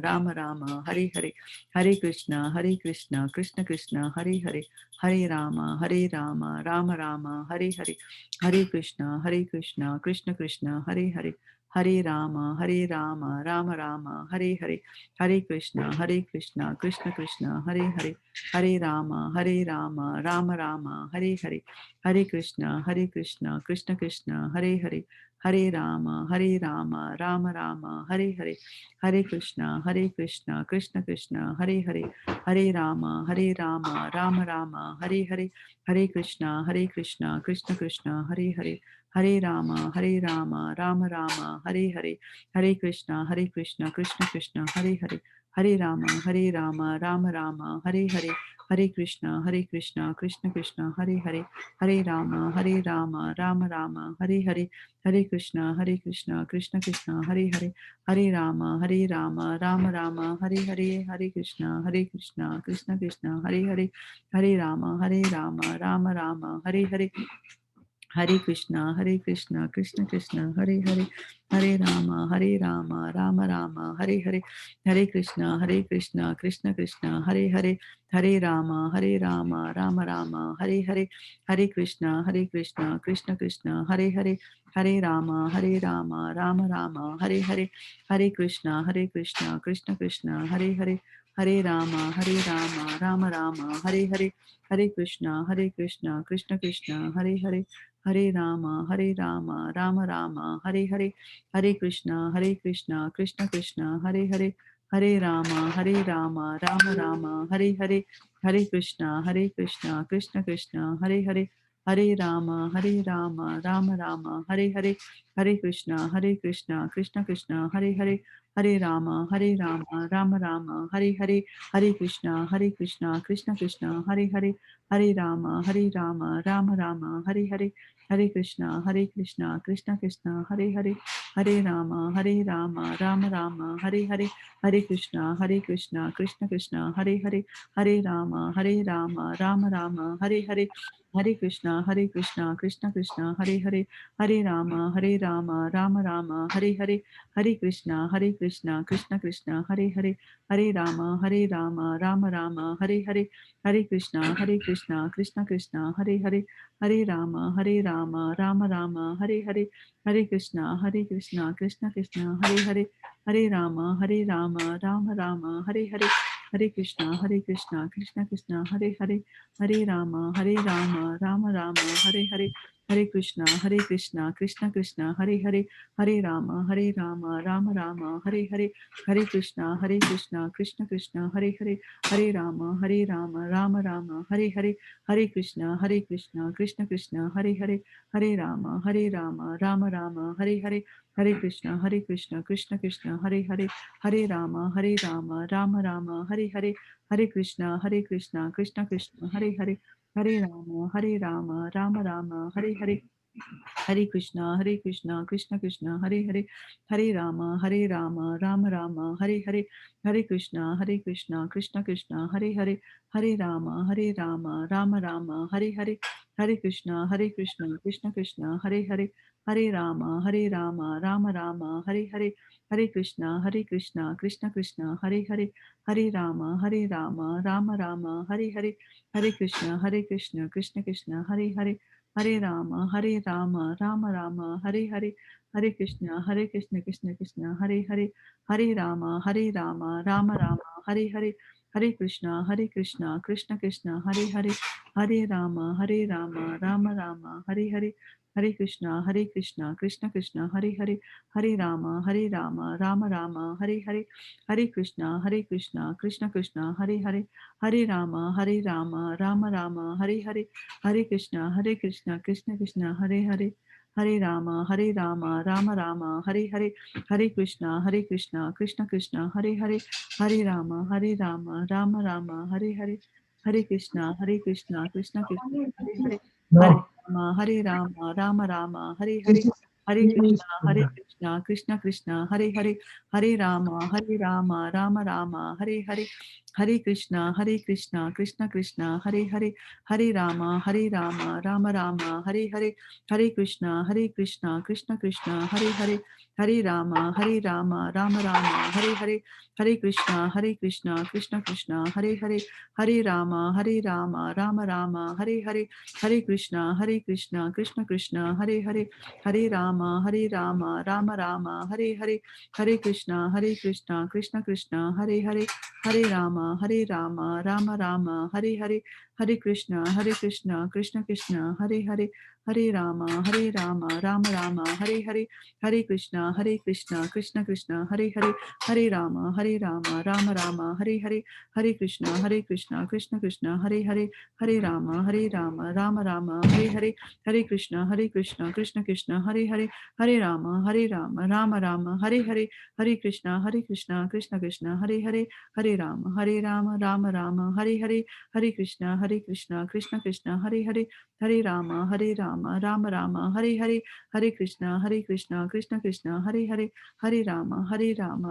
Rama Rama, Hare Hare, Hare Krishna, Krishna Krishna, Hare Hare, Hare Rama, Rama Rama, Hare Hare, Hare Krishna, Krishna Krishna, Hare Hare, Hare Rama, Rama Rama, Hare Hare, Hare Krishna, Krishna Krishna, Hare Hare, Hare Rama, Rama Rama, Hare Hare, Hare Krishna, Krishna Krishna, Hare Hare, Hare Rama, Rama Rama, Hare Hare, Hare Krishna, Krishna Krishna, Hare Hare, Hare Rama, Rama Rama, Hare Hare, Hare Krishna, Krishna Krishna, Hare Hare, Hare Rama, Rama Rama, Hare Hare, Hare Krishna, Krishna Krishna, Hare Hare, Hare Rama, Rama Rama, Hare Hare, Hare Krishna, Krishna Krishna, Hare Hare, Hare Rama, Rama Rama, Hare Hare, Hare Krishna, Krishna Krishna, Hare Hare, Hare Rama, Rama Rama, Hare Hare, Hare Krishna, Krishna Krishna, Hare Hare, Hare Rama, Rama Rama, Hare Hare, Hare Krishna, Krishna Krishna, Hare Hare, Hare Rama, Rama Rama, Hare Hare, Hare Krishna, Krishna Krishna, Hare Hare, Hare Rama, Rama Rama, Hare Hare, Hare Krishna, Krishna Krishna, Hare Hare, Hare Rama, Rama Rama, Hare Hare, Hare Krishna, Krishna Krishna, Hare Hare, Hare Rama, Rama Rama, Hare Hare, Hare Krishna, Krishna Krishna, Hare Hare, Hare Rama, Rama Rama, Hare Hare, Hare Krishna, Krishna Krishna, Hare Hare, Hare Rama, Rama Rama, Hare Hare, Hare Krishna, Krishna Krishna, Hare Hare, Hare Rama, Rama Rama, Hare Hare, Hare Krishna, Krishna Krishna, Hare Hare, Hare Rama, Rama Rama, Hare Hare, Hare Krishna, Krishna Krishna, Hare Hare, Hare Rama, Rama Rama, Hare Hare, Hare Krishna, Krishna Krishna, Hare Hare, Hare Rama, Rama Rama, Hare Hare, Hare Krishna, Krishna Krishna, Hare Hare, Hare Rama, Rama Rama, Hare Hare, Hare Krishna, Krishna Krishna, Hare Hare, Hare Rama, Rama Rama, Hare Hare, Hare Krishna, Krishna Krishna, Hare Hare, Hare Rama, Rama Rama, Hare Hare, Hare Krishna, Krishna Krishna, Hare Hare, Hare Rama, Rama Rama, Hare Hare, Hare Krishna, Krishna Krishna, Hare Hare, Hare Rama, Rama Rama, Hare Hare, Hare Krishna, Krishna Krishna, Hare Hare, Hare Rama, Rama Rama, Hare Hare, Hare Krishna, Krishna Krishna, Hare Hare, Hare Rama, Rama Rama, Hare Hare, Hare Krishna, Krishna Krishna, Hare Hare, Hare Rama, Rama Rama, Hare Hare, Hare Krishna, Krishna Krishna, Hare Hare, Hare Rama, Rama Rama, Hare Hare, Hare Krishna, Krishna Krishna, Hare Hare, Hare Rama, Rama Rama, Hare Hare, Hare Krishna, Krishna Krishna, Hare Hare, Hare Rama, Rama Rama, Hare Hare, Hare Krishna, Krishna Krishna, Hare Hare, Hare Rama, Rama Rama, Hare Hare, Hare Krishna, Krishna Krishna, Hare Hare, Hare Rama, Rama Rama, Hare Hare, Hare Krishna, Krishna Krishna, Hare Hare, Hare Rama, Rama Rama, Hare Hare, Hare Krishna, Krishna Krishna, Hare Hare, Hare Rama, Rama Rama, Hare Hare, Hare Krishna, Krishna Krishna, Hare Hare, Hare Rama, Rama Rama, Hare Hare, Hare Krishna, Krishna Krishna, Hare Hare, Hare Rama, Rama Rama, Hare Hare, Hare Krishna, Krishna Krishna, Hare Hare, Hare Rama, Rama Rama, Hare Hare, Hare Krishna, Krishna Krishna, Hare Hare, Hare Rama, Rama Rama, Hare Hare, Hare Krishna, Krishna Krishna, Hare Hare, Hare Rama, Rama Rama, Hare Hare, Hare Krishna, Krishna Krishna, Hare Hare, Hare Rama, Rama Rama, Hare Hare, Hare Krishna, Krishna Krishna, Hare Hare, Hare Rama, Rama Rama, Hare Hare, Hare Krishna, Krishna Krishna, Hare Hare, Hare Rama, Rama Rama, Hare Hare, Hare Krishna, Krishna Krishna, Hare Hare, Hare Rama, Rama Rama, Hare Hare, Hare Krishna, Krishna Krishna, Hare Hare, Hare Rama, Rama Rama, Hare Hare, Hare Krishna, Krishna Krishna, Hare Hare, Hare Rama, Rama Rama, Hare Hare, Hare Krishna, Krishna Krishna, Hare Hare, Hare Rama, Rama Rama, Hare Hare, Hare Krishna, Krishna Krishna, Hare Hare, Hare Rama, Rama Rama, Hare Hare, Hare Krishna, Krishna Krishna, Hare Hare, Hare Rama, Rama Rama, Hare Hare, Hare Krishna, Krishna Krishna, Hare Hare, Hare Rama, Rama Rama, Hare Hare, Hare Krishna, Krishna Krishna, Hare Hare, Hare Rama, Rama Rama, Hare Hare, Hare Krishna, Krishna Krishna, Hare Hare, Hare Rama, Rama Rama, Hare Hare, Hare Krishna, Krishna Krishna, Hare Hare, Hare Rama, Rama Rama, Hare Hare, Hare Krishna, Krishna Krishna, Hare Hare, Hare Rama, Rama Rama, Hare Hare, Hare Krishna, Krishna Krishna, Hare Hare, Hare Rama, Rama Rama, Hare Hare, Hare Krishna, Krishna Krishna, Hare Hare, Hare Rama,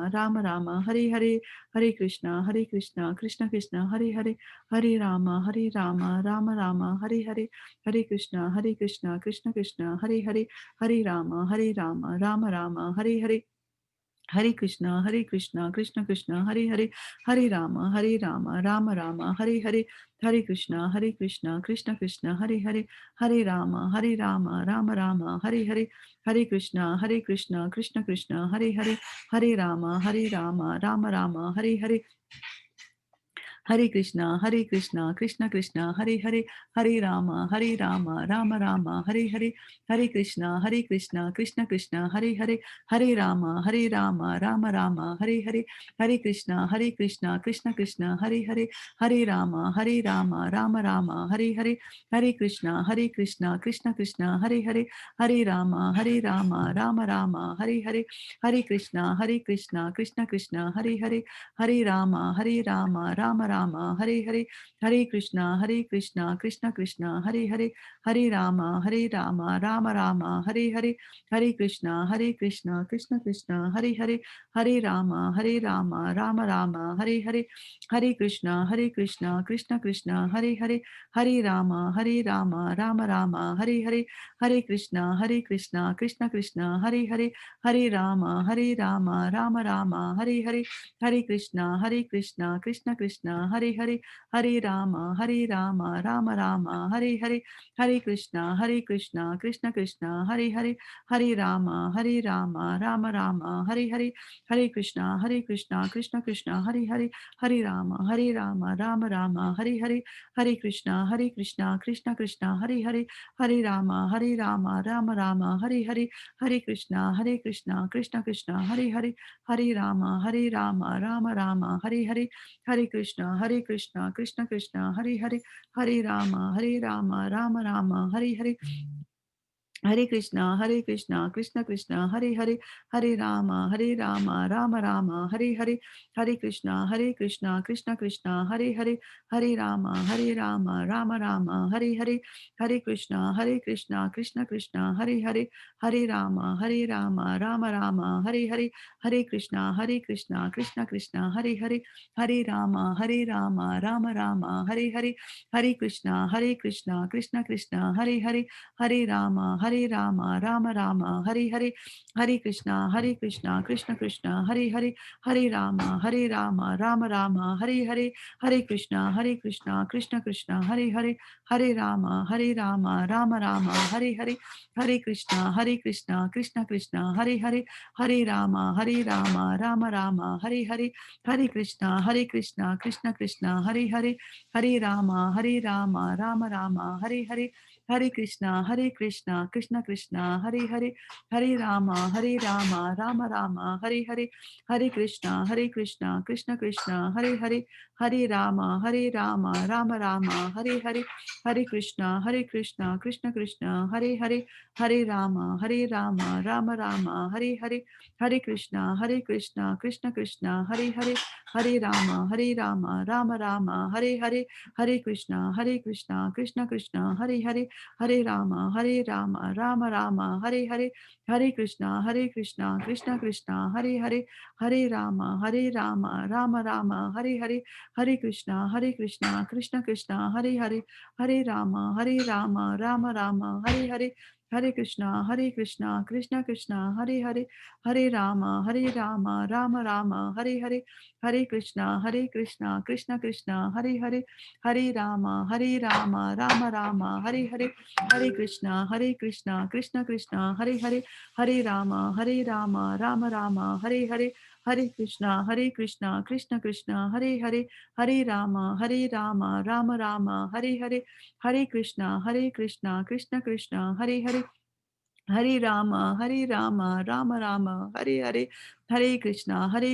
Rama Rama, Hare Hare, Hare Krishna, Krishna Krishna, Hare Hare, Hare Rama, Rama Rama, Hare Hare, Hare Krishna, Krishna Krishna, Hare Hare, Hare Rama, Rama Rama, Hare Hare, Hare Krishna, Krishna Krishna, Hare Hare, Hare Rama, Rama Rama, Hare Hare, Hare Krishna, Krishna Krishna, Hare Hare, Hare Rama, Rama Rama, Hare Hare, Hare Krishna, Krishna Krishna, Hare Hare, Hare Rama, Rama Rama, Hare Hare, Hare Krishna, Krishna Krishna, Hare Hare, Hare Rama, Rama Rama, Hare Hare, Hare Krishna, Krishna Krishna, Hare Hare, Hare Rama, Rama Rama, Hare Hare, Hare Krishna, Krishna Krishna, Hare Hare, Hare Rama, Rama Rama, Hare Hare, Hare Krishna, Krishna Krishna, Hare Hare, Hare Rama, Rama Rama, Hare Hare, Hare Krishna, Krishna Krishna, Hare Hare, Hare Rama, Rama Rama, Hare Hare, Hare Krishna, Krishna Krishna, Hare Hare, Hare Rama, Rama Rama, Hare Hare, Hare Krishna, Krishna Krishna, Hare Hare, Hare Rama, Rama Rama, Hare Hare, Hare Krishna, Krishna Krishna, Hare Hare, Hare Rama, Rama Rama, Hare Hare, Hare Krishna, Krishna Krishna, Hare Hare, Hare Rama, Rama Rama, Hare Hare, Hare Krishna, Krishna Krishna, Hare Hare, Hare Rama, Rama Rama, Hare Hare, Hare Krishna, Krishna Krishna, Hare Hare, Hare Rama, Rama Rama, Hare Hare, Hare Krishna, Krishna Krishna, Hare Hare, Hare Rama, Rama Rama, Hare Hare, Hare Krishna, Krishna Krishna, Hare Hare, Hare Rama, Rama Rama, Hare Hare, Hare Krishna, Krishna Krishna, Hare Hare, Hare Rama, Rama Rama, Hare Hare, Hare Krishna, Krishna Krishna, Hare Hare, Hare Rama, Rama Rama, Hare Hare, Hare Krishna, Krishna Krishna, Hare Hare, Hare Rama, Rama Rama, Hare Hare, Hare Krishna, Krishna Krishna, Hare Hare, Hare Rama, Rama Rama, Hare Hare, Hare Krishna, Krishna Krishna, Hare Hare, Hare Rama, Rama Rama, Hare Hare, Hare Krishna, Krishna Krishna, Hare Hare, Hare Rama, Rama Rama, Hare Hare, Hare Krishna, Krishna Krishna, Hare Hare, Hare Rama, Rama Rama, Hare Hare, Hare Krishna, Krishna Krishna, Hare Hare, Hare Rama, Rama Rama, Hare Hare, Hare Krishna, Krishna Krishna, Hare Hare, Hare Rama, Rama Rama, Hare Hare, Hare Krishna, Krishna Krishna, Hare Hare, Hare Rama, Rama Rama, Hare Hare, Hare Krishna, Krishna Krishna, Hare Hare, Hare Rama, Rama Rama, Hare Hare, Hare Krishna, Krishna Krishna, Hare Hare, Hare Rama, Rama Rama, Hare Hare, Hare Krishna, Krishna Krishna, Hare Hare, Hare Rama, Rama Rama, Hare Hare, Hare Krishna, Krishna Krishna, Hare Hare, Hare Rama, Rama Rama, Hare Hare, Hare Krishna, Krishna Krishna, Hare Hare, Hare Rama, Rama Rama, Hare Hare, Hare Krishna, Krishna Krishna, Hare Hare, Hare Rama, Hare Rama, Rama Rama, Hare Hare, Hare Krishna, Krishna Krishna, Hare Hare, Hare Rama, Rama Rama, Hare Hare, Hare Krishna, Krishna Krishna, Hare Hare, Hare Rama, Rama Rama, Hare Hare, Hare Krishna, Krishna Krishna, Hare Hare, Hare Rama, Rama Rama, Hare Hare, Hare Krishna, Krishna Krishna, Hare Hare, Hare Rama, Rama Rama, Hare Hare, Hare Krishna, Krishna Krishna, Hare Hare, Hare Rama, Rama Rama, Hare Hare, Hare Krishna, Krishna Krishna, Hare Hare, Hare Rama, Rama Rama, Hare Hare, Hare Krishna, Krishna Krishna, Hare Hare, Hare Rama, Rama Rama, Hare Hare, Hare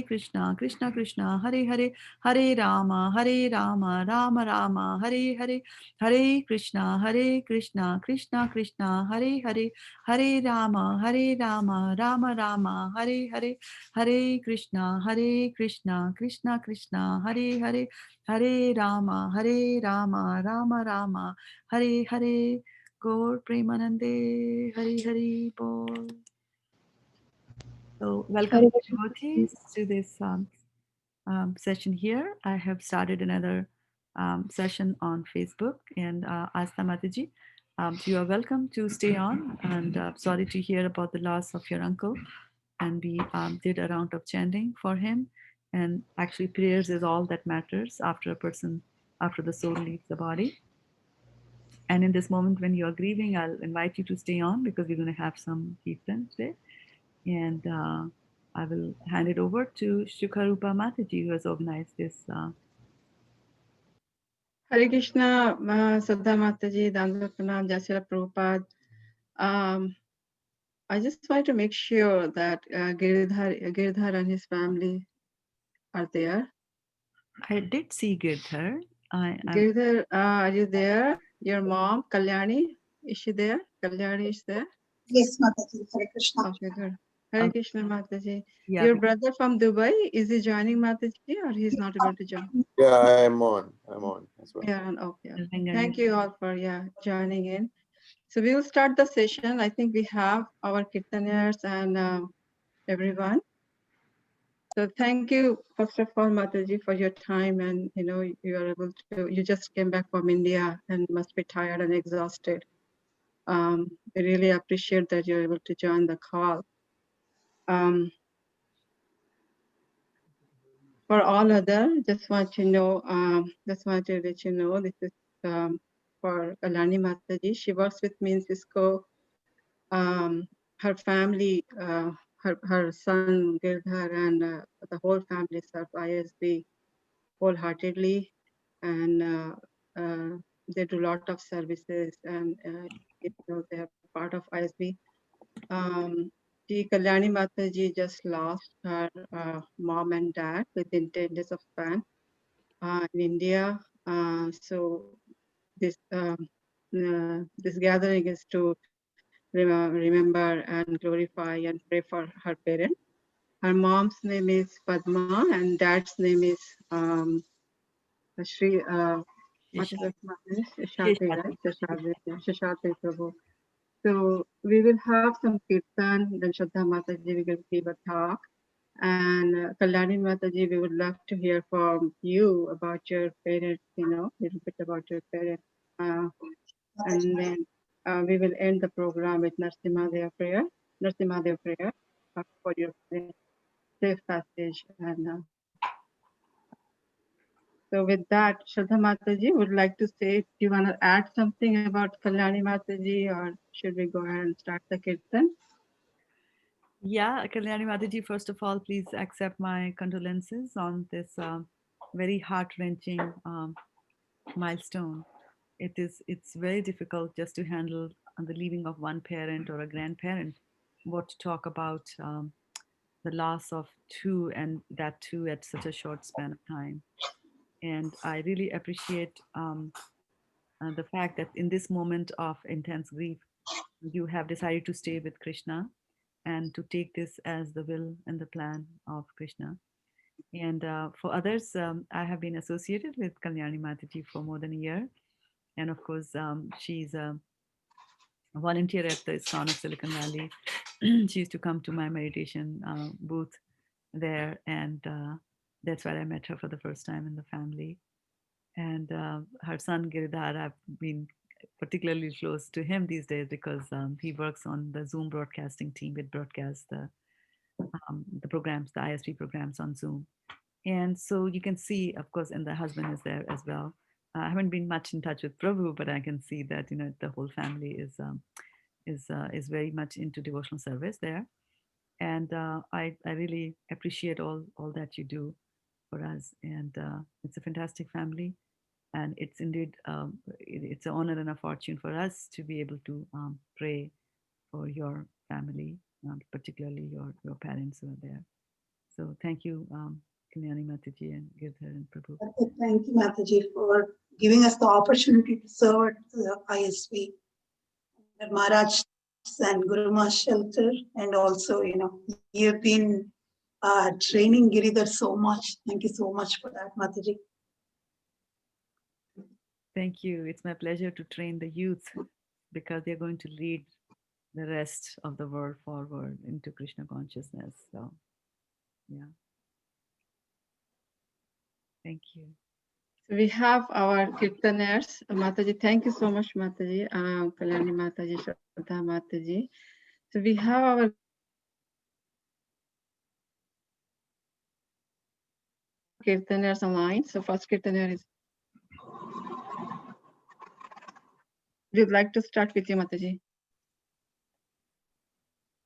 Krishna, Krishna Krishna, Hare Hare, Hare Rama, Rama Rama, Hare Hare, Hare Krishna, Krishna Krishna, Hare Hare, Hare Rama, Rama Rama, Hare Hare, Hare Krishna, Krishna Krishna, Hare Hare, Hare Rama, Rama Rama, Hare Hare. Gaur Premanande, Hari Hari Bol. So, welcome Hare Krishna. devotees to this session here. I have started another session on Facebook, and Asta Mataji, you are welcome to stay on. And sorry to hear about the loss of your uncle. And we did a round of chanting for him. And actually, prayers is all that matters after the soul leaves the body. And in this moment when you are grieving, I'll invite you to stay on because we're going to have some Kirtan today. And I will hand it over to Shukharupa Mataji, who has organized this. Hare Krishna, Shraddha Mataji, Dandava Pranam, Jai Srila Prabhupada. I just want to make sure that Girdhar and his family are there. I did see Girdhar. Girdhar, are you there? Your mom, Kalyani, is she there? Kalyani is there? Yes, Mataji. Hare Krishna. Okay, good. Hare Krishna, Mataji. Yeah, Your brother from Dubai, is he joining Mataji or he's not able to join? Yeah, I'm on as well. Yeah, okay. Thank you all for joining in. So we will start the session. I think we have our Kirtaners and everyone. So thank you, first of all, Mataji, for your time, and you just came back from India and must be tired and exhausted. I really appreciate that you're able to join the call. For all other, just want to let you know, this is for Kalyani Mataji. She works with me in Cisco. Her family, her son Girdhar and the whole family serve ISB wholeheartedly, and they do a lot of services, and they are part of ISB. The Kalyani Mataji just lost her mom and dad within 10 days of span in India. So this gathering is to remember and glorify and pray for her parents. Her mom's name is Padma and dad's name is Shri. What is his name? Shashadri, right? Shashadri Prabhu. So we will have some Kirtan, then Shraddha Mataji will give a talk. And Kalyani Mataji, we would love to hear from you about your parents, a little bit about your parents. And then we will end the program with Narsimha prayer for your safe passage. And so with that, Shraddha Mataji would like to say, do you want to add something about Kalyani Mataji, or should we go ahead and start the Kirtan? Yeah, Kalyani Mataji, first of all, please accept my condolences on this very heart-wrenching milestone. It's very difficult just to handle the leaving of one parent or a grandparent. What to talk about the loss of two, and that too at such a short span of time. And I really appreciate the fact that in this moment of intense grief, you have decided to stay with Krishna and to take this as the will and the plan of Krishna. And for others, I have been associated with Kalyani Mataji for more than a year. And of course, she's volunteer at the ISKCON of Silicon Valley. She used to come to my meditation booth there, and that's where I met her for the first time in the family. And her son Giridhar, I've been particularly close to him these days because he works on the Zoom broadcasting team. It broadcasts the programs, the ISP programs on Zoom. And so you can see, of course, and the husband is there as well. I haven't been much in touch with Prabhu, but I can see that the whole family is very much into devotional service there. And I really appreciate all that you do for us. And it's a fantastic family. And it's indeed, it's an honor and a fortune for us to be able to pray for your family, particularly your parents who are there. So thank you, Kalyani Mataji and Girdhar and Prabhu. Thank you, Mataji, for giving us the opportunity to serve at the ISV, the Maharaj and Guru Ma's shelter. And also, you've been training Giridhar so much. Thank you so much for that, Mataji. Thank you. It's my pleasure to train the youth because they're going to lead the rest of the world forward into Krishna consciousness. So, yeah. Thank you. So we have our Kirtaners. Mataji, thank you so much, Mataji. Kalyani Mataji, Shraddha Mataji. So we have our Kirtaners online. So first Kirtaner is. We'd like to start with you, Mataji.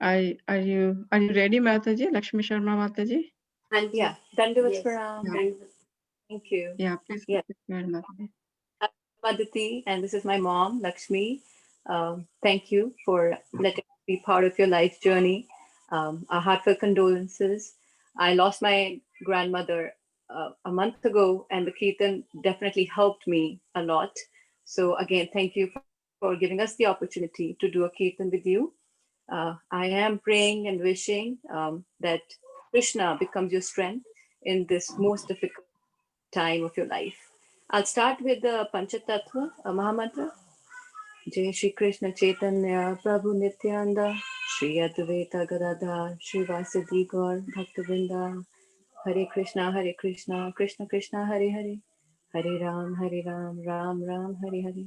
Are you ready, Mataji? Lakshmi Sharma Mataji? And yeah, Dandavat Pranam. Yeah. Thank you. Yeah, please. Yeah. Mataji. I'm Madhati, and this is my mom, Lakshmi. Thank you for letting me be part of your life journey. Our heartfelt condolences. I lost my grandmother a month ago, and the Kirtan definitely helped me a lot. So again, thank you for giving us the opportunity to do a Kirtan with you. I am praying and wishing that Krishna becomes your strength in this most difficult time of your life. I'll start with the Panchatattva Mahamantra. Jai Shri Krishna Chaitanya Prabhu Nityananda Shri Advaita Gadadhar Shri Vasadi Gaur Bhaktivinoda Hare Krishna Krishna Krishna Hare Hare Hare Ram Ram Ram Hare Hare.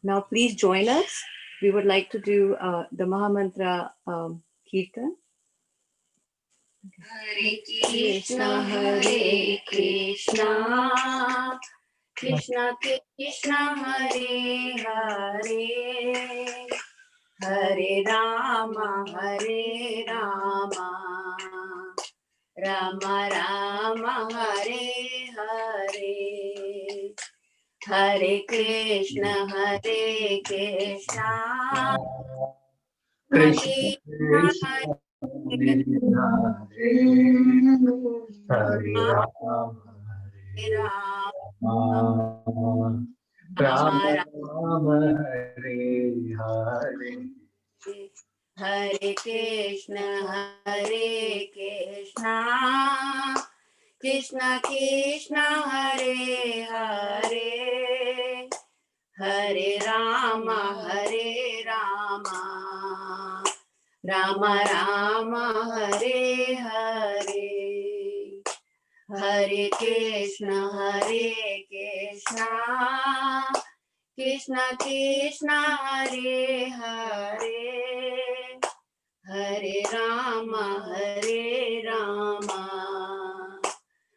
Now please join us. We would like to do the Mahamantra Kirtan. Hare Krishna Krishna Krishna Hare Hare Hare Rama Rama Rama Hare Hare Hare Krishna Krishna Krishna Hare Rama Rama Hare Hare Hare Krishna Krishna Krishna Hare Hare Hare Rama Rama Rama Hare Hare Hare Krishna Krishna Krishna Hare Hare Hare Rama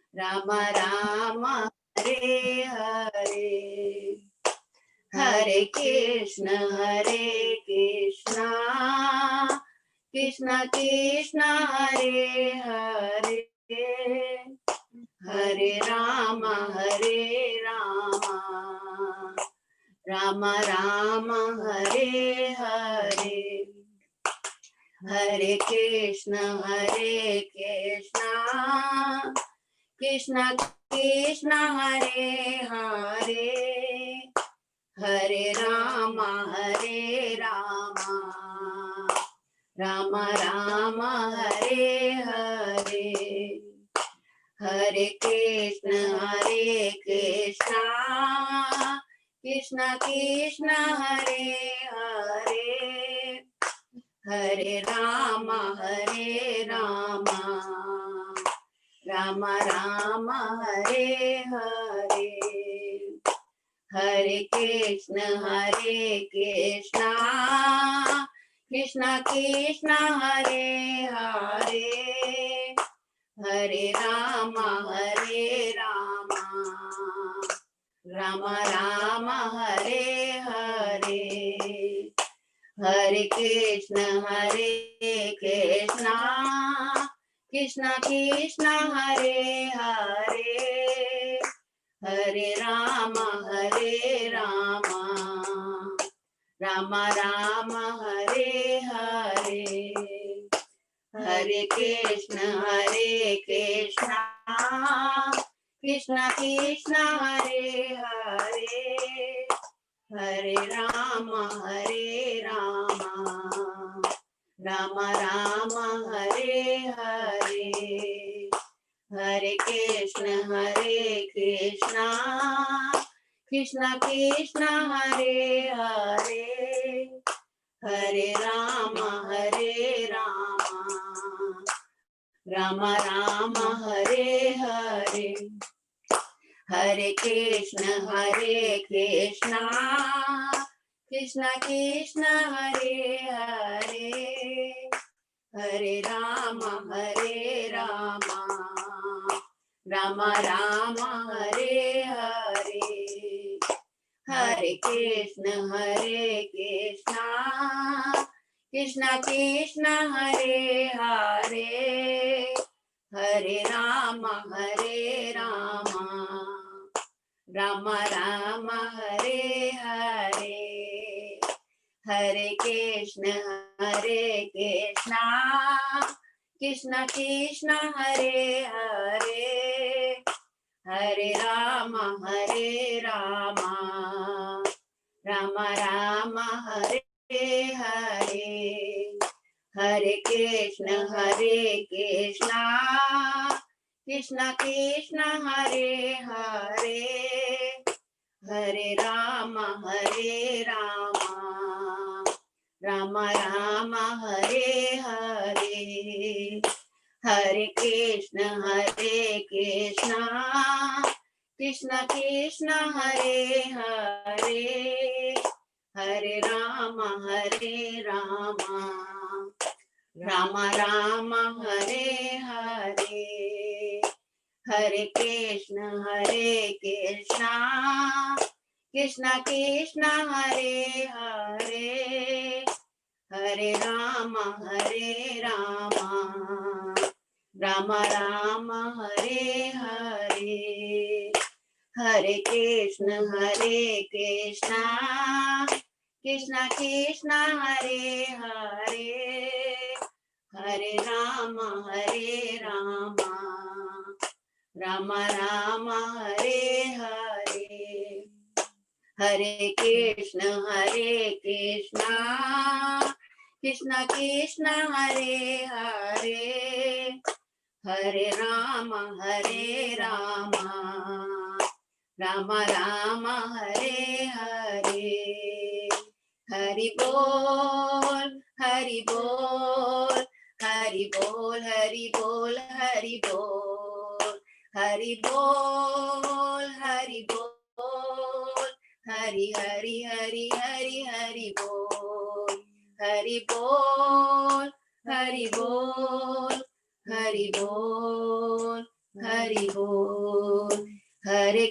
Rama Rama Hare Hare Hare Krishna Krishna Krishna Hare Hare Hare Rama Rama Rama Hare Hare Hare Krishna Krishna Krishna Hare Hare Hare Rama Rama Rama Hare Hare Hare Krishna Krishna Krishna Hare Hare, Hare Rama Rama Rama Hare Hare, Hare Krishna Krishna Krishna Hare Hare, Hare Rama Rama Rama Hare Hare, Hare Krishna Krishna Krishna Hare Hare, Hare Rama Rama Rama Hare Hare, Hare Krishna Krishna Krishna Hare Hare, Hare Rama Rama Rama Hare Hare, Hare Krishna Krishna Krishna Hare Hare, Hare Rama Rama Rama Hare Hare, Hare Krishna Krishna Krishna Hare Hare, Hare Rama Rama Rama Hare Hare, Hare Krishna Krishna Krishna Hare Hare, Hare Rama Rama Rama Hare Hare, Hare Krishna Krishna Krishna Hare Hare, Hare Rama Rama Rama Hare Hare, Hare Krishna Krishna Krishna Hare Hare, Hare Rama Rama Rama Hare Hare, Hare Krishna Krishna Krishna Hare Hare, Hare Rama Rama Rama Hare Hare, Hare Krishna Krishna Krishna Hare Hare, Hare Rama Rama Rama Hare Hare, Hare Krishna Krishna Krishna Hare Hare, Hare Rama Rama Rama Hare Hare, Hare Krishna Krishna Krishna Hare Hare, Hare Rama Rama Rama Hare Hare, Hari Bol, Hari Bol, Hari Bol, Hari Bol, Hari Bol, Hari Bol, Hari Bol, Hari Hari Hari Hari Hari Bol, Hari Bol, Hari Bol, Hari Bol, Hari Bol, Hare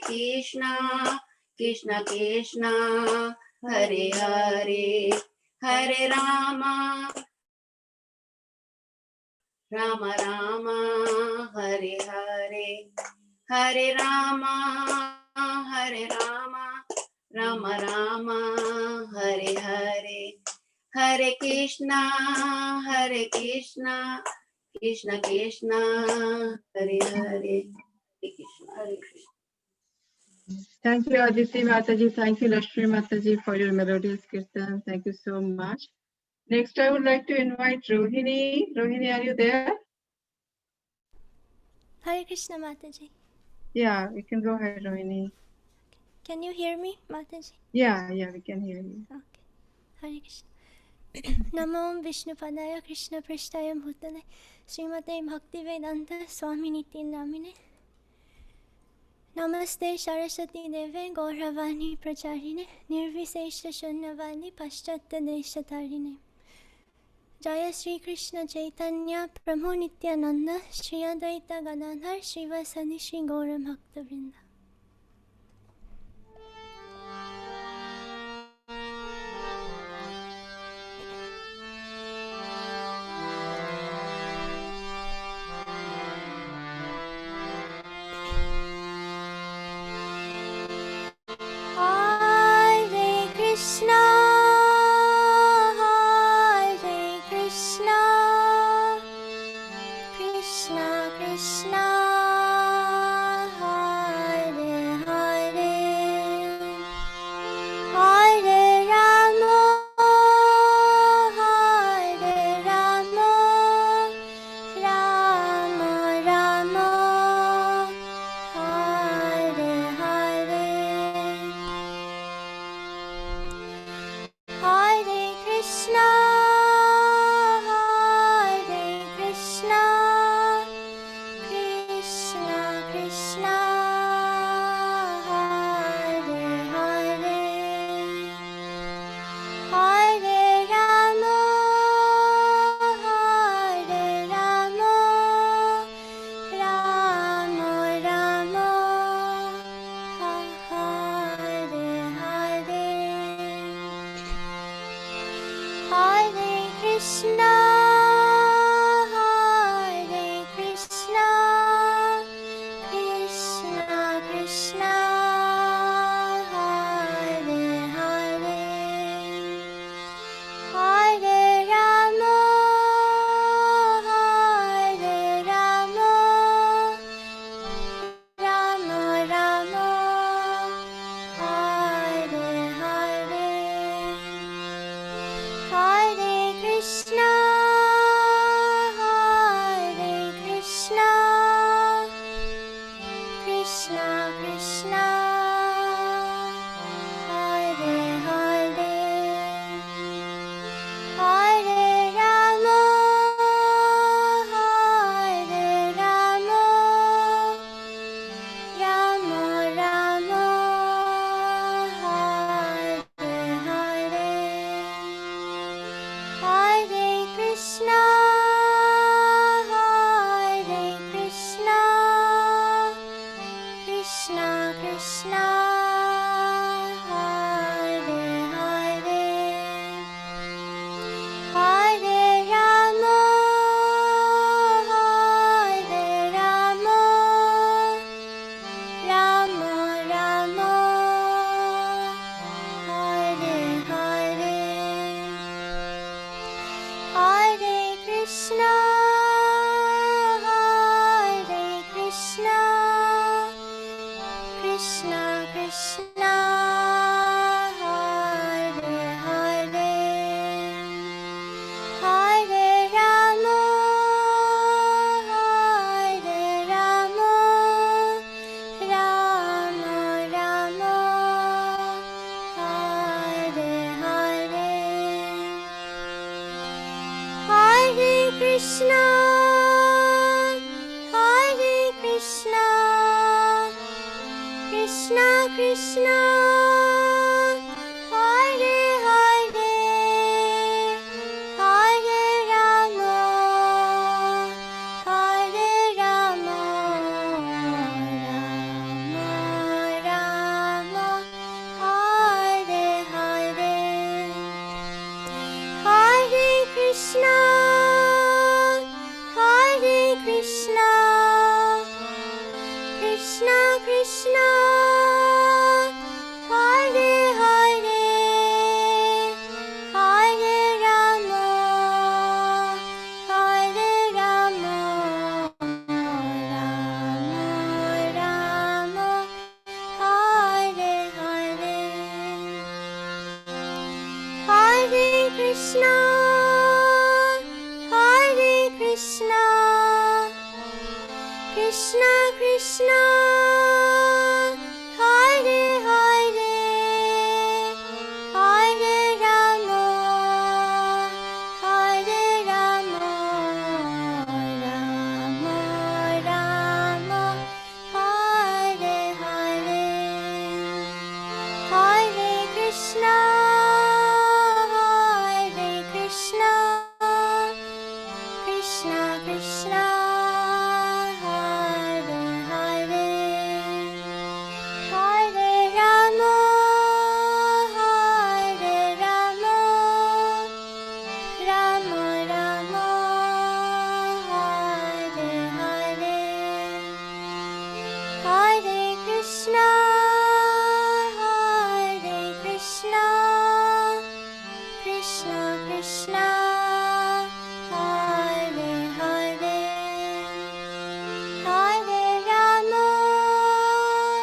Krishna Krishna Krishna Hare Hare, Hare Rama Rama Rama Hare Hare, Hare Rama Rama Rama Hare Hare, Hare Krishna Krishna Krishna Hare Hare, Hare Krishna. Thank you, Aditi Mataji. Thank you, Lakshmi Mataji, for your melodious kirtan. Thank you so much. Next, I would like to invite Rohini. Rohini, are you there? Hare Krishna Mataji. Yeah, you can go ahead, Rohini. Can you hear me, Mataji? Yeah, we can hear you. Okay. Hare Krishna. Namo Vishnu Padaya Krishna Prishtaya Bhutale Srimate Bhakti Vedanta Swami Nityanamine Namaste Saraswati Deve Gauravani Pracharine Nirvisesha Shunyavadi Paschatya Deshatarine Jaya Sri Krishna Chaitanya Prabhu Nityananda Shri Advaita Gadadhar Shivasadi Shri Gaura Bhakta Vrinda. Hare Krishna, Hare Krishna, Krishna Krishna, Hare Hare, Hare Rama, Hare Rama, Rama Rama, Hare Hare. Hare Krishna, Hare Krishna, Krishna Krishna, Hare Hare, Hare Rama, Hare Rama, Rama Rama, Hare Hare. Hare Krishna, Hare Krishna, Krishna Krishna, Hare Hare, Hare Rama, Hare Rama, Rama Rama, Hare Hare. Hare Krishna, Hare Krishna, Krishna Krishna, Hare Hare, Hare Rama, Hare Rama, Rama Rama, Hare Hare. Hare Krishna, Hare Krishna, Krishna Krishna, Hare Hare, Hare Rama, Hare Rama, Rama Rama, Hare Hare. Hare Krishna, Hare Krishna, Krishna Krishna, Hare Hare, Hare Rama, Hare Rama, Rama Rama, Hare Hare. Hare Krishna, Hare Krishna, Krishna Krishna, Hare Hare, Hare Rama, Hare Rama, Rama Rama, Hare Hare. Hare Krishna, Hare Krishna, Krishna Krishna, Hare Hare, Hare Rama, Hare Rama, Rama Rama, Hare Hare. Hare Krishna, Hare Krishna, Krishna Krishna, Krishna, Hare Krishna, Krishna Krishna, Hare Hare, Hare Rama,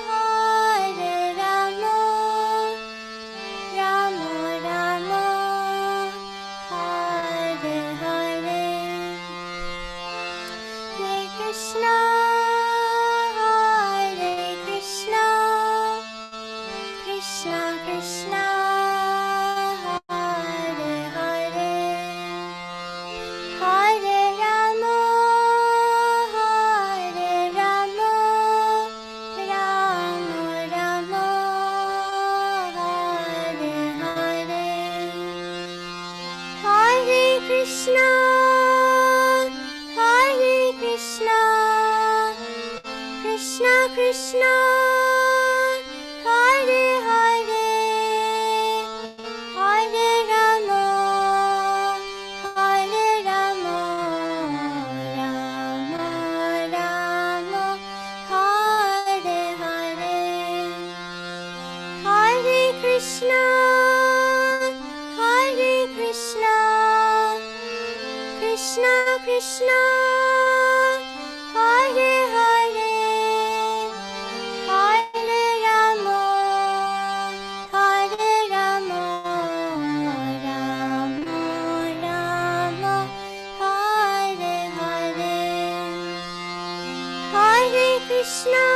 Hare Rama, Rama Rama, Hare Hare, Hare Krishna, Hare Krishna, Krishna Krishna, Hare Hare, Hare Rama, Hare Rama, Rama Rama, Hare Hare, Hare Krishna, Hare Krishna, Krishna Krishna, Hare Hare, Hare Rama, Hare Rama, Rama Rama, Hare Hare, Hare Krishna, Hare Krishna, Krishna Krishna, Hare Hare, Hare Rama, Hare Rama, Rama Rama, Hare Hare, Hare Krishna,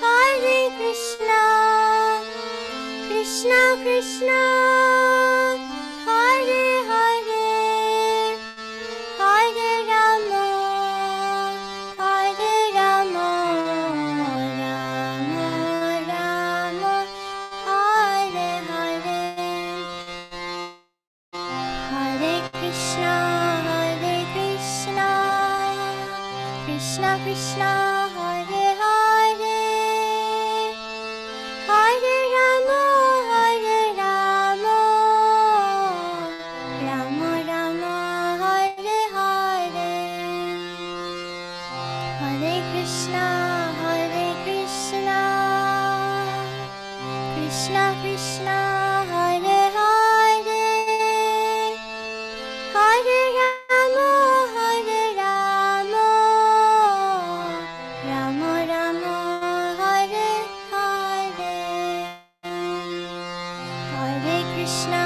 Hare Krishna, Krishna Krishna, Hare Hare, Hare Rama, Hare Rama, Rama Rama, Hare Hare, Hare Krishna, Hare Krishna, Krishna Krishna, Hare Hare, Hare Rama, Hare Rama, Rama Rama, Hare Hare, Hare Krishna, Hare Krishna, Krishna Krishna, Hare Hare, Hare Rama, Hare Rama, Rama Rama, Hare Hare, Hare Krishna,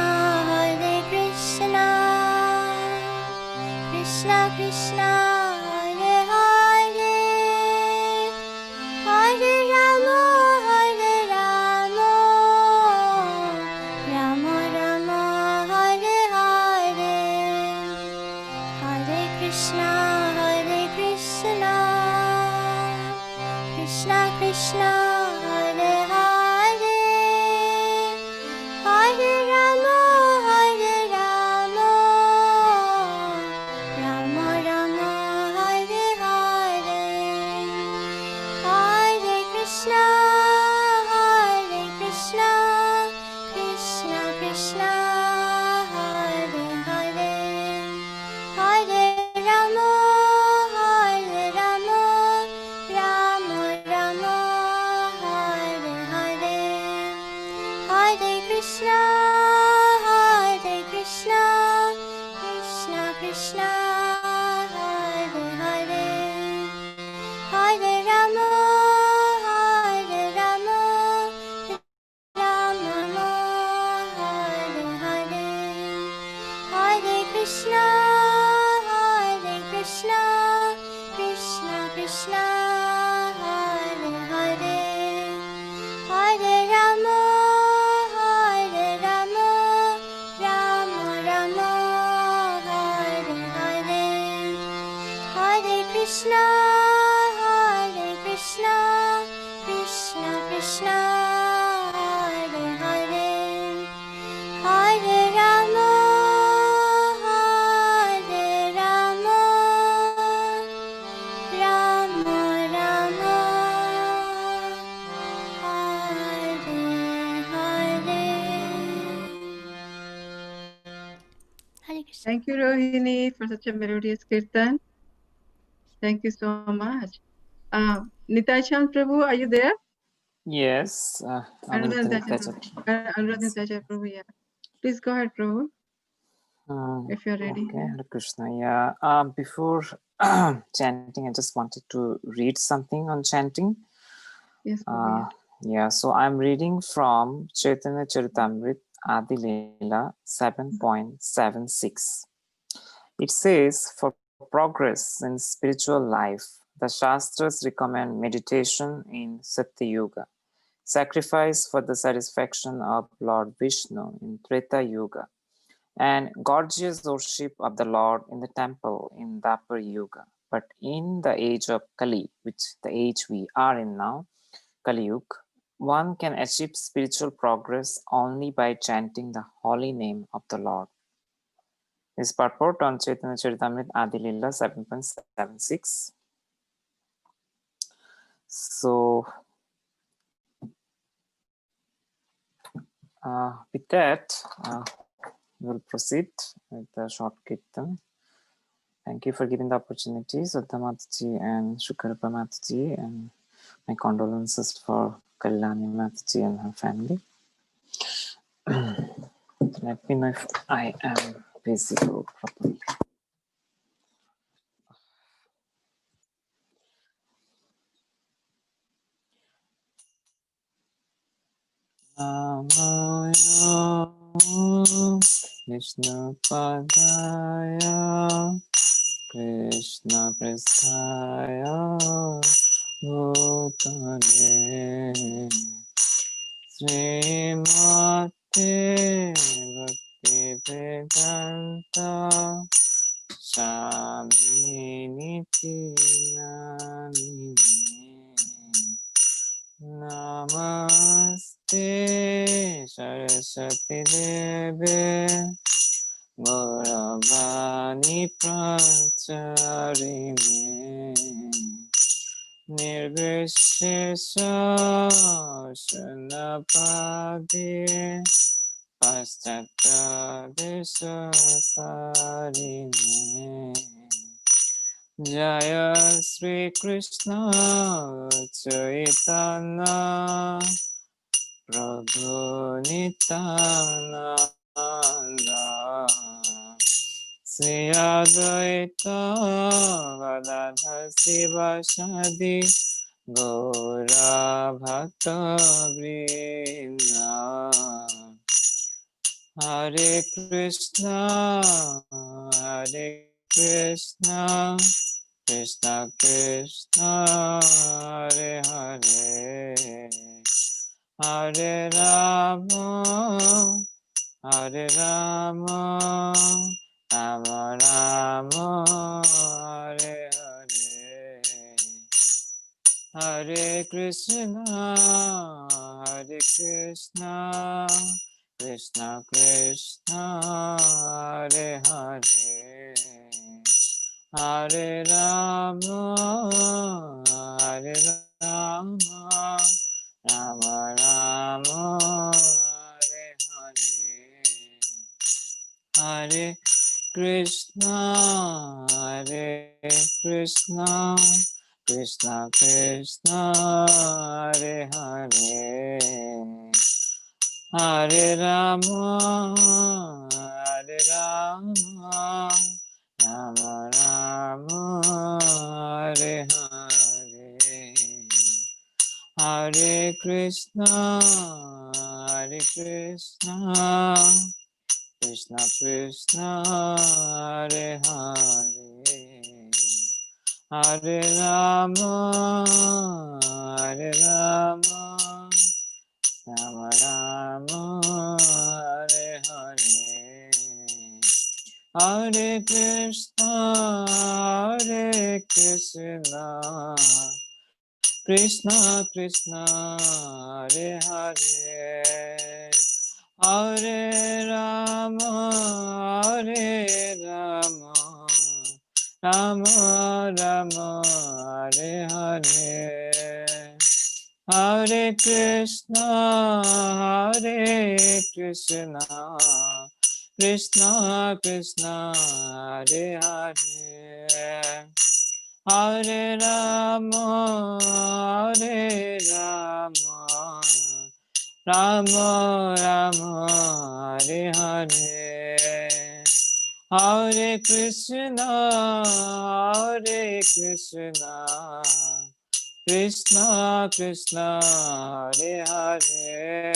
Hare Krishna, Krishna Krishna, Hare Hare, Hare Rama, Hare Rama, Rama Rama, Hare Hare, Hare Krishna, Hare Krishna, Krishna Krishna, Hare Hare, Hare Rama, Hare Rama, Rama Rama, Hare Hare, Hare Krishna, Hare Krishna, Krishna Krishna, Hare Hare, Hare Rama, Hare Rama, Rama Rama, Hare Hare, Hare Krishna, Hare Krishna, Krishna Krishna, Hare Hare, Hare Rama, Hare Rama, Rama Rama, Hare Hare, Hare Krishna, Hare Krishna, Krishna Krishna, Hare Hare, Hare Rama, Hare Rama, Rama Rama, Hare Hare, Hare Krishna, Hare Krishna, Krishna Krishna, Hare Hare, Hare Rama, Hare Rama, Rama Rama, Hare Hare. Hare Krishna. Thank you, Rohini, for such a melodious kirtan. Thank you so much. Nitachan Prabhu, are you there? Yes, Anuradha Anuradha Nitachan Nitachan. Prabhu. Anuradha Nitachan Prabhu, yeah. Please go ahead, Prabhu, if you're ready. Okay, Hare Krishna. Yeah. Before chanting, I just wanted to read something on chanting. Yes, Prabhu, Yeah. So I'm reading from Chaitanya Charitamrit Adi Leela 7.76. It says, for progress in spiritual life, the Shastras recommend meditation in Satya Yuga, sacrifice for the satisfaction of Lord Vishnu in Treta Yuga, and gorgeous worship of the Lord in the temple in Dapur Yuga. But in the age of Kali, which the age we are in now, Kali Yuga, one can achieve spiritual progress only by chanting the holy name of the Lord. This purport on Chaitanya Charitamrita Adi Leela 7.76. So, with that, we'll proceed with the short Kirtan. Thank you for giving the opportunity, Shraddha Mataji and Shukarapa Mataji, and my condolences for Kalyani Mataji and her family. Let me know if I am visible properly. Namaya Vishnu Padaya Krishna Prasthaya Bhutale Srimate Bhakti Vedanta Swami Nityanamine Namaste Saraswati Deve Gauravani Pracharine Nirvishesha Sunapadi Pastata Desatarine Jaya Sri Krishna Chaitanya Prabhu Nityananda Sri Advaita Gadadhar Sivasadi Gaura Bhakta Vrinda Hare Krishna Hare Krishna Krishna Krishna Hare Hare Hare Rama Hare Rama Rama Rama Hare Hare Hare Krishna Hare Krishna Krishna Krishna Hare Hare Hare Rama Hare Rama Rama Rama Hare Hare Hare Krishna Hare Krishna Krishna Krishna Hare Hare Hare Rama Hare Rama Rama Rama Hare Hare Hare Krishna Hare Krishna Krishna Krishna Hare Hare Hare Rama Hare Rama Rama Rama Hare Hare Hare Krishna Hare Krishna Krishna Krishna Hare Hare Hare Rama Hare Rama Rama Rama Hare Hare Hare Krishna Hare Krishna Krishna Krishna Hare Hare Hare Rama, Hare Rama, Rama Rama, Hare Hare. Hare Krishna, Hare Krishna, Krishna Krishna, Hare Hare.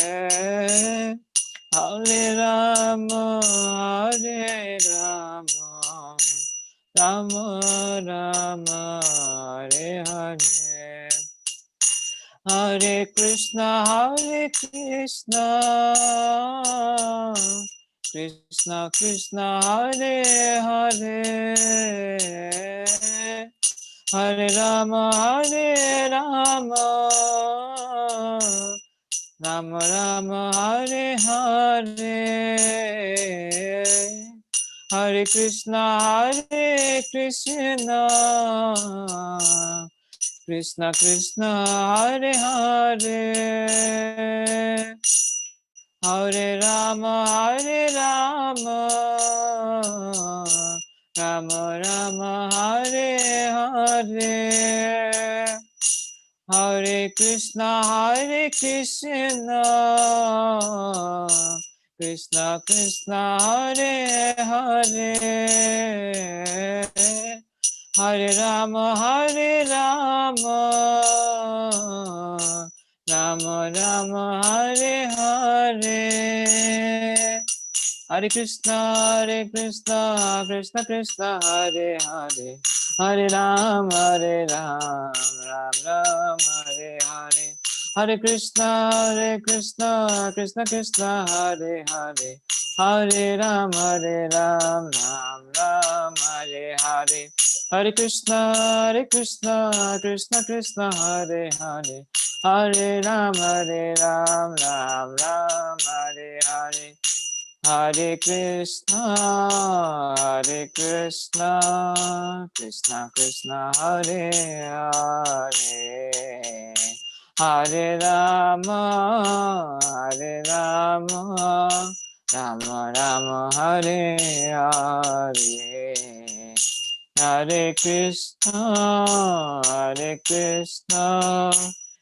Hare Rama, Hare Rama, Rama Rama, Hare Hare. Hare Krishna, Hare Krishna, Krishna Krishna, Hare Hare. Hare Rama, Hare Rama, Rama Rama, Hare Hare. Hare Krishna, Hare Krishna, Krishna Krishna, Hare Hare. Hare Rama, Hare Rama, Rama Rama, Hare Hare. Hare Krishna, Hare Krishna, Krishna Krishna, Hare Hare. Hare Rama, Hare Rama, Rama Rama, Hare Hare. Hare Krishna, Krishna Krishna, Hare Hare. Hare Ram, Ram Ram, Hare Hare. Hare Krishna, Krishna Krishna, Hare Hare. Hare Ram, Ram Ram, Hare Hare. Hare Krishna, Krishna Krishna, Hare Hare. Hare Ram, Ram Ram, Hare Hare. Hare Krishna, Krishna Krishna, Hare Hare. Hare Rama, Rama Rama, Hare Hare. Hare Krishna,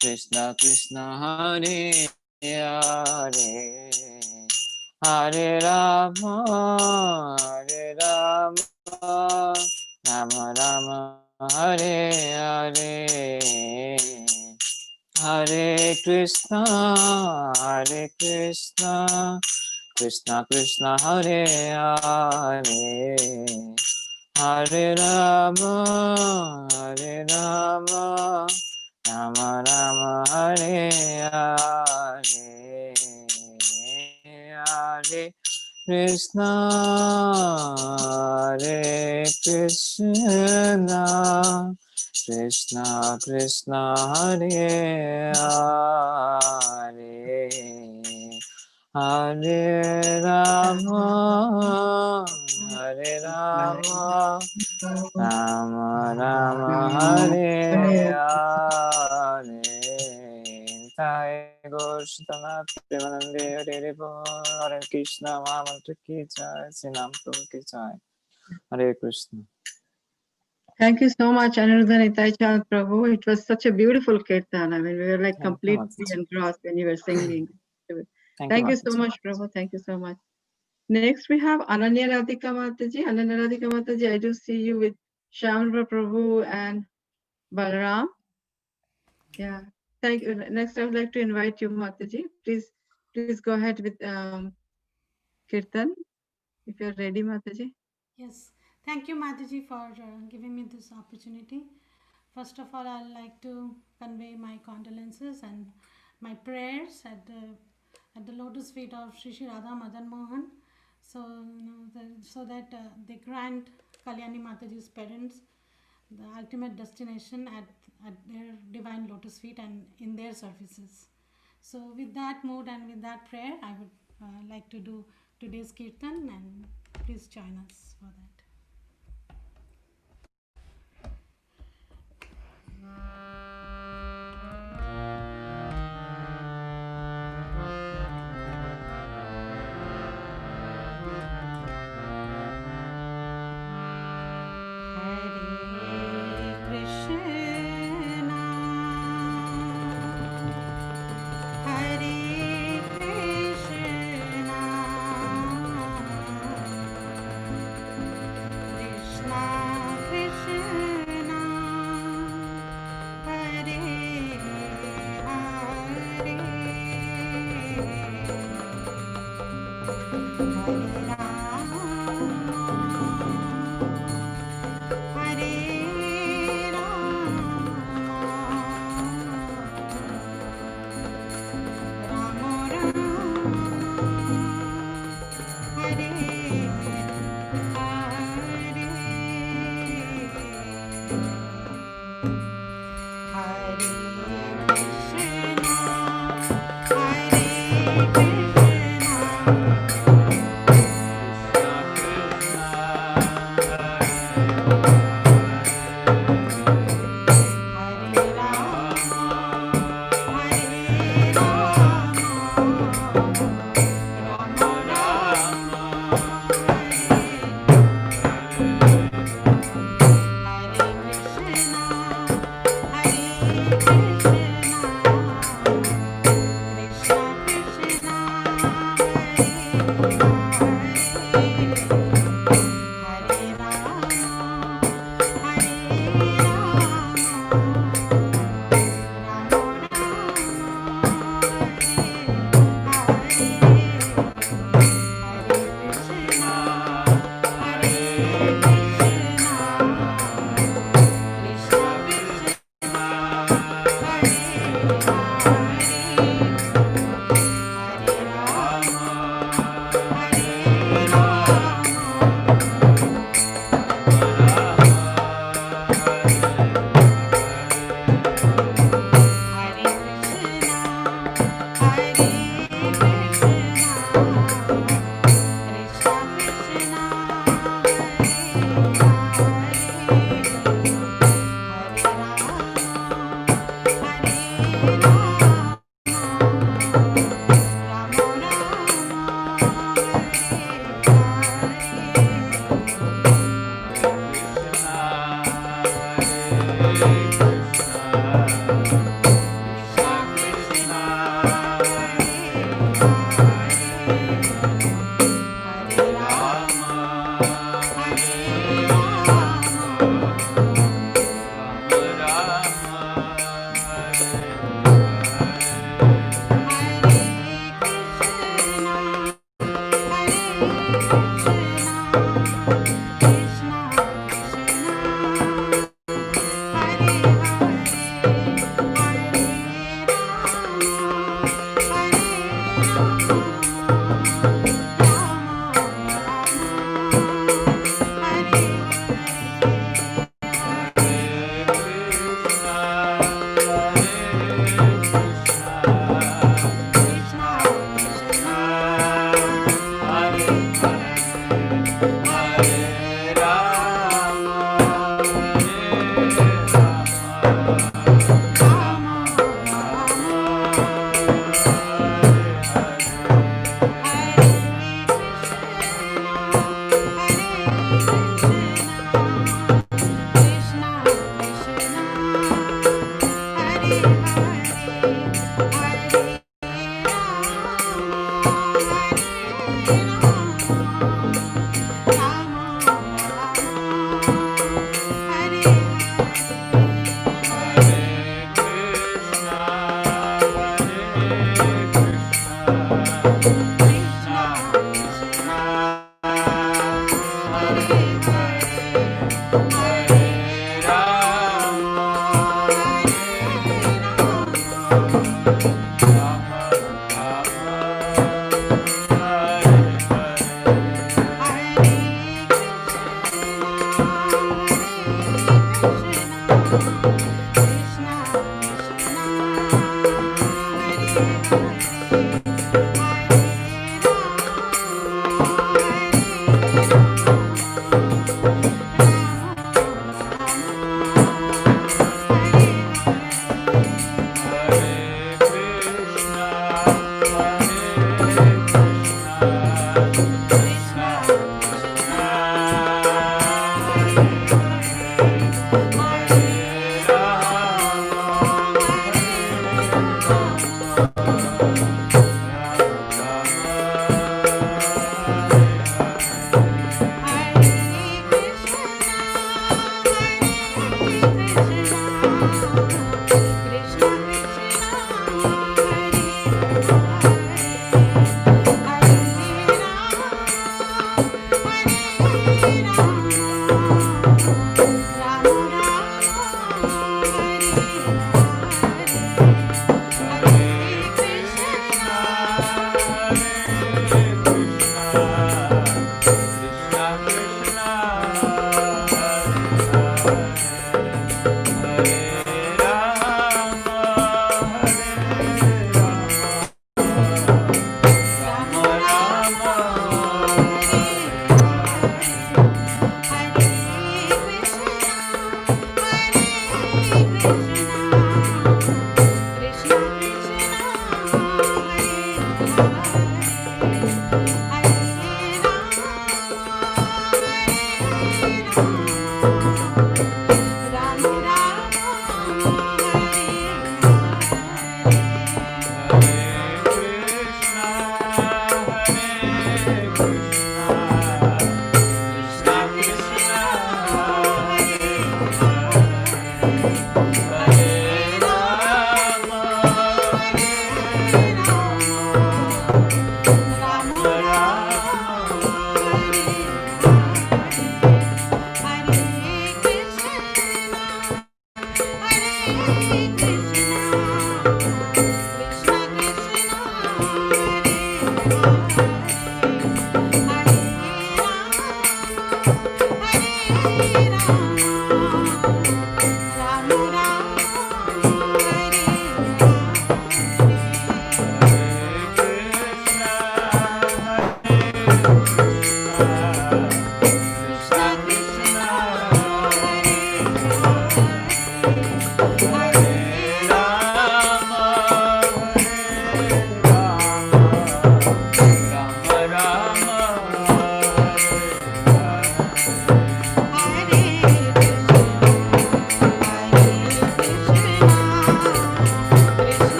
Krishna Krishna, Hare Hare. Hare Rama, Rama Rama, Hare Hare. Hare Krishna, Krishna Krishna, Hare Hare. Hare Rama, Rama Rama, Hare Hare. Hare Krishna, Krishna, Krishna Krishna, Hare Hare. Hare Rama, Rama Rama, Hare Hare. Jai Goshtana Premanande, Hare Hare Krishna Mahamantra Ki Jai, Sinam Prabhu Ki Jai. Hare Krishna. Thank you so much, Anirudhan Itai Chand Prabhu. It was such a beautiful kirtan. I mean, we were like Thank you, completely Mataji. engrossed when you were singing. Thank you, So Mataji. much, Prabhu. Thank you so much. Next, we have Ananya Radhika Mataji. Ananya Radhika Mataji, I do see you with Shamra Prabhu and Balaram. Yeah. Thank you. Next, I would like to invite you, Mataji. Please go ahead with Kirtan, if you're ready, Mataji. Yes, thank you, Mataji, for giving me this opportunity. First of all, I'd like to convey my condolences and my prayers at the lotus feet of Shri Radha Madan Mohan, so so that they grant Kalyani Mataji's parents the ultimate destination at their divine lotus feet and in their services. So, with that mood and with that prayer, I would like to do today's kirtan, and please join us for that. Hare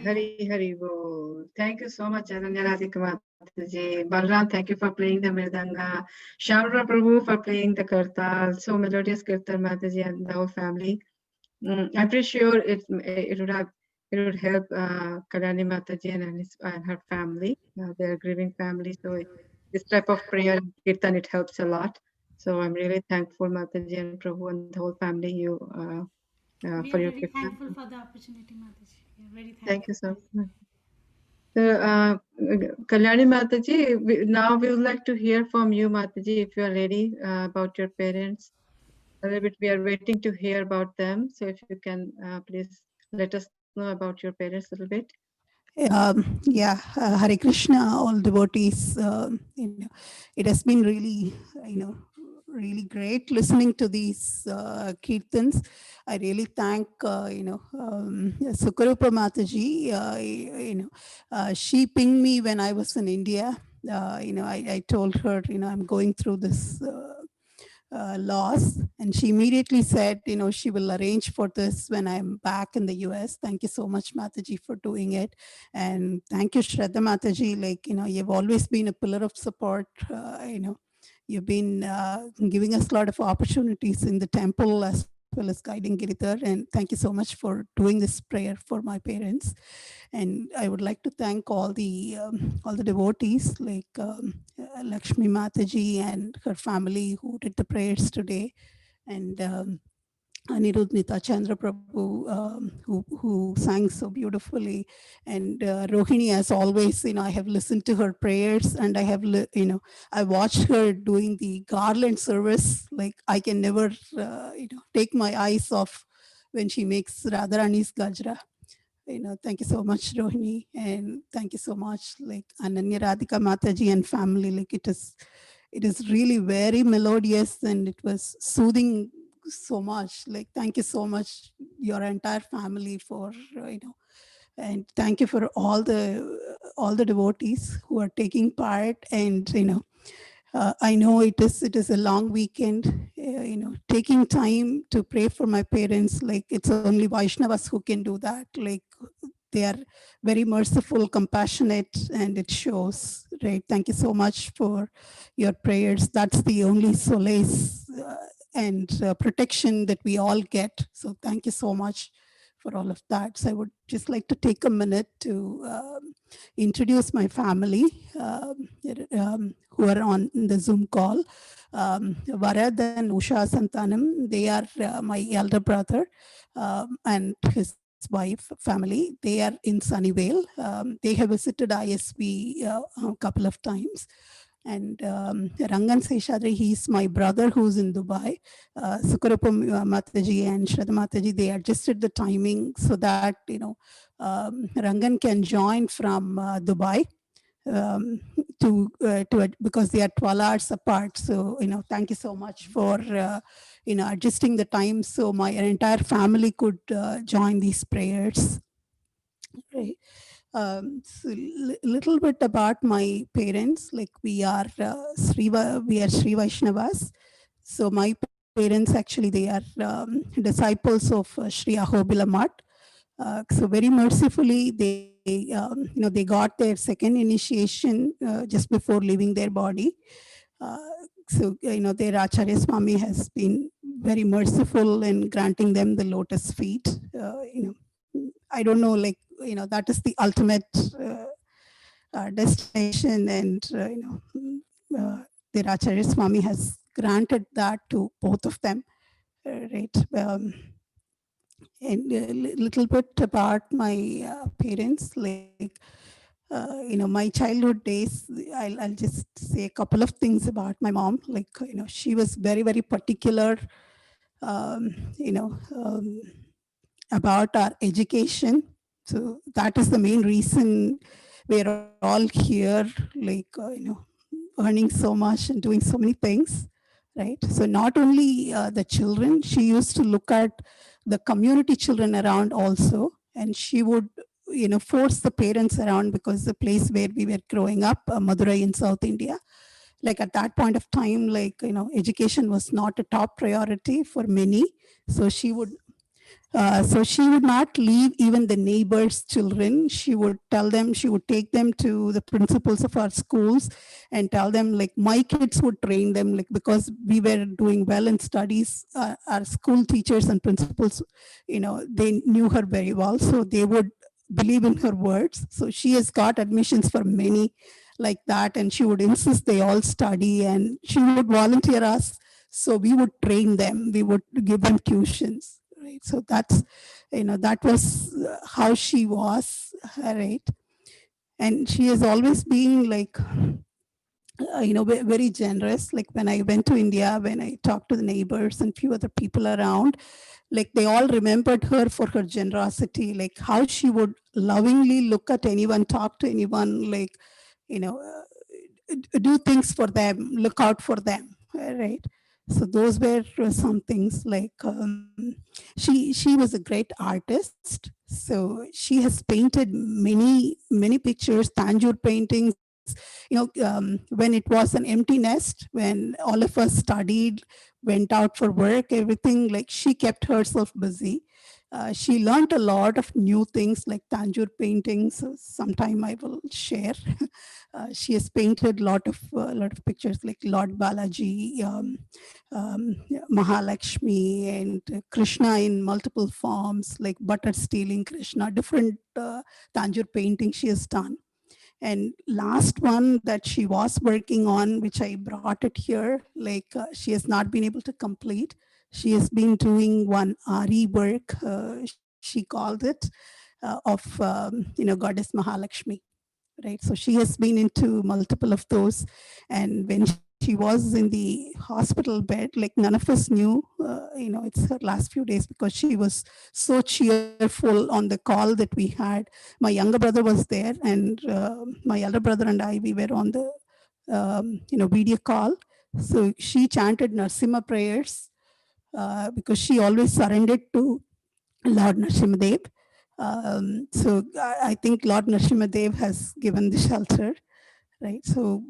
Hari Hari Bol. Thank you so much, Ananya Radhika Mataji. Balram, thank you for playing the Mridanga. Shamra Prabhu for playing the Kartal. So melodious Kirtan Mataji and the whole family. I'm pretty sure it would help Kalyani Mataji and her family, their grieving family. So this type of prayer Kirtan, it helps a lot. So I'm really thankful, Mataji and Prabhu and the whole family, We for are your very Kirtan. thankful for the opportunity, Mataji. We are very thankful. Thank you so much. So, Kalyani Mataji, now we would like to hear from you, Mataji, if you are ready, about your parents. A little bit, we are waiting to hear about them. So if you can please let us know about your parents a little bit. Hare Krishna, all devotees. It has been really, really great listening to these kirtans. I really thank, Sukarupa Mataji. She pinged me when I was in India. I told her, I'm going through this loss, and she immediately said, she will arrange for this when I'm back in the US. Thank you so much, Mataji, for doing it. And thank you, Shraddha Mataji. You've always been a pillar of support. You've been giving us a lot of opportunities in the temple as well as guiding Giridhar. And thank you so much for doing this prayer for my parents. And I would like to thank all the devotees Lakshmi Mataji and her family who did the prayers today. And Anirudh Chandra Prabhu, who sang so beautifully, and Rohini, as always, I have listened to her prayers, and I have, I watched her doing the garland service. Like I can never, take my eyes off when she makes Radharani's Gajra. Thank you so much, Rohini, and thank you so much, like Ananya Radhika Mataji and family. Like it is really very melodious, and it was soothing so much. Like thank you so much, your entire family, for and thank you for all the devotees who are taking part. And I know it is a long weekend. Taking time to pray for my parents, like it's only Vaishnavas who can do that. Like they are very merciful, compassionate, and it shows. Right? Thank you so much for your prayers. That's the only solace and protection that we all get. So thank you so much for all of that. So I would just like to take a minute to introduce my family who are on the Zoom call. Varad and Usha Santanam, they are my elder brother and his wife family. They are in Sunnyvale. They have visited ISB a couple of times. And Rangan Seshadri, he's my brother who's in Dubai. Sukarapam Mataji and Shraddha Mataji, they adjusted the timing so that, Rangan can join from Dubai because they are 12 hours apart. So, thank you so much for, adjusting the time so my entire family could join these prayers. Right. So little bit about my parents. Like we are Sri Vaishnavas. So my parents actually, they are disciples of Sri Ahobila Math. So very mercifully, they got their second initiation just before leaving their body. Their Acharya Swami has been very merciful in granting them the lotus feet. I don't know, like, that is the ultimate destination, and their Acharya Swami has granted that to both of them, right? And a little bit about my parents, like, my childhood days, I'll just say a couple of things about my mom. Like, she was very, very particular, um, you know, um, about our education. So that is the main reason we're all here, like, earning so much and doing so many things, right? So not only the children, she used to look at the community children around also, and she would, force the parents around, because the place where we were growing up, Madurai in South India, like at that point of time, like, education was not a top priority for many. So she would not leave even the neighbors' children. She would tell them, she would take them to the principals of our schools and tell them, like, my kids would train them, like, because we were doing well in studies. Our school teachers and principals, they knew her very well. So they would believe in her words. So she has got admissions for many like that. And she would insist they all study, and she would volunteer us. So we would train them. We would give them tuitions. Right. So that's, that was how she was, right? And she has always been like, very generous. Like when I went to India, when I talked to the neighbors and few other people around, like they all remembered her for her generosity, like how she would lovingly look at anyone, talk to anyone, like, do things for them, look out for them, right? So those were some things. Like, she was a great artist. So she has painted many pictures, Tanjore paintings. When it was an empty nest, when all of us studied, went out for work, everything, like she kept herself busy. She learned a lot of new things like Tanjore paintings. So sometime I will share. She has painted a lot of pictures like Lord Balaji, Mahalakshmi, and Krishna in multiple forms, like butter stealing Krishna, different Tanjore paintings she has done. And last one that she was working on, which I brought it here, like she has not been able to complete. She has been doing one Ari work, she called it, of Goddess Mahalakshmi, right? So she has been into multiple of those, and when she was in the hospital bed, like none of us knew, it's her last few days, because she was so cheerful on the call that we had. My younger brother was there, and my elder brother and I, we were on the video call. So she chanted Narsimha prayers, because she always surrendered to Lord Narsimhadev. So I think Lord Narsimhadev has given the shelter, right? So,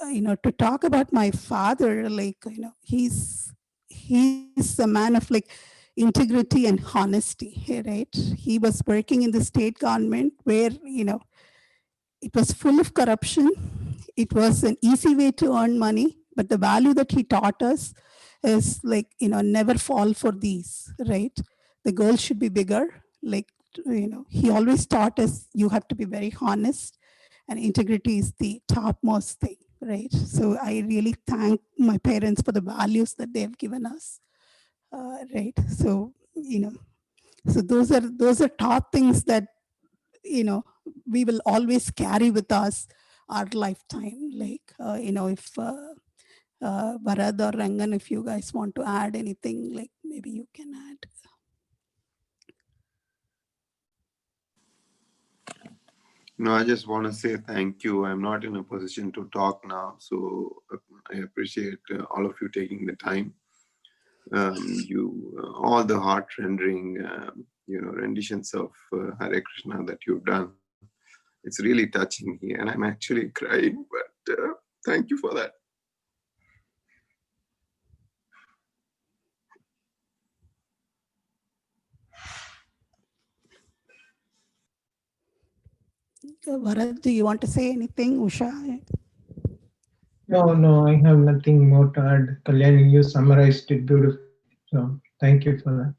to talk about my father, like, he's a man of like integrity and honesty, right? He was working in the state government where, it was full of corruption. It was an easy way to earn money, but the value that he taught us is like, never fall for these, right? The goal should be bigger. Like, he always taught us you have to be very honest, and integrity is the topmost thing, right? So I really thank my parents for the values that they have given us, right? So, so those are top things that, we will always carry with us our lifetime. Like, if Varad or Rangan, if you guys want to add anything, like maybe you can add. No, I just want to say thank you. I'm not in a position to talk now, so I appreciate all of you taking the time. All the heart-rendering, renditions of Hare Krishna that you've done. It's really touching me, and I'm actually crying. But thank you for that. Varad, do you want to say anything, Usha? No, I have nothing more to add. Kalyani, you summarized it beautifully. So thank you for that.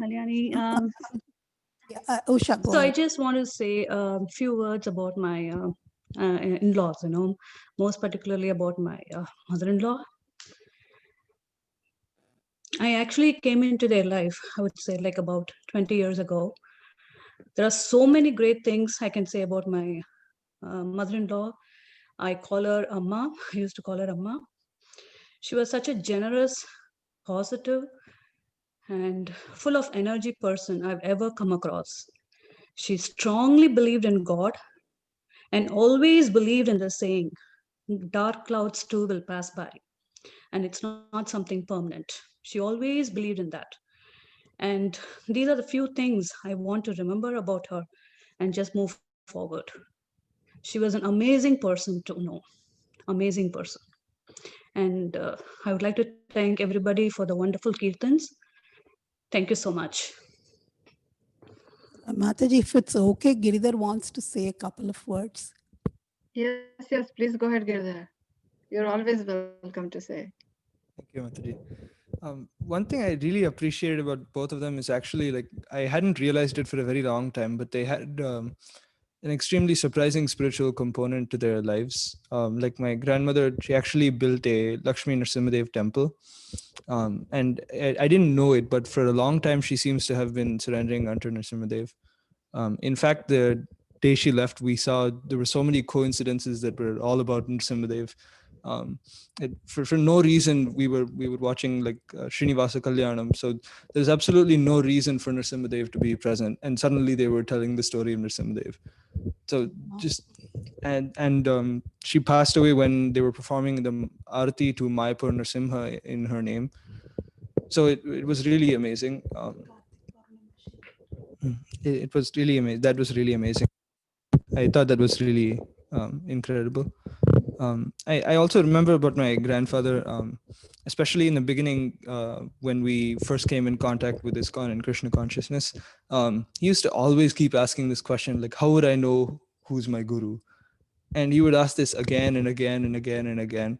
Kalyani, Usha, go so I ahead. just want to say a few words about my in-laws, most particularly about my mother-in-law. I actually came into their life, I would say, like about 20 years ago. There are so many great things I can say about my mother-in-law. I call her Amma. I used to call her Amma. She was such a generous, positive, and full of energy person I've ever come across. She strongly believed in God and always believed in the saying, dark clouds too will pass by. And it's not something permanent. She always believed in that. And these are the few things I want to remember about her and just move forward. She was an amazing person to know, amazing person. And I would like to thank everybody for the wonderful Kirtans. Thank you so much. Mataji, if it's okay, Giridhar wants to say a couple of words. Yes, please go ahead, Girdhar. You're always welcome to say. Thank you, Mataji. One thing I really appreciated about both of them is actually, like, I hadn't realized it for a very long time, but they had an extremely surprising spiritual component to their lives. Like my grandmother, she actually built a Lakshmi Nrsimhadev temple. And I didn't know it, but for a long time, she seems to have been surrendering unto Nrsimhadev. In fact, the day she left, we saw there were so many coincidences that were all about Nrsimhadev. For no reason, we were watching like Srinivasa Kalyanam. So there's absolutely no reason for Nrsimhadev to be present. And suddenly they were telling the story of Nrsimhadev. So just, and she passed away when they were performing the Arati to Mayapur Nrsimha in her name. So it was really amazing. It was really amazing. That was really amazing. I thought that was really incredible. I also remember about my grandfather, especially in the beginning when we first came in contact with ISKCON and Krishna consciousness. He used to always keep asking this question, like, how would I know who's my guru? And he would ask this again and again and again and again.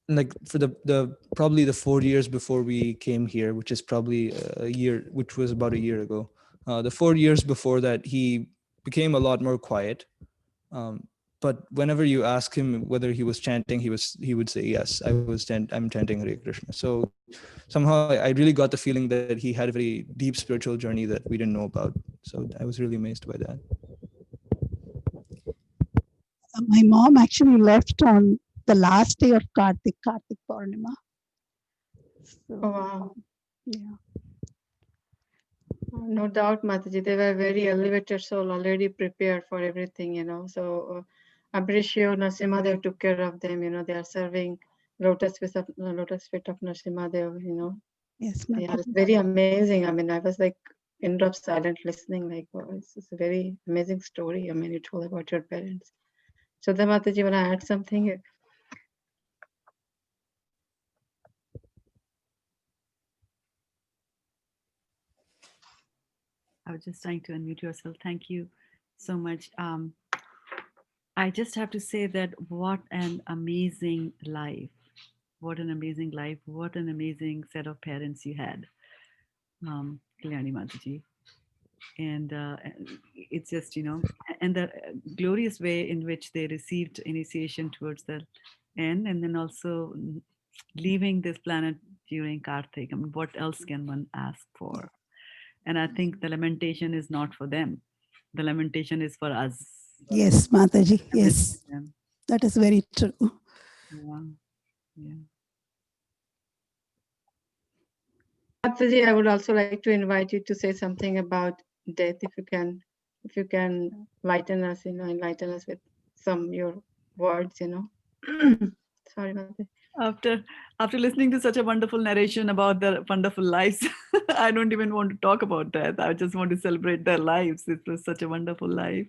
Like for the probably the 4 years before we came here, which is probably a year, which was about a year ago. The 4 years before that, he became a lot more quiet. but whenever you ask him whether he was chanting, he would say, yes, I'm chanting Hare Krishna. So somehow I really got the feeling that he had a very deep spiritual journey that we didn't know about. So I was really amazed by that. My mom actually left on the last day of Kartik Purnima. So, Oh, wow. yeah. No doubt, Mataji, they were very elevated soul, already prepared for everything, So Abhishek, Narasimhadev took care of them, they are serving lotus feet of Narasimhadev, Yes, Yeah, it's very amazing. I mean, I was like end of silent listening, like, wow, it's a very amazing story. I mean, you told about your parents. So the Mataji, want to add something? I was just trying to unmute yourself. Thank you so much. I just have to say that what an amazing life. What an amazing life. What an amazing set of parents you had, Kalyani Mataji. And it's just, and the glorious way in which they received initiation towards the end, and then also leaving this planet during Kartik. I mean, what else can one ask for? And I think the lamentation is not for them. The lamentation is for us. Yes, Mataji. Yes, that is very true. Yeah. Yeah. Mataji, I would also like to invite you to say something about death, if you can enlighten us with some your words, Sorry, Mataji. After listening to such a wonderful narration about their wonderful lives, I don't even want to talk about that. I just want to celebrate their lives. It was such a wonderful life.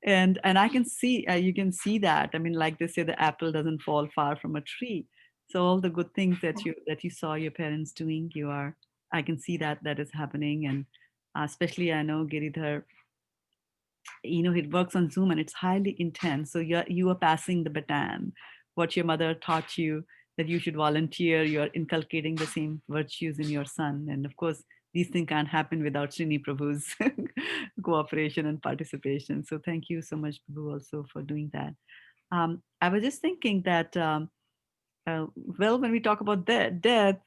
And I can see, you can see that. I mean, like they say, the apple doesn't fall far from a tree. So all the good things that you saw your parents doing, I can see that is happening. And especially I know Giridhar, it works on Zoom and it's highly intense. So you are passing the baton. What your mother taught you, that you should volunteer, you're inculcating the same virtues in your son. And of course, these things can't happen without Srini Prabhu's cooperation and participation. So thank you so much, Prabhu, also for doing that. I was just thinking that, well, when we talk about death,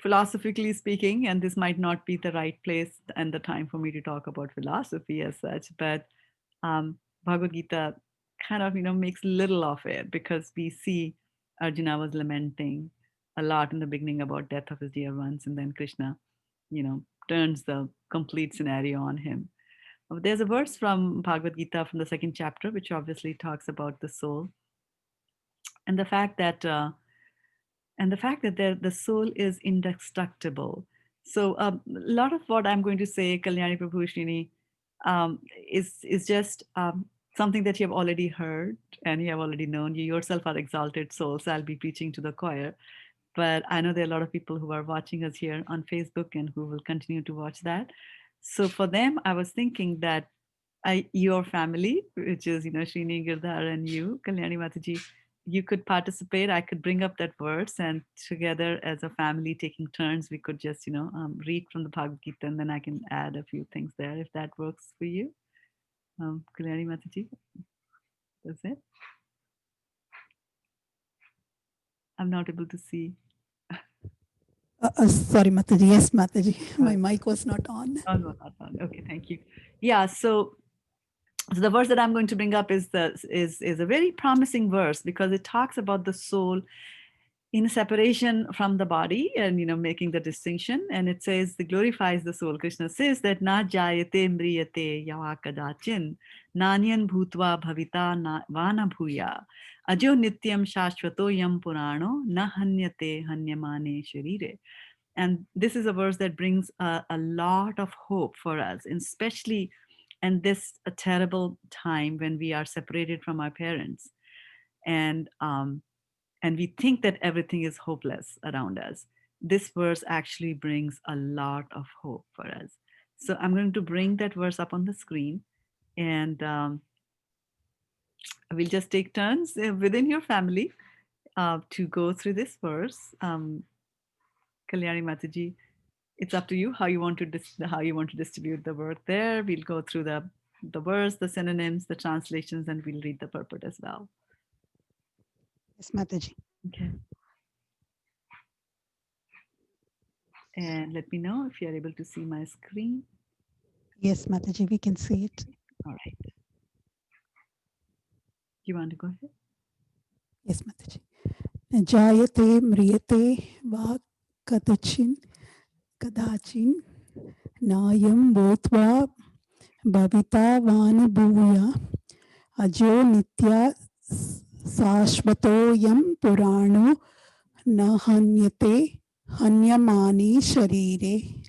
philosophically speaking, and this might not be the right place and the time for me to talk about philosophy as such, but Bhagavad Gita kind of, makes little of it, because we see Arjuna was lamenting a lot in the beginning about death of his dear ones, and then Krishna, turns the complete scenario on him. There's a verse from Bhagavad Gita from the second chapter, which obviously talks about the soul and the fact that the soul is indestructible. So a lot of what I'm going to say, Kalyani Prabhu Srini, is just something that you have already heard and you have already known. You yourself are exalted souls. I'll be preaching to the choir. But I know there are a lot of people who are watching us here on Facebook and who will continue to watch that. So for them, I was thinking that your family, which is, Srini, Girdhar, and you, Kalyani Mataji, you could participate. I could bring up that verse, and together as a family, taking turns, we could just, read from the Bhagavad Gita, and then I can add a few things there if that works for you. Kalyani Mataji, that's it. I'm not able to see. Sorry, Mataji. Yes, Mataji. My mic was not on. Oh, no, not on. Okay, thank you. Yeah, so the verse that I'm going to bring up is a very promising verse, because it talks about the soul in separation from the body and, making the distinction. And it says, it glorifies the soul. Krishna says that na jayate mriyate yava kadachin nanyan bhutva bhavita vana bhuya ajo nityam shashvato yam purano na hanyate hanyamane sharire. And this is a verse that brings a lot of hope for us, especially in this a terrible time when we are separated from our parents. And we think that everything is hopeless around us. This verse actually brings a lot of hope for us. So I'm going to bring that verse up on the screen, and we'll just take turns within your family to go through this verse. Kalyani Mataji, it's up to you how you want to distribute the word there. We'll go through the the verse, the synonyms, the translations, and we'll read the purport as well. Yes, Mataji. Okay. And let me know if you're able to see my screen. Yes, Mataji, we can see it. All right. You want to go ahead? Yes, Mataji. Jayate mriyate va kadachin nayam bhutva bhavita vana bhuya ajo nitya sashvatoyam purano na hanyate hanyamani sharire.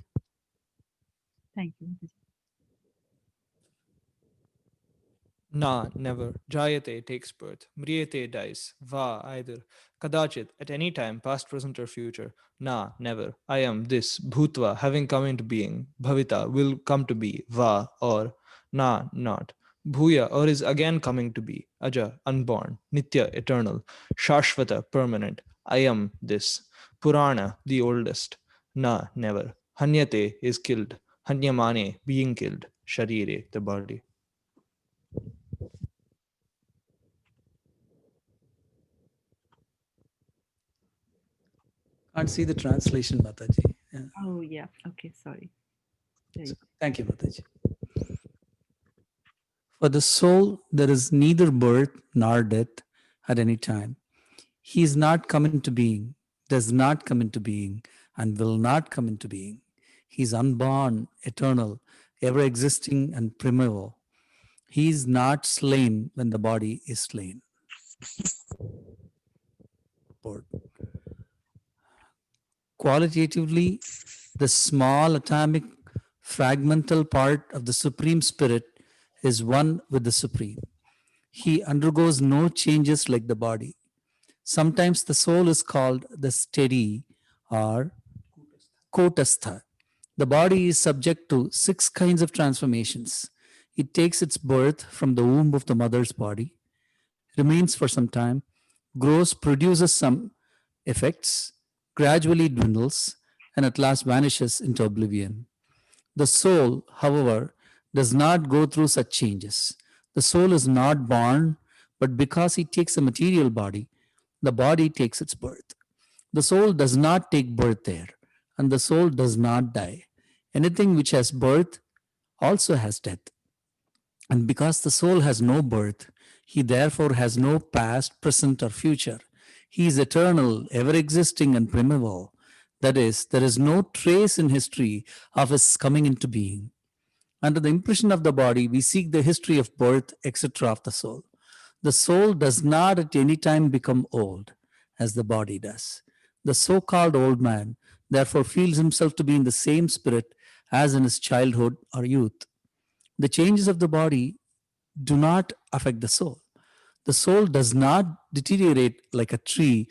Thank you. Na, never. Jayate takes birth. Mriyate dies. Va, either. Kadachit, at any time, past, present, or future. Na, never. I am this. Bhutva, having come into being. Bhavita, will come to be. Va, or. Na, not. Bhuya, or is again coming to be. Aja, unborn. Nitya, eternal. Shashvata, permanent. I am this. Purana, the oldest. Na, never. Hanyate is killed. Hanyamane, being killed. Sharire, the body. Can't see the translation, Mataji. Yeah. Oh, yeah. Okay, sorry. Thank you, Mataji. For the soul, there is neither birth nor death at any time. He is not come into being, does not come into being, and will not come into being. He is unborn, eternal, ever existing, and primeval. He is not slain when the body is slain. Qualitatively, the small atomic fragmental part of the Supreme Spirit is one with the Supreme. He undergoes no changes like the body. Sometimes the soul is called the steady or kotastha. The body is subject to 6 kinds of transformations. It takes its birth from the womb of the mother's body, remains for some time, grows, produces some effects, gradually dwindles, and at last vanishes into oblivion. The soul, however, does not go through such changes. The soul is not born, but because it takes a material body, the body takes its birth. The soul does not take birth there, and the soul does not die. Anything which has birth also has death. And because the soul has no birth, he therefore has no past, present, or future. He is eternal, ever existing, and primeval. That is, there is no trace in history of his coming into being. Under the impression of the body, we seek the history of birth, etc., of the soul. The soul does not at any time become old, as the body does. The so called old man, therefore, feels himself to be in the same spirit as in his childhood or youth. The changes of the body do not affect the soul. The soul does not deteriorate like a tree,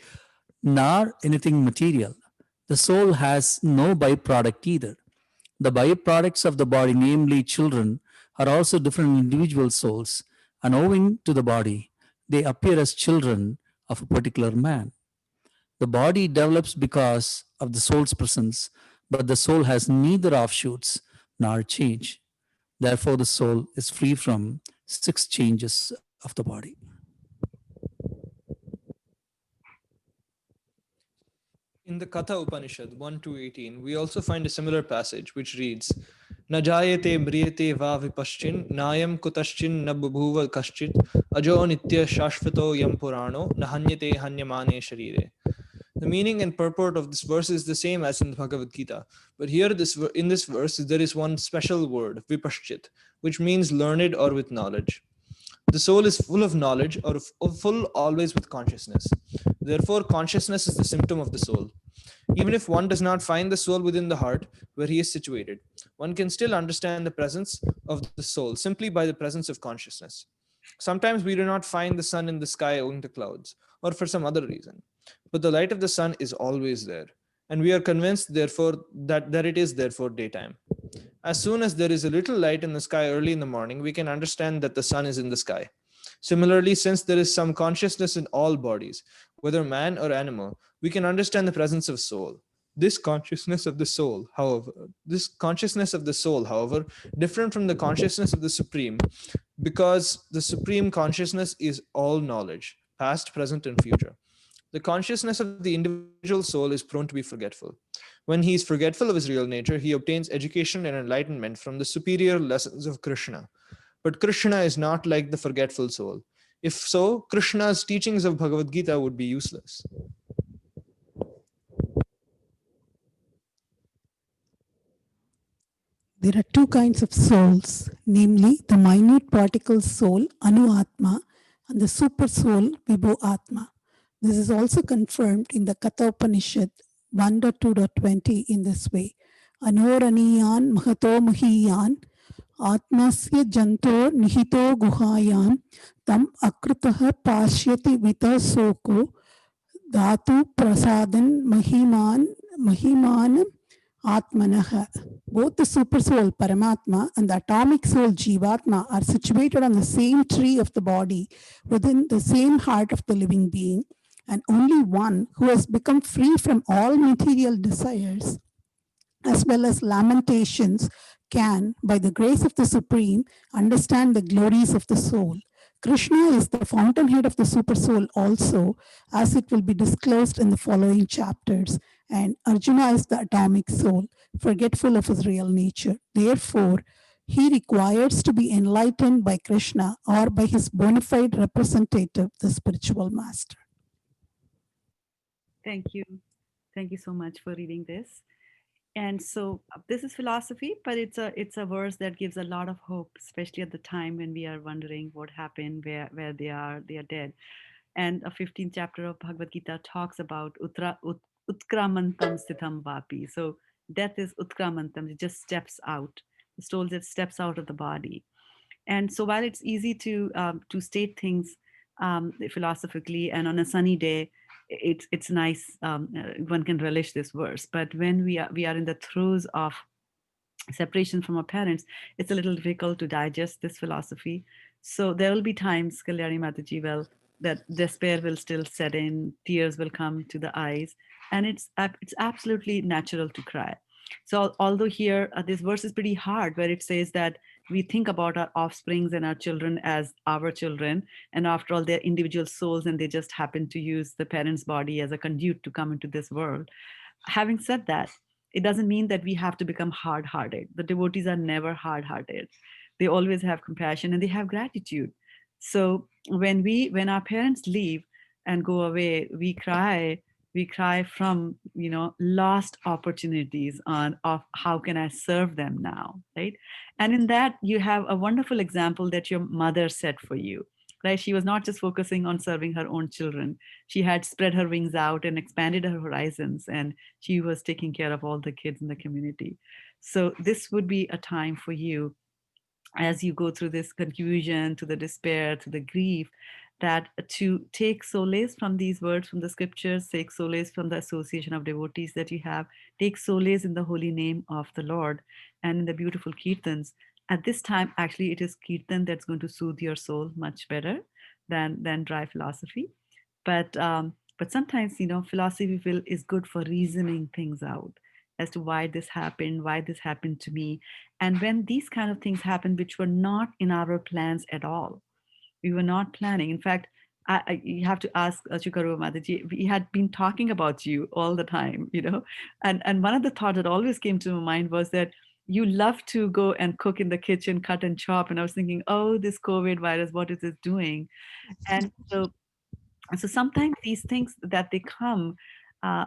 nor anything material. The soul has no byproduct either. The byproducts of the body, namely children, are also different individual souls, and owing to the body, they appear as children of a particular man. The body develops because of the soul's presence, but the soul has neither offshoots nor change. Therefore, the soul is free from 6 changes of the body. In the Katha Upanishad 1-18, we also find a similar passage which reads, Na jayate mriyate va vipaschin, nayam kutaschin na bubhuva kaschit, ajo nitya shashvato yam purano, na hanyate hanyamane sharire. The meaning and purport of this verse is the same as in the Bhagavad Gita, but here in this verse there is one special word, vipaschit, which means learned or with knowledge. The soul is full of knowledge or full always with consciousness. Therefore, consciousness is the symptom of the soul. Even if one does not find the soul within the heart where he is situated, one can still understand the presence of the soul simply by the presence of consciousness. Sometimes we do not find the sun in the sky owing to clouds or for some other reason, but the light of the sun is always there, and we are convinced therefore that it is therefore daytime. As soon as there is a little light in the sky early in the morning, we can understand that the sun is in the sky. Similarly, since there is some consciousness in all bodies, whether man or animal, we can understand the presence of soul. This consciousness of the soul, however, different from the consciousness of the Supreme, because the Supreme Consciousness is all knowledge, past, present, and future. The consciousness of the individual soul is prone to be forgetful. When he is forgetful of his real nature, he obtains education and enlightenment from the superior lessons of Krishna. But Krishna is not like the forgetful soul. If so, Krishna's teachings of Bhagavad Gita would be useless. There are two kinds of souls, namely the minute particle soul, Anu Atma, and the super soul, Vibhu Atma. This is also confirmed in the Katha Upanishad 1.2.20 in this way. Anoraniyan Mahato Mahiyan Atmasya Janto Nihito Guhayam Tam Akritaha Pashyati Vita Soko Dhatu Prasadan Mahiman Atmanaha. Both the super soul Paramatma and the atomic soul Jivatma are situated on the same tree of the body within the same heart of the living being, and only one who has become free from all material desires as well as lamentations can, by the grace of the Supreme, understand the glories of the soul. Krishna is the fountainhead of the super soul also, as it will be disclosed in the following chapters, and Arjuna is the atomic soul, forgetful of his real nature. Therefore, he requires to be enlightened by Krishna or by his bona fide representative, the spiritual master. Thank you. Thank you so much for reading this. And so this is philosophy, but it's a verse that gives a lot of hope, especially at the time when we are wondering what happened, where they are dead. And a 15th chapter of Bhagavad Gita talks about utkramantam sthitham vapi. So death is utkramantam, it just steps out. The soul just steps out of the body. And so while it's easy to state things philosophically, and on a sunny day, it's nice, one can relish this verse. But when we are in the throes of separation from our parents, it's a little difficult to digest this philosophy. So there will be times, Kalyani Mataji, well, that despair will still set in, tears will come to the eyes, and it's absolutely natural to cry. So although here this verse is pretty hard, where it says that we think about our offsprings and our children as our children, and after all, they're individual souls, and they just happen to use the parents' body as a conduit to come into this world. Having said that, it doesn't mean that we have to become hard-hearted. The devotees are never hard-hearted. They always have compassion and they have gratitude. So when our parents leave and go away, we cry from, lost opportunities of how can I serve them now, right? And in that, you have a wonderful example that your mother set for you, right? She was not just focusing on serving her own children. She had spread her wings out and expanded her horizons, and she was taking care of all the kids in the community. So this would be a time for you, as you go through this confusion, to the despair, to the grief, that to take solace from these words from the scriptures, take solace from the association of devotees that you have, take solace in the holy name of the Lord and in the beautiful kirtans. At this time, actually, it is kirtan that's going to soothe your soul much better than dry philosophy. But sometimes, philosophy is good for reasoning things out as to why this happened to me. And when these kind of things happen, which were not in our plans at all, we were not planning. In fact, you have to ask Chukaru Mataji, we had been talking about you all the time, and one of the thoughts that always came to my mind was that you love to go and cook in the kitchen, cut and chop. And I was thinking, oh, this COVID virus, what is it doing? And so sometimes these things that they come,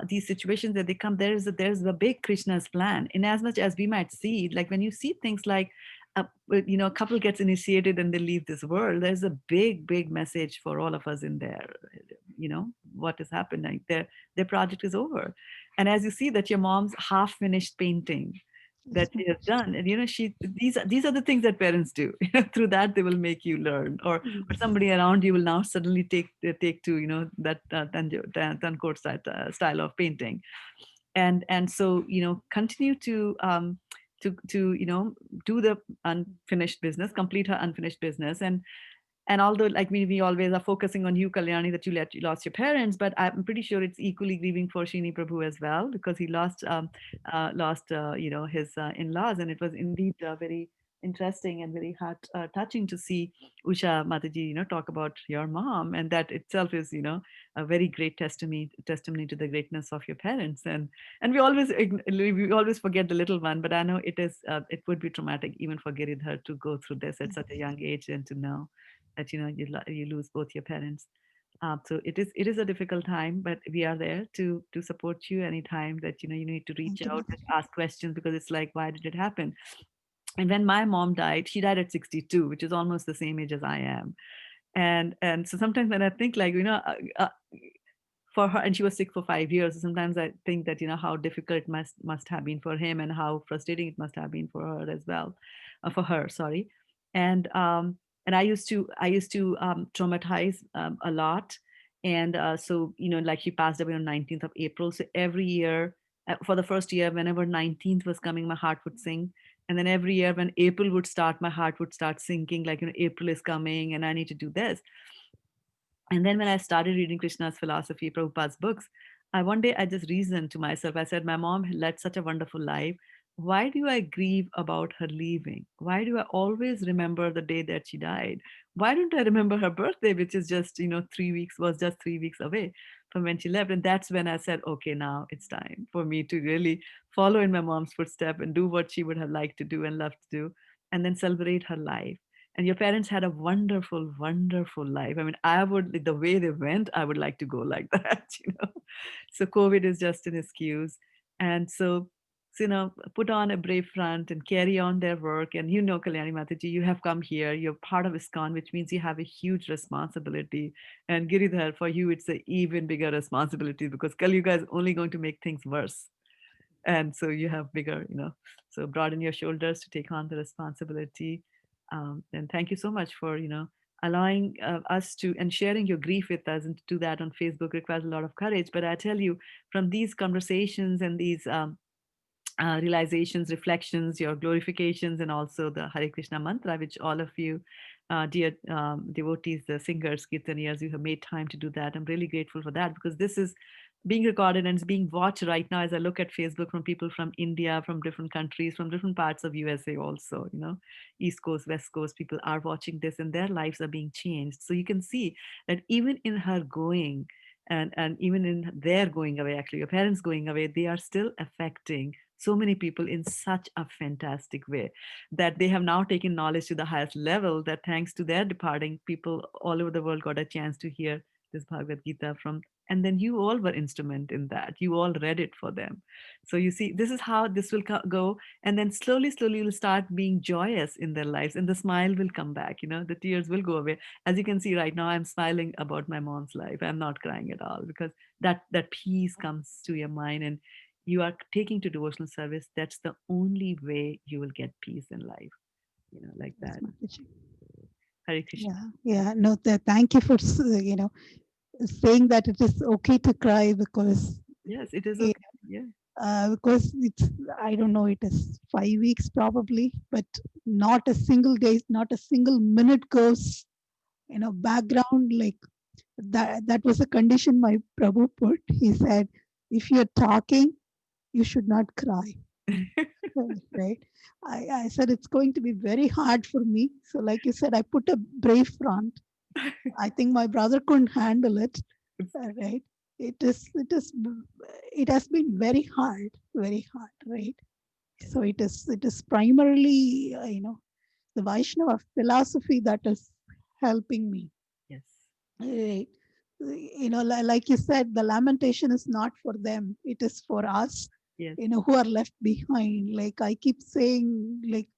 these situations that they come, there's a big Krishna's plan. In as much as we might see, like when you see things like, a couple gets initiated and they leave this world, there's a big message for all of us in there. What has happened, like their project is over. And as you see that your mom's half finished painting that she has done, and these are the things that parents do. Through that they will make you learn, or somebody around you will now suddenly take to that Tancourt style of painting, and so continue to do the unfinished business, complete her unfinished business. And And although, like we always are focusing on you, Kalyani, that you lost your parents, but I'm pretty sure it's equally grieving for Shini Prabhu as well, because he lost his in-laws, and it was indeed very interesting and very heart touching to see Usha Mataji, talk about your mom, and that itself is, a very great testimony to the greatness of your parents. And we always forget the little one, but I know it would be traumatic even for Giridhar to go through this at such a young age, and to know that you lose both your parents. So it is a difficult time, but we are there to support you anytime that you need to reach out and ask questions, because it's like, why did it happen? And when my mom died, she died at 62, which is almost the same age as I am. And so sometimes when I think, like, for her, and she was sick for 5 years, so sometimes I think that how difficult it must have been for him, and how frustrating it must have been for her as well, for her, sorry. And I used to traumatize a lot. And so like, she passed away on 19th of April, so every year, for the first year, whenever 19th was coming, my heart would sing. And then every year when April would start, my heart would start sinking, like, April is coming and I need to do this. And then when I started reading Krishna's philosophy, Prabhupada's books, one day I just reasoned to myself. I said, my mom led such a wonderful life. Why do I grieve about her leaving? Why do I always remember the day that she died? Why don't I remember her birthday, which is just, 3 weeks, was just 3 weeks away from when she left? And that's when I said, okay, now it's time for me to really follow in my mom's footsteps and do what she would have liked to do and loved to do, and then celebrate her life. And your parents had a wonderful, wonderful life. I mean, the way they went, I would like to go like that. So COVID is just an excuse. And so, put on a brave front and carry on their work. And Kalyani Mataji, you have come here, you're part of ISKCON, which means you have a huge responsibility. And Giridhar, for you, it's an even bigger responsibility, because Kali Yuga is only going to make things worse. And so you have bigger, so broaden your shoulders to take on the responsibility. And thank you so much for, allowing us to, and sharing your grief with us. And to do that on Facebook requires a lot of courage. But I tell you, from these conversations and these realizations, reflections, your glorifications, and also the Hare Krishna mantra, which all of you, dear devotees, the singers, kirtaniers, you have made time to do that. I'm really grateful for that, because this is being recorded and it's being watched right now as I look at Facebook from people from India, from different countries, from different parts of USA also, East Coast, West Coast, people are watching this and their lives are being changed. So you can see that even in her going, and even in their going away, actually, your parents going away, they are still affecting so many people in such a fantastic way, that they have now taken knowledge to the highest level, that thanks to their departing, people all over the world got a chance to hear this Bhagavad Gita from. And then you all were instrument in that. You all read it for them. So you see, this is how this will go. And then slowly, slowly, you'll start being joyous in their lives, and the smile will come back. The tears will go away. As you can see right now, I'm smiling about my mom's life. I'm not crying at all, because that peace comes to your mind, and you are taking to devotional service. That's the only way you will get peace in life. Like that. Hare Krishna. Yeah. No, thank you for saying that it is okay to cry, because yes, it is okay. Because it's, I don't know, it is 5 weeks probably, but not a single day, not a single minute goes, background, like that was a condition my Prabhu put. He said, if you're talking, you should not cry. Right? I said, it's going to be very hard for me. So like you said, I put a brave front. I think my brother couldn't handle it. Right? It has been very hard, right? So it is primarily, the Vaishnava philosophy that is helping me. Yes. Right. Like you said, the lamentation is not for them. It is for us, yes. Who are left behind. Like I keep saying, like,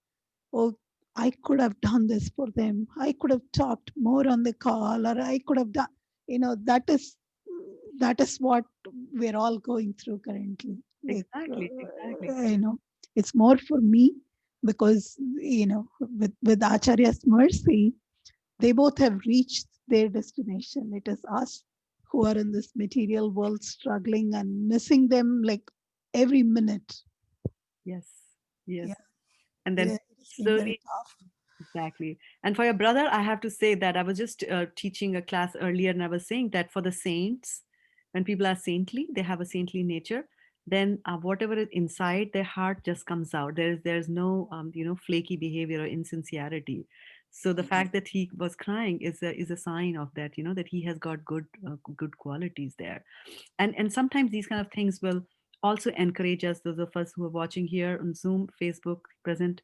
oh, I could have done this for them. I could have talked more on the call, or I could have done, that is what we're all going through currently. Like, exactly. It's more for me, because, with Acharya's mercy, they both have reached their destination. It is us who are in this material world struggling and missing them like every minute. Yes. Yeah. And then it's been very tough. Exactly. And for your brother, I have to say that I was just teaching a class earlier, and I was saying that for the saints, when people are saintly, they have a saintly nature, then whatever is inside their heart just comes out. There's no flaky behavior or insincerity. So the fact that he was crying is a sign of that, that he has got good qualities there. And sometimes these kind of things will also encourage us, those of us who are watching here on Zoom, Facebook, present,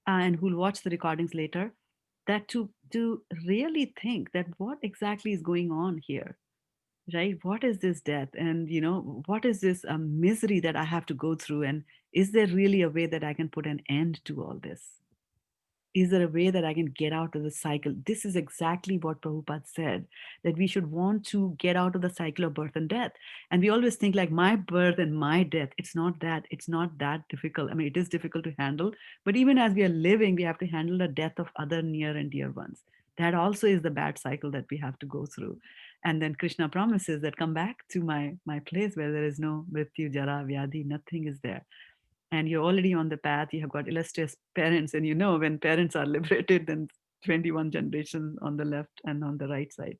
and who'll watch the recordings later, that to really think that what exactly is going on here, right? What is this death, and what is this misery that I have to go through, and is there really a way that I can put an end to all this? Is there a way that I can get out of the cycle? This is exactly what Prabhupada said, that we should want to get out of the cycle of birth and death. And we always think like my birth and my death. It's not that difficult. I mean, it is difficult to handle, but even as we are living, we have to handle the death of other near and dear ones. That also is the bad cycle that we have to go through. And then Krishna promises that come back to my place where there is no mrityu, jara, vyadhi, nothing is there. And you're already on the path. You have got illustrious parents, and when parents are liberated, then 21 generations on the left and on the right side,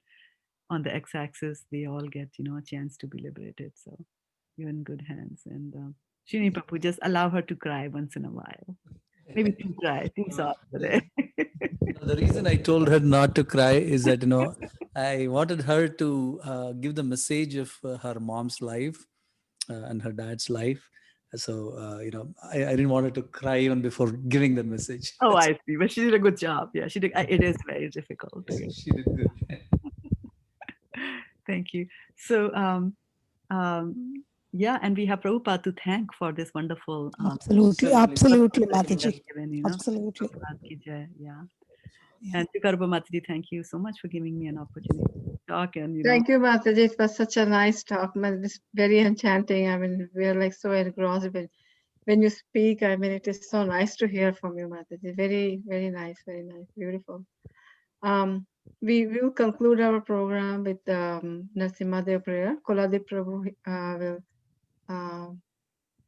on the x-axis, they all get a chance to be liberated. So you're in good hands. And Shini Prabhu, just allow her to cry once in a while. Maybe two cry, two sobs a day. The reason I told her not to cry is that I wanted her to give the message of her mom's life and her dad's life. So I didn't want her to cry even before giving the message. Oh, I see. But she did a good job. Yeah, she did. It is very difficult. She did good. Thank you. So, yeah, and we have Prabhupada to thank for this wonderful. Absolutely, absolutely, Mataji. Absolutely. Yeah. And Tukarba Mataji, thank you so much for giving me an opportunity to talk. And Thank you, Mataji. It was such a nice talk. It's very enchanting. I mean, we are like so engrossed when you speak. I mean, it is so nice to hear from you, Mataji. Very, very nice, beautiful. We will conclude our program with Narasimha prayer. Kuladip Prabhu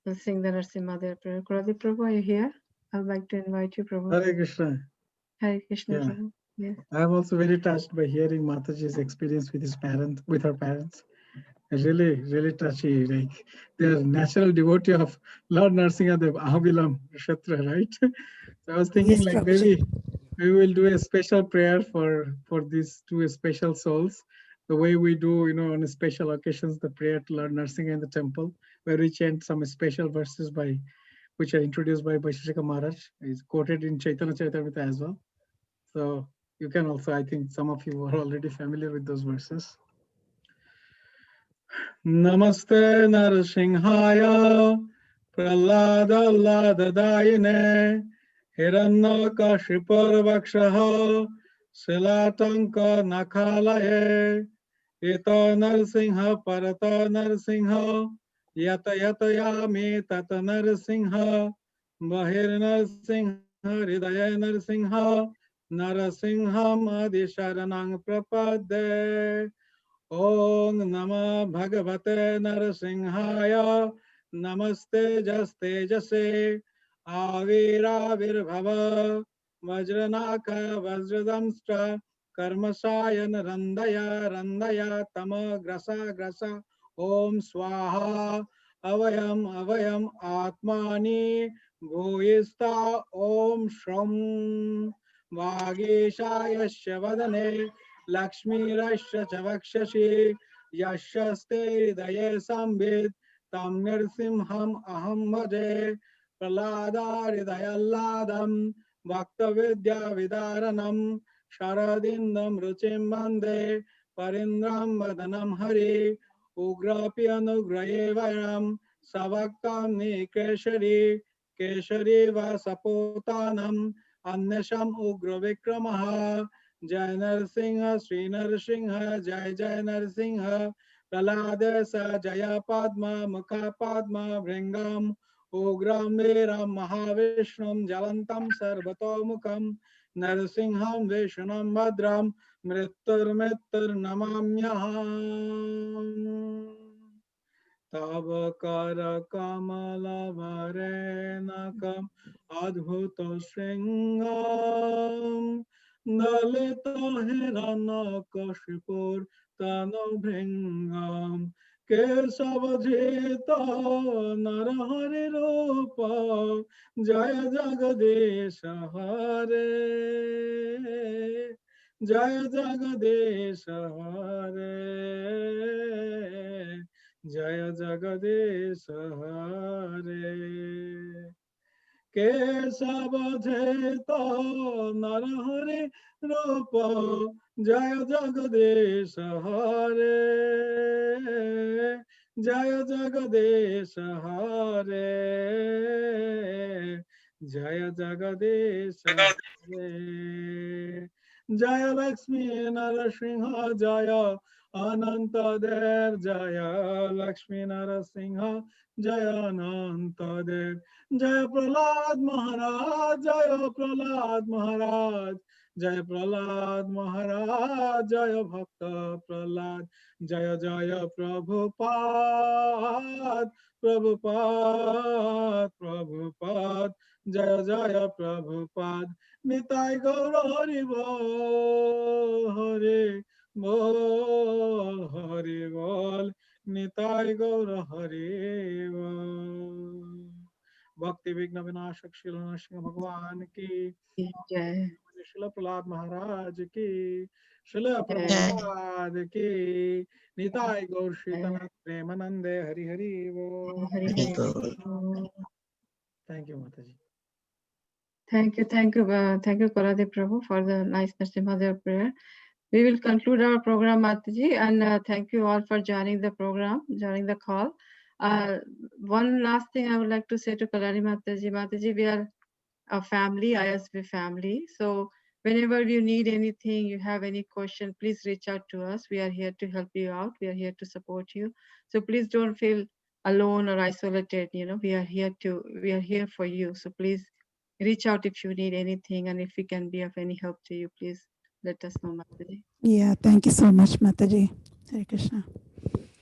will sing the Narasimha prayer. Kuladip Prabhu, are you here? I'd like to invite you, Prabhu. Hare Krishna. Hare Krishna, Yeah. Prabhu. Yes. I'm also very touched by hearing Mataji's experience with her parents. Really, really touchy. Like they're natural devotee of Lord Narasimha, Ahabilam Kshetra, right? So I was thinking Yes, like Prabhuji. maybe we will do a special prayer for these two special souls. The way we do, on special occasions, the prayer to Lord Narasimha in the temple, where we chant some special verses which are introduced by Vaisheshika Maharaj. Is quoted in Chaitanya Charitamrita as well. So you can also, I think some of you are already familiar with those verses. Namaste Narasimhaya Praladadayine Hiranyakashipurvakshaha Silatanka Nakhalaye Ito Narasimha Parata Narasimha Yata Yatayami Tata Narasimha Bahir Narasimha Hridaya Narasimha Narasimham Adisharanang Prapade Om Namah Bhagavate Narasimhaya Namaste Jaste Jase Avira Bhava Vajranaka Vajradamstra Karmasayan Randaya Tama Grasa Om Swaha Avayam Atmani Bhuyista Om Shram Vageshaya Shavadane Lakshmirasya Chavakshashi Yashaste Daye Sambit Tam Nirsimham Aham Bhaje Pralada Hridayalladam Bhakta Vidya Vidaranam Sharadindam Ruchim Bande Parindram Vadanam Hari Ugrapi Anugraye Vayam Savaktam Keshari Vasapotanam Annasham Ugra Vikramaha Jai Narsimha, Sri Narsimha, Jai Narsimha, Praladesa, Jaya Padma, Mukha Padma, Bhringam, Ugram Veram, Mahavishnam, Jalantam, Sarvato Mukham, Narsimham, Vishnam, Bhadram, Mrittur Namamyaham. Tava kara kamala varenakam adbhuto sringam Dalita hirana kashipur tano bhringam Kesavadhita narahari rupa Jaya Jagadesha Hare Jaya Jagadesha Hare Jaya Jagadesha Hare Kesavadhita Narahari Rupa Jaya Jagadesha Hare Jaya Jagadesha Hare Jaya Jagadesha Hare Jaya Lakshmi Narasingha Jaya Ananta Dev Jaya Lakshmi Narasingha Jaya Ananta Dev Jaya Prahlad Maharaj Jaya Prahlad Maharaj Jaya Prahlad Maharaj Jaya Bhakta Prahlad Jaya Jaya Prabhupada Prabhupada Prabhupada Jaya Jaya Prabhupada Nitai Gaura Hari Bol Hari Bol Hari Bol Nitai Gaura Hari Bol Bhakti Vigna Vinashak Shila Nrsimha Bhagwan ki Jai. Shila Prahlad Maharaj ki Shila Jai. Prabhupada ki Nitai Gaur Shitanath Premanande Hari Hari Bol. Thank you, Mataji. Thank you, Kaladev Prabhu, for the nice Nrsimhadev prayer. We will conclude our program, Mataji, and thank you all for joining the program, joining the call. One last thing I would like to say to Kalyani Mataji. Mataji, we are a family, ISB family. So whenever you need anything, you have any question, please reach out to us. We are here to help you out. We are here to support you. So please don't feel alone or isolated. You know, we are here for you. So please reach out if you need anything, and if we can be of any help to you, please let us know, Mataji. Yeah, thank you so much, Mataji. Hare Krishna.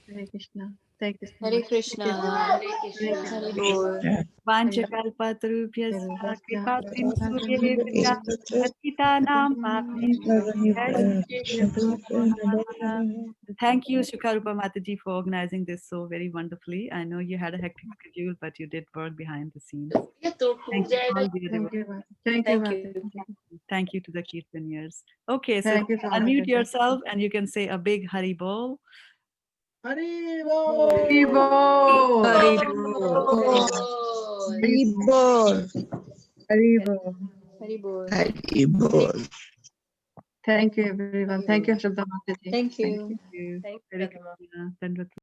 Hare Krishna. Thank you so Hare much. Krishna. Hare Krishna. Krishna. Hare Bol. Vanchakalpatarubhyascha kripa sindhubhya patitanam pavanebhyo. Thank you, Shikarupa Mataji, for organizing this so very wonderfully. I know you had a hectic schedule, but you did work behind the scenes. Thank you, all dear devotees. Thank you, Mataji. Thank you to the Kirtaniers. Okay, so Thank you, Father. unmute yourself and you can say a big Hari Bol. Hari Hari Bol. Bol. Hari Bol. Hari Bol. Bol. Hari Bol. Hari Bol. Thank you, everyone. Thank you, Shraddha Mataji. Thank you. Thank you. Thank Hare you. Krishna. Dandavat